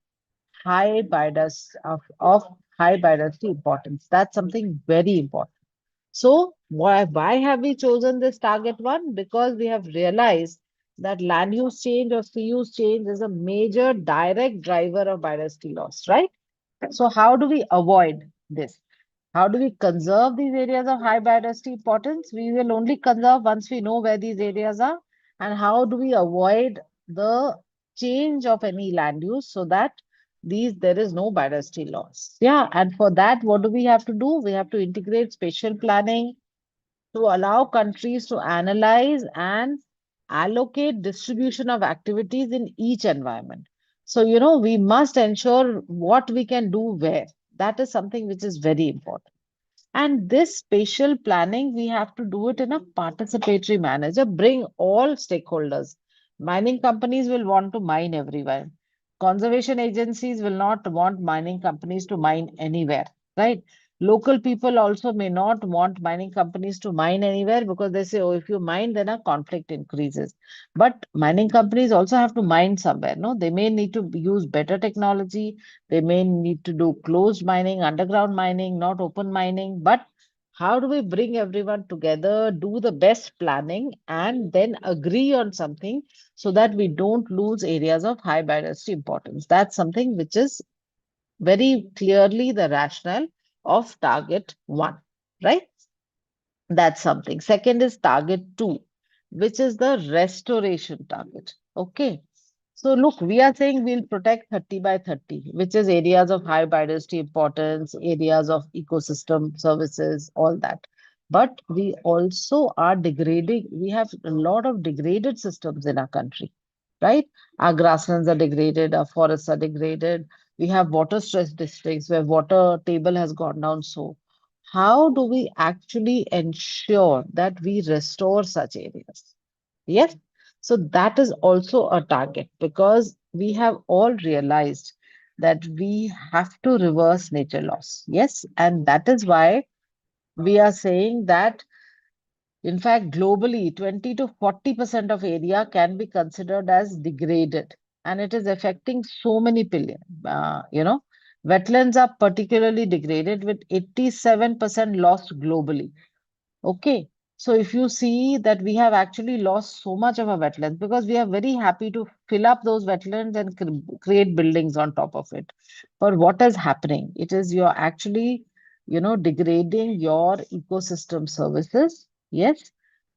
of high biodiversity importance. That's something very important. So why have we chosen this target one? Because we have realized that land use change or sea use change is a major direct driver of biodiversity loss, right? So how do we avoid this? How do we conserve these areas of high biodiversity importance? We will only conserve once we know where these areas are. And how do we avoid the change of any land use so that there is no biodiversity loss? Yeah, and for that, what do we have to do? We have to integrate spatial planning to allow countries to analyze and allocate distribution of activities in each environment. So, we must ensure what we can do where. That is something which is very important. And this spatial planning, we have to do it in a participatory manner. So bring all stakeholders. Mining companies will want to mine everywhere. Conservation agencies will not want mining companies to mine anywhere, right? Local people also may not want mining companies to mine anywhere because they say, oh, if you mine, then a conflict increases. But mining companies also have to mine somewhere, no? They may need to use better technology. They may need to do closed mining, underground mining, not open mining. But how do we bring everyone together, do the best planning, and then agree on something so that we don't lose areas of high biodiversity importance? That's something which is very clearly the rationale of target one, right? That's something. Second is target two, which is the restoration target. Okay. So look, we are saying we'll protect 30 by 30, which is areas of high biodiversity importance, areas of ecosystem services, all that. But we also are degrading, we have a lot of degraded systems in our country, right? Our grasslands are degraded, our forests are degraded. We have water stress districts where water table has gone down. So how do we actually ensure that we restore such areas? Yes. So that is also a target because we have all realized that we have to reverse nature loss. Yes. And that is why we are saying that, in fact, globally, 20 to 40% of area can be considered as degraded. And it is affecting so many billion. Wetlands are particularly degraded with 87% lost globally. Okay. So if you see that we have actually lost so much of our wetlands because we are very happy to fill up those wetlands and create buildings on top of it. But what is happening? It is you're actually, degrading your ecosystem services. Yes.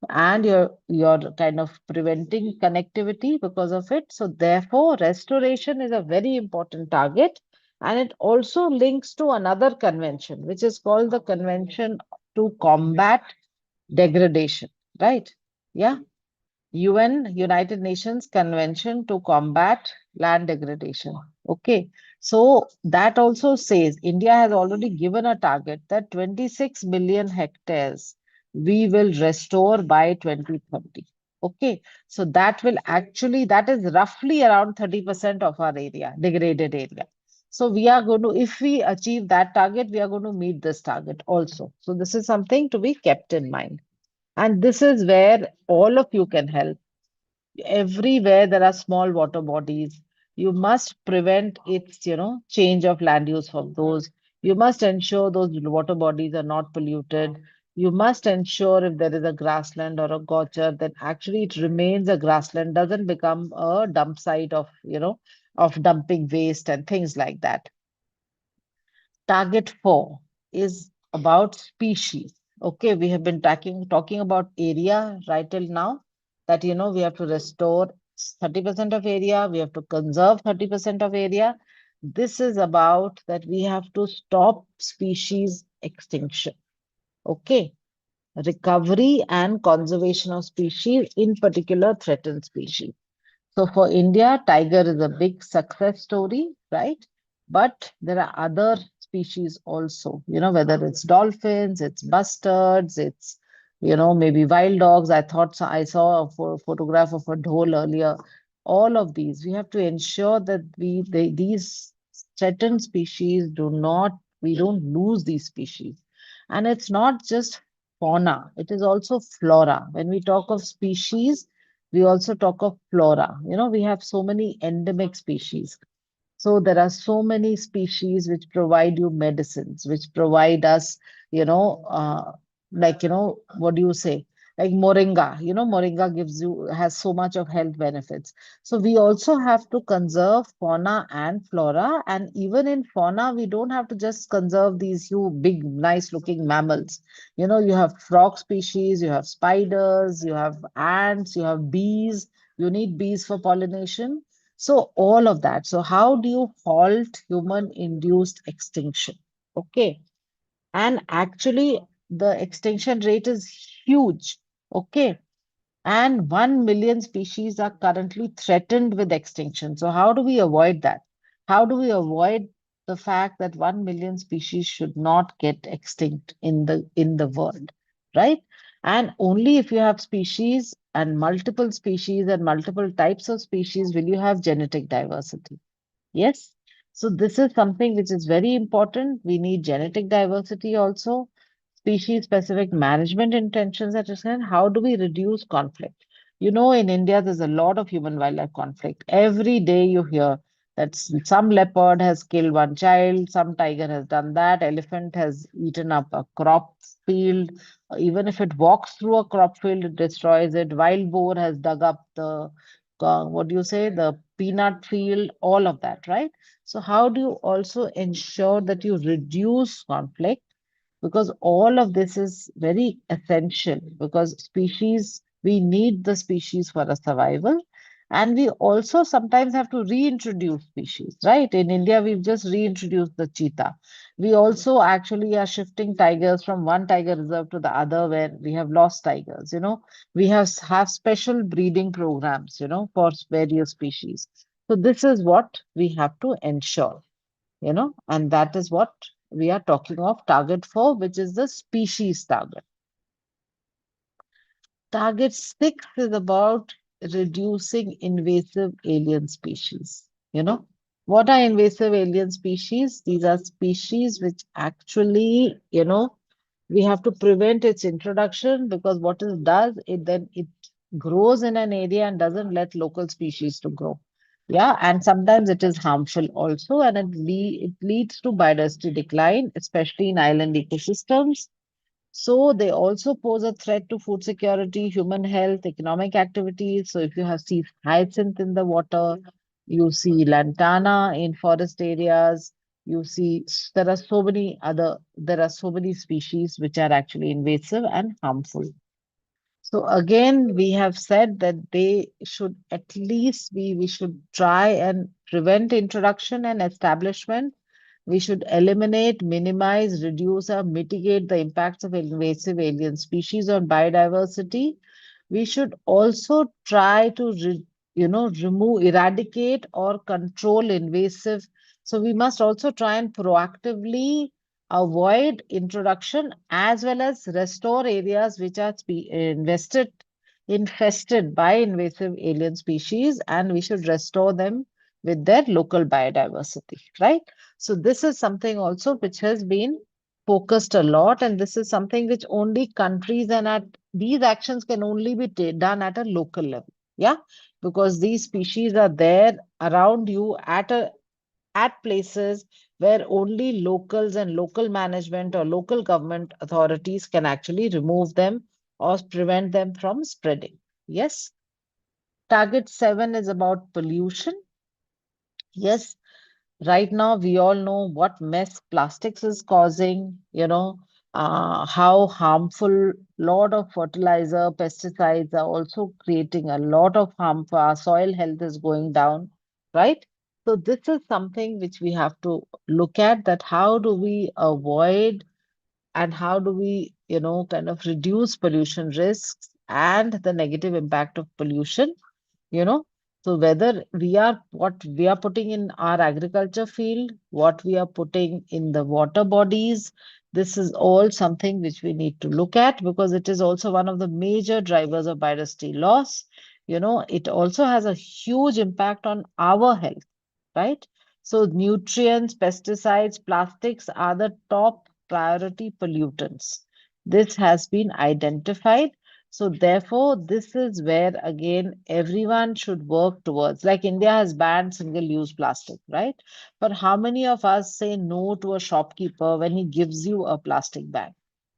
And you're kind of preventing connectivity because of it. So therefore, restoration is a very important target. And it also links to another convention, which is called the Convention to Combat Degradation, right? Yeah. United Nations Convention to Combat Land Degradation. Okay. So that also says India has already given a target that 26 million hectares we will restore by 2030. Okay. So that is roughly around 30% of our area, degraded area. So we are going to, if we achieve that target, we are going to meet this target also. So this is something to be kept in mind. And this is where all of you can help. Everywhere there are small water bodies, you must prevent its, change of land use from those. You must ensure those water bodies are not polluted. You must ensure if there is a grassland or a gorge, then actually it remains a grassland, doesn't become a dump site of, of dumping waste and things like that. Target 4. is about species. Okay, we have been talking about area right till now, that we have to restore 30% of area, we have to conserve 30% of area. This is about that we have to stop species extinction. Okay, recovery and conservation of species, in particular threatened species. So for India, tiger is a big success story, right? But there are other species also, whether it's dolphins, it's bustards, it's, maybe wild dogs. I saw a photograph of a dhole earlier. All of these, we have to ensure that these threatened species we don't lose these species. And it's not just fauna, it is also flora. When we talk of species, we also talk of flora. We have so many endemic species. So there are so many species which provide you medicines, which provide us, what do you say? Like moringa, moringa has so much of health benefits. So we also have to conserve fauna and flora. And even in fauna, we don't have to just conserve these huge, big, nice looking mammals. You have frog species, you have spiders, you have ants, you have bees. You need bees for pollination. So all of that. So how do you halt human-induced extinction? Okay. And actually, the extinction rate is huge. Okay. And 1 million species are currently threatened with extinction. So how do we avoid that? How do we avoid the fact that 1 million species should not get extinct in the world, right? And only if you have species and multiple types of species will you have genetic diversity. Yes. So this is something which is very important. We need genetic diversity also, species specific management intentions that is and how do we reduce conflict? In India, there's a lot of human wildlife conflict. Every day you hear that some leopard has killed one child, some tiger has done that, elephant has eaten up a crop field. Even if it walks through a crop field, it destroys it. Wild boar has dug up what do you say, the peanut field, all of that, right? So how do you also ensure that you reduce conflict? Because all of this is very essential because we need the species for a survival. And we also sometimes have to reintroduce species, right? In India, we've just reintroduced the cheetah. We also actually are shifting tigers from one tiger reserve to the other where we have lost tigers, We have special breeding programs, for various species. So this is what we have to ensure, and that is what we are talking of target 4, which is the species target. Target 6 is about reducing invasive alien species. What are invasive alien species? These are species which actually, we have to prevent its introduction because what it does, it grows in an area and doesn't let local species to grow. Yeah, and sometimes it is harmful also, and it leads to biodiversity decline, especially in island ecosystems. So they also pose a threat to food security, human health, economic activities. So if you have see hyacinth in the water, you see lantana in forest areas, you see there are so many species which are actually invasive and harmful. So again, we have said that they should at least we should try and prevent introduction and establishment. We should eliminate, minimize, reduce, or mitigate the impacts of invasive alien species on biodiversity. We should also try to, remove, eradicate, or control invasive. So we must also try and proactively avoid introduction as well as restore areas which are infested by invasive alien species, and we should restore them with their local biodiversity, right? So this is something also which has been focused a lot, and this is something which only countries these actions can only be done at a local level. Yeah, because these species are there around you at places where only locals and local management or local government authorities can actually remove them or prevent them from spreading. Yes. Target 7 is about pollution. Yes, Right now, we all know what mess plastics is causing, how harmful lot of fertilizer, pesticides are also creating a lot of harm for our soil health is going down, right? So this is something which we have to look at, that how do we avoid and how do we, kind of reduce pollution risks and the negative impact of pollution, you know so whether what we are putting in our agriculture field, what we are putting in the water bodies, this is all something which we need to look at, because it is also one of the major drivers of biodiversity loss. It also has a huge impact on our health, right? So nutrients, pesticides, plastics are the top priority pollutants. This has been identified. So therefore, this is where again everyone should work towards. Like India has banned single-use plastic, right? But how many of us say no to a shopkeeper when he gives you a plastic bag?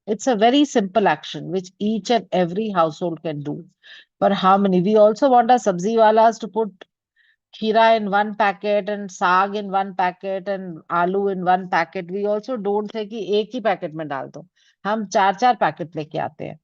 It's a very simple action which each and every household can do. But how many? We also want our sabzi walas to put kheera in one packet and saag in one packet and aloo in one packet. We also don't say कि एक ही packet में डाल दो, हम चार चार packet लेके आते हैं.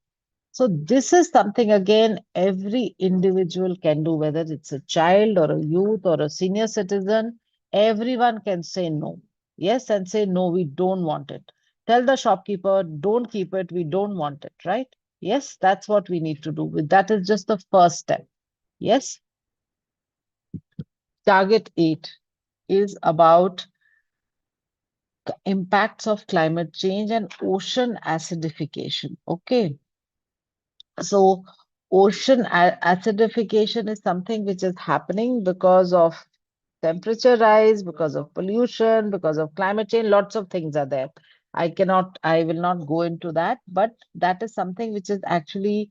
So this is something again every individual can do, whether it's a child or a youth or a senior citizen. Everyone can say no. Yes, and say no, we don't want it. Tell the shopkeeper, don't keep it, we don't want it, right? Yes, that's what we need to do. That is just the first step. Yes. Target 8 is about impacts of climate change and ocean acidification. Okay. So ocean acidification is something which is happening because of temperature rise, because of pollution, because of climate change. Lots of things are there. I will not go into that, but that is something which is actually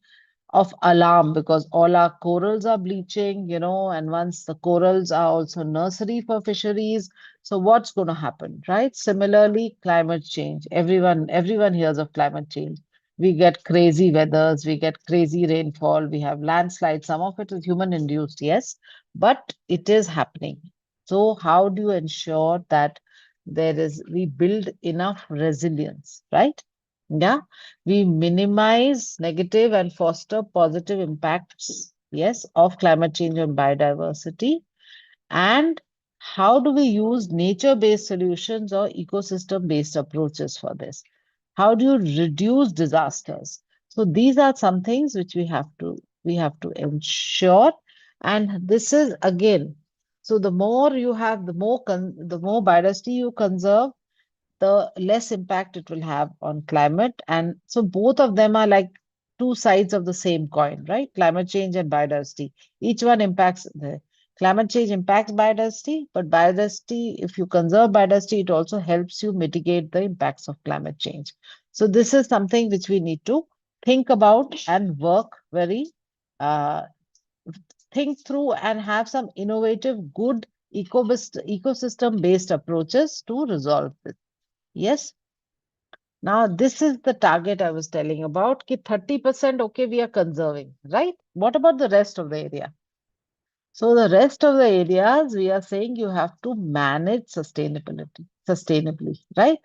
of alarm, because all our corals are bleaching, and once the corals are also nursery for fisheries, so what's going to happen, right? Similarly, climate change. Everyone hears of climate change. We get crazy weathers, we get crazy rainfall, we have landslides. Some of it is human induced, yes, but it is happening. So how do you ensure that we build enough resilience, right? Yeah, we minimize negative and foster positive impacts, yes, of climate change on biodiversity. And how do we use nature-based solutions or ecosystem-based approaches for this? How do you reduce disasters? So these are some things which we have to ensure. And this is again, so the more you have, the more biodiversity you conserve, the less impact it will have on climate. And so both of them are like two sides of the same coin, right? Climate change and biodiversity. Each one impacts the climate change impacts biodiversity, but biodiversity, if you conserve biodiversity, it also helps you mitigate the impacts of climate change. So this is something which we need to think about and work very uh, think through and have some innovative, good ecosystem based approaches to resolve this. Yes. Now, this is the target I was telling about. Ki 30%, okay, we are conserving, right? What about the rest of the area? So the rest of the areas, we are saying you have to manage sustainably, right?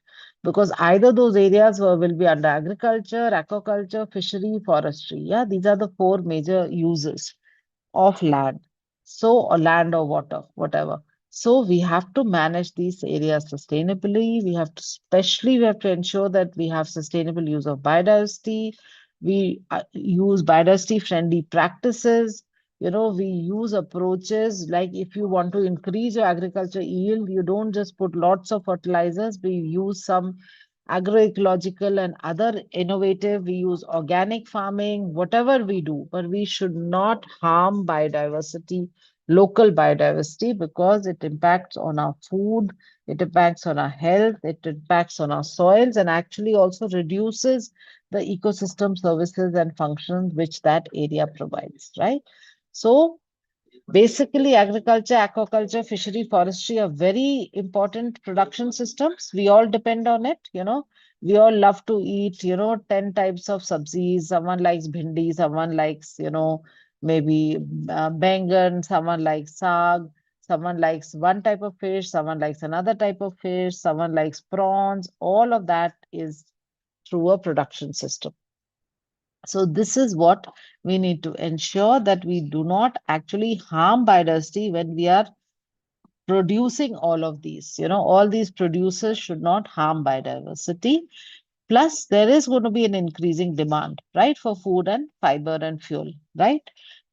Because either those areas will be under agriculture, aquaculture, fishery, forestry. Yeah, these are the four major uses of land. So, or land or water, whatever. So we have to manage these areas sustainably. We have to ensure that we have sustainable use of biodiversity. We use biodiversity friendly practices. We use approaches like, if you want to increase your agriculture yield, you don't just put lots of fertilizers. We use some agroecological and other innovative, we use organic farming, whatever we do, but we should not harm biodiversity, local biodiversity, because it impacts on our food, it impacts on our health, it impacts on our soils, and actually also reduces the ecosystem services and functions which that area provides, right? So basically, agriculture, aquaculture, fishery, forestry are very important production systems. We all depend on it. We all love to eat, 10 types of sabzis. Someone likes bhindi, someone likes, maybe bengan, someone likes saag, Someone likes one type of fish, someone likes another type of fish, someone likes prawns. All of that is through a production system. So this is what we need to ensure, that we do not actually harm biodiversity when we are producing all of these. All these producers should not harm biodiversity. Plus, there is going to be an increasing demand, right, for food and fiber and fuel, right?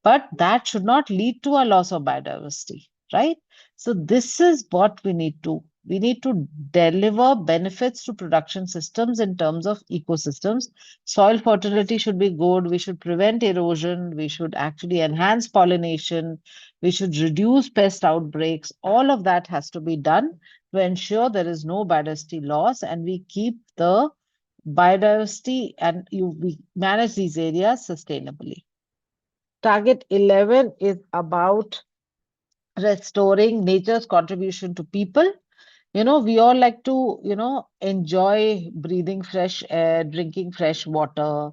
But that should not lead to a loss of biodiversity, right? So this is what we need to. We need to deliver benefits to production systems in terms of ecosystems. Soil fertility should be good. We should prevent erosion. We should actually enhance pollination. We should reduce pest outbreaks. All of that has to be done to ensure there is no biodiversity loss and we keep the biodiversity and we manage these areas sustainably. Target 11 is about restoring nature's contribution to people. We all like to, enjoy breathing fresh air, drinking fresh water,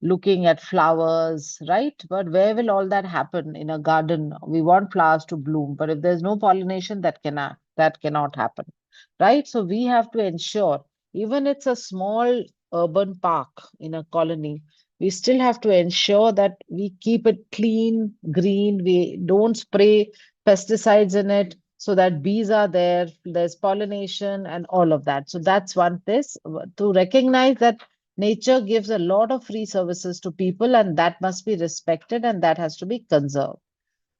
looking at flowers, right? But where will all that happen in a garden? We want flowers to bloom, but if there's no pollination, that cannot happen, right? So we have to ensure, even it's a small urban park in a colony, we still have to ensure that we keep it clean, green, we don't spray pesticides in it so that bees are there, there's pollination and all of that. So that's one this to recognize that nature gives a lot of free services to people and that must be respected and that has to be conserved.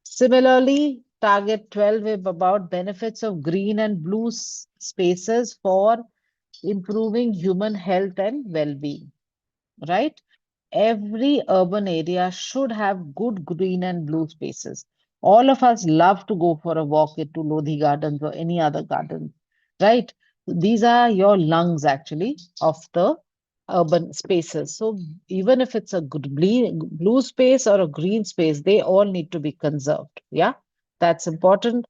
Similarly, target 12 is about benefits of green and blue spaces for improving human health and well-being, right? Every urban area should have good green and blue spaces. All of us love to go for a walk into Lodhi Gardens or any other garden, right? These are your lungs actually of the urban spaces. So even if it's a good blue space or a green space, they all need to be conserved. Yeah, that's important.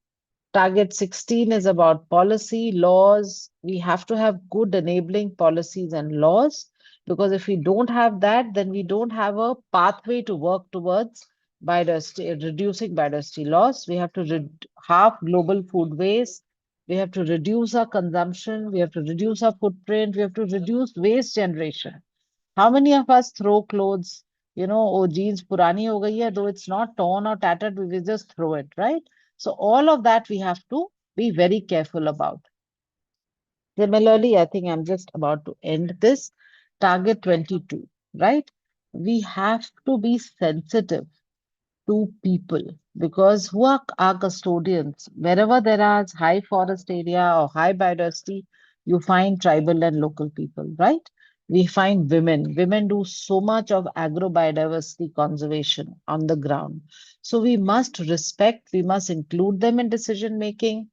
Target 16 is about policy, laws. We have to have good enabling policies and laws because if we don't have that, then we don't have a pathway to work towards reducing biodiversity loss. We have to halve global food waste. We have to reduce our consumption. We have to reduce our footprint. We have to reduce waste generation. How many of us throw clothes, oh, jeans purani ho gayi hai, though it's not torn or tattered, we will just throw it, right? So all of that we have to be very careful about. Similarly, I think I'm just about to end this. Target 22, right? We have to be sensitive to people because who are our custodians? Wherever there are high forest area or high biodiversity, you find tribal and local people, right? We find women. Women do so much of agro-biodiversity conservation on the ground. So we must respect, we must include them in decision making.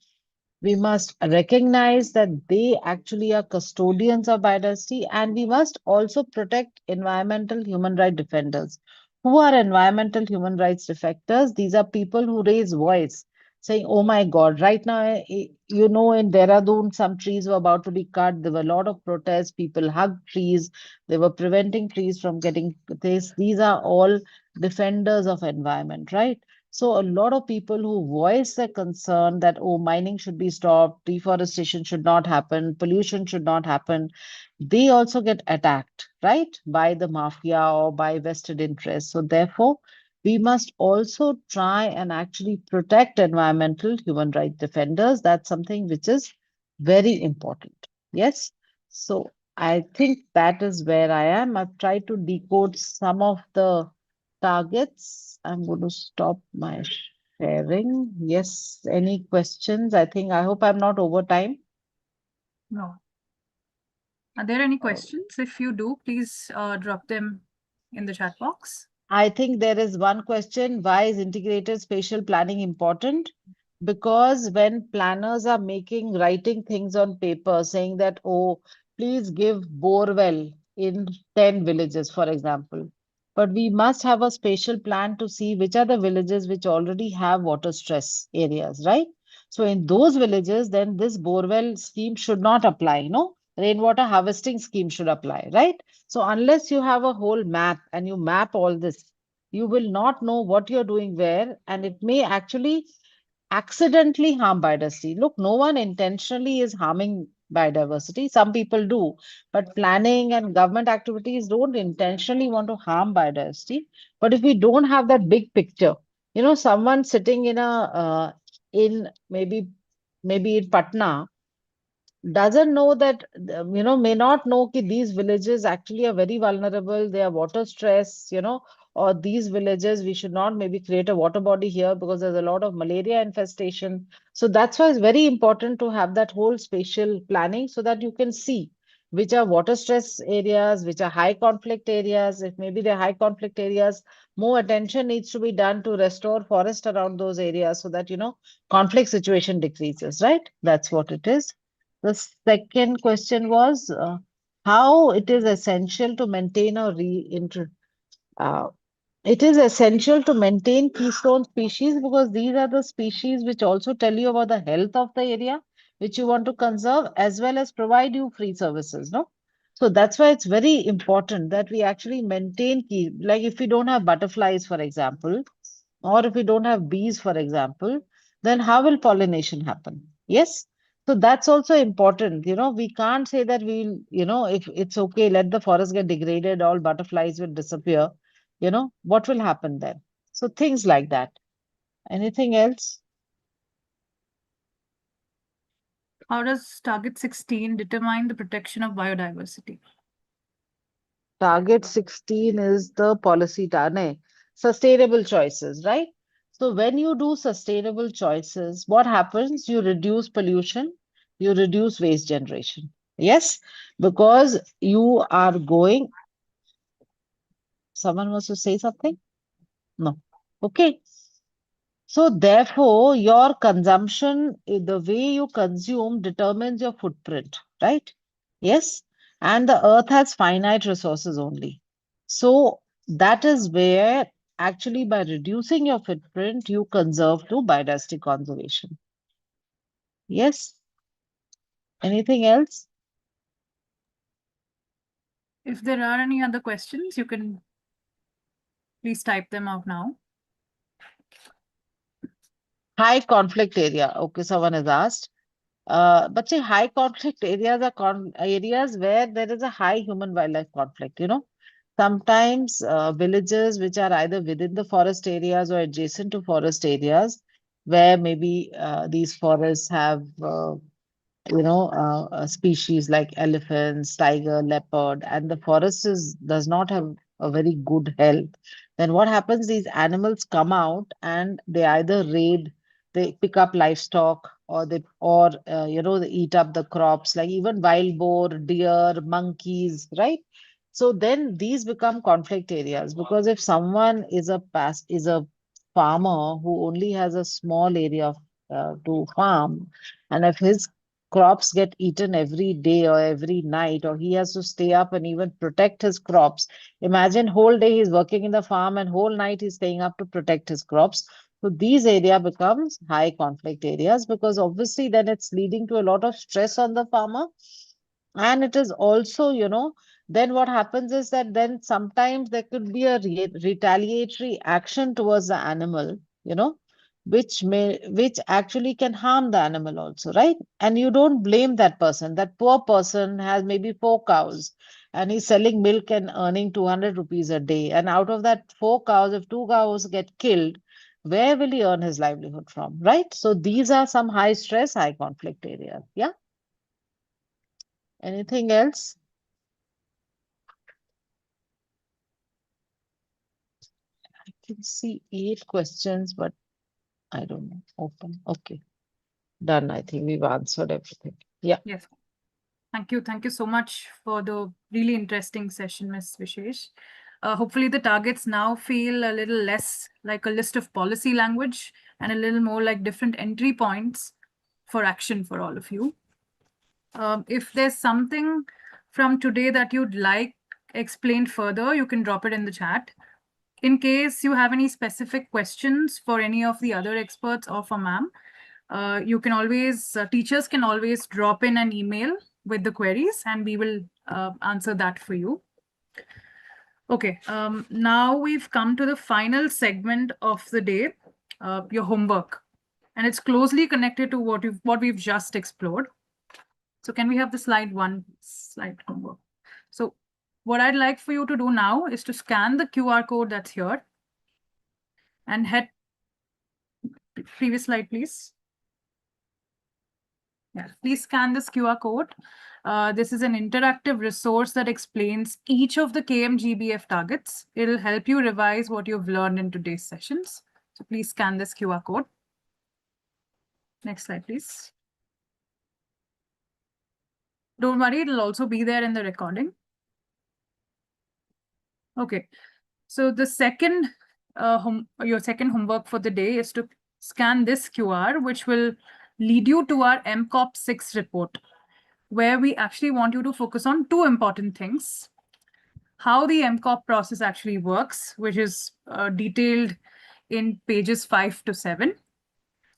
We must recognize that they actually are custodians of biodiversity, and we must also protect environmental human rights defenders. Who are environmental human rights defenders? These are people who raise voice, saying, "Oh my God, right now, in Dehradun, some trees were about to be cut. There were a lot of protests. People hugged trees. They were preventing trees from getting this. These are all defenders of environment, right? So a lot of people who voice their concern that, oh, mining should be stopped, deforestation should not happen, pollution should not happen, they also get attacked, right, by the mafia or by vested interests. So therefore, we must also try and actually protect environmental human rights defenders. That's something which is very important. Yes. So I think that is where I am. I've tried to decode some of the targets. I'm going to stop my sharing. Yes, any questions? I hope I'm not over time. No. Are there any questions? If you do, please drop them in the chat box. I think there is one question. Why is integrated spatial planning important? Because when planners are writing things on paper saying that, oh, please give borewell in 10 villages, for example. But we must have a spatial plan to see which are the villages which already have water stress areas, right? So in those villages, then this borewell scheme should not apply, rainwater harvesting scheme should apply, right? So unless you have a whole map and you map all this, you will not know what you're doing where, and it may actually accidentally harm biodiversity. Look, no one intentionally is harming biodiversity. Some people do, but planning and government activities don't intentionally want to harm biodiversity. But if we don't have that big picture, someone sitting in in maybe in Patna doesn't know that, may not know that these villages actually are very vulnerable. They are water stress, or these villages, we should not maybe create a water body here because there's a lot of malaria infestation. So that's why it's very important to have that whole spatial planning so that you can see which are water stress areas, which are high conflict areas. If maybe they're high conflict areas, more attention needs to be done to restore forest around those areas so that, conflict situation decreases, right? That's what it is. The second question was how it is essential to maintain or it is essential to maintain keystone species because these are the species which also tell you about the health of the area which you want to conserve as well as provide you free services, no? So that's why it's very important that we actually maintain key, like if we don't have butterflies, for example, or if we don't have bees, for example, then how will pollination happen? Yes. So that's also important. We can't say that if it's okay, let the forest get degraded, all butterflies will disappear. What will happen then? So things like that. Anything else? How does Target 16 determine the protection of biodiversity? Target 16 is the policy target. Sustainable choices, right? So when you do sustainable choices, what happens? You reduce pollution, you reduce waste generation. Yes, because you are going. Someone wants to say something? No. Okay. So therefore, your consumption, the way you consume determines your footprint, right? Yes. And the earth has finite resources only. So that is where actually by reducing your footprint, you conserve to biodiversity conservation. Yes. Anything else? If there are any other questions, you can please type them out now. High conflict area. Okay, someone has asked. But see, high conflict areas are areas where there is a high human wildlife conflict. Sometimes villages which are either within the forest areas or adjacent to forest areas, where maybe these forests have species like elephants, tiger, leopard, and the forest does not have a very good health, then what happens? These animals come out and they either raid, they pick up livestock, or they eat up the crops, like even wild boar, deer, monkeys, right? So then these become conflict areas because if someone is a farmer who only has a small area to farm, and if his crops get eaten every day or every night, or he has to stay up and even protect his crops. Imagine whole day he's working in the farm and whole night he's staying up to protect his crops. So these area becomes high conflict areas because obviously then it's leading to a lot of stress on the farmer. And it is also, then what happens is that then sometimes there could be a retaliatory action towards the animal, which actually can harm the animal also, right? And you don't blame that person. That poor person has maybe 4 cows and he's selling milk and earning 200 rupees a day. And out of that 4 cows, if 2 cows get killed, where will he earn his livelihood from, right? So these are some high stress, high conflict areas. Yeah. Anything else? I can see 8 questions, but I don't know. Open. Okay. Done. I think we've answered everything. Yeah. Yes. Thank you. Thank you so much for the really interesting session, Ms. Vishesh. Hopefully the targets now feel a little less like a list of policy language and a little more like different entry points for action for all of you. If there's something from today that you'd like explained further, you can drop it in the chat. In case you have any specific questions for any of the other experts or for ma'am, you can always, teachers can always drop in an email with the queries and we will answer that for you. Okay, now we've come to the final segment of the day, your homework. and it's closely connected to what we've just explored. So can we have the slide homework? So what I'd like for you to do now is to scan the QR code that's here and head, previous slide, please. Yeah, please scan this QR code. This is an interactive resource that explains each of the KMGBF targets. It'll help you revise what you've learned in today's sessions. So please scan this QR code. Next slide, please. Don't worry, it'll also be there in the recording. Okay, so the second your second homework for the day is to scan this QR, which will lead you to our MCOP 6 report, where we actually want you to focus on two important things. How the MCOP process actually works, which is detailed in pages 5 to 7,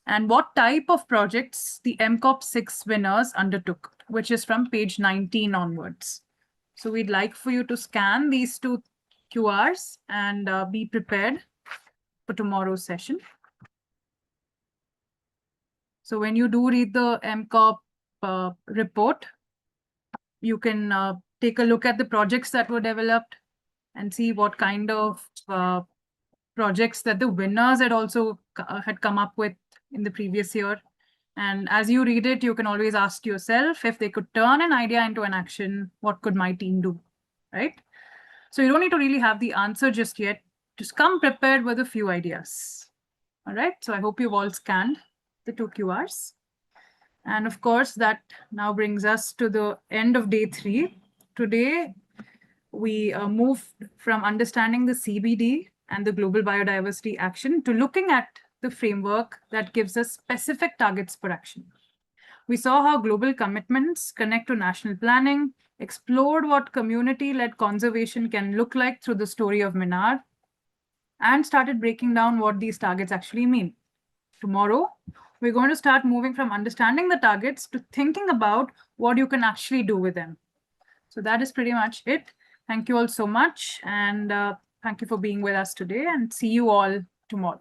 and what type of projects the MCOP 6 winners undertook, which is from page 19 onwards. So we'd like for you to scan these two QRs and be prepared for tomorrow's session. So when you do read the MCOP report, you can take a look at the projects that were developed and see what kind of projects that the winners had also had come up with in the previous year. And as you read it, you can always ask yourself, if they could turn an idea into an action, what could my team do, right? So you don't need to really have the answer just yet. Just come prepared with a few ideas. All right, so I hope you've all scanned the two QRs. And of course, that now brings us to the end of day 3. Today, we moved from understanding the CBD and the Global Biodiversity Action to looking at the framework that gives us specific targets for action. We saw how global commitments connect to national planning, explored what community-led conservation can look like through the story of Minar, and started breaking down what these targets actually mean. Tomorrow, we're going to start moving from understanding the targets to thinking about what you can actually do with them. So that is pretty much it. Thank you all so much. And thank you for being with us today, and see you all tomorrow.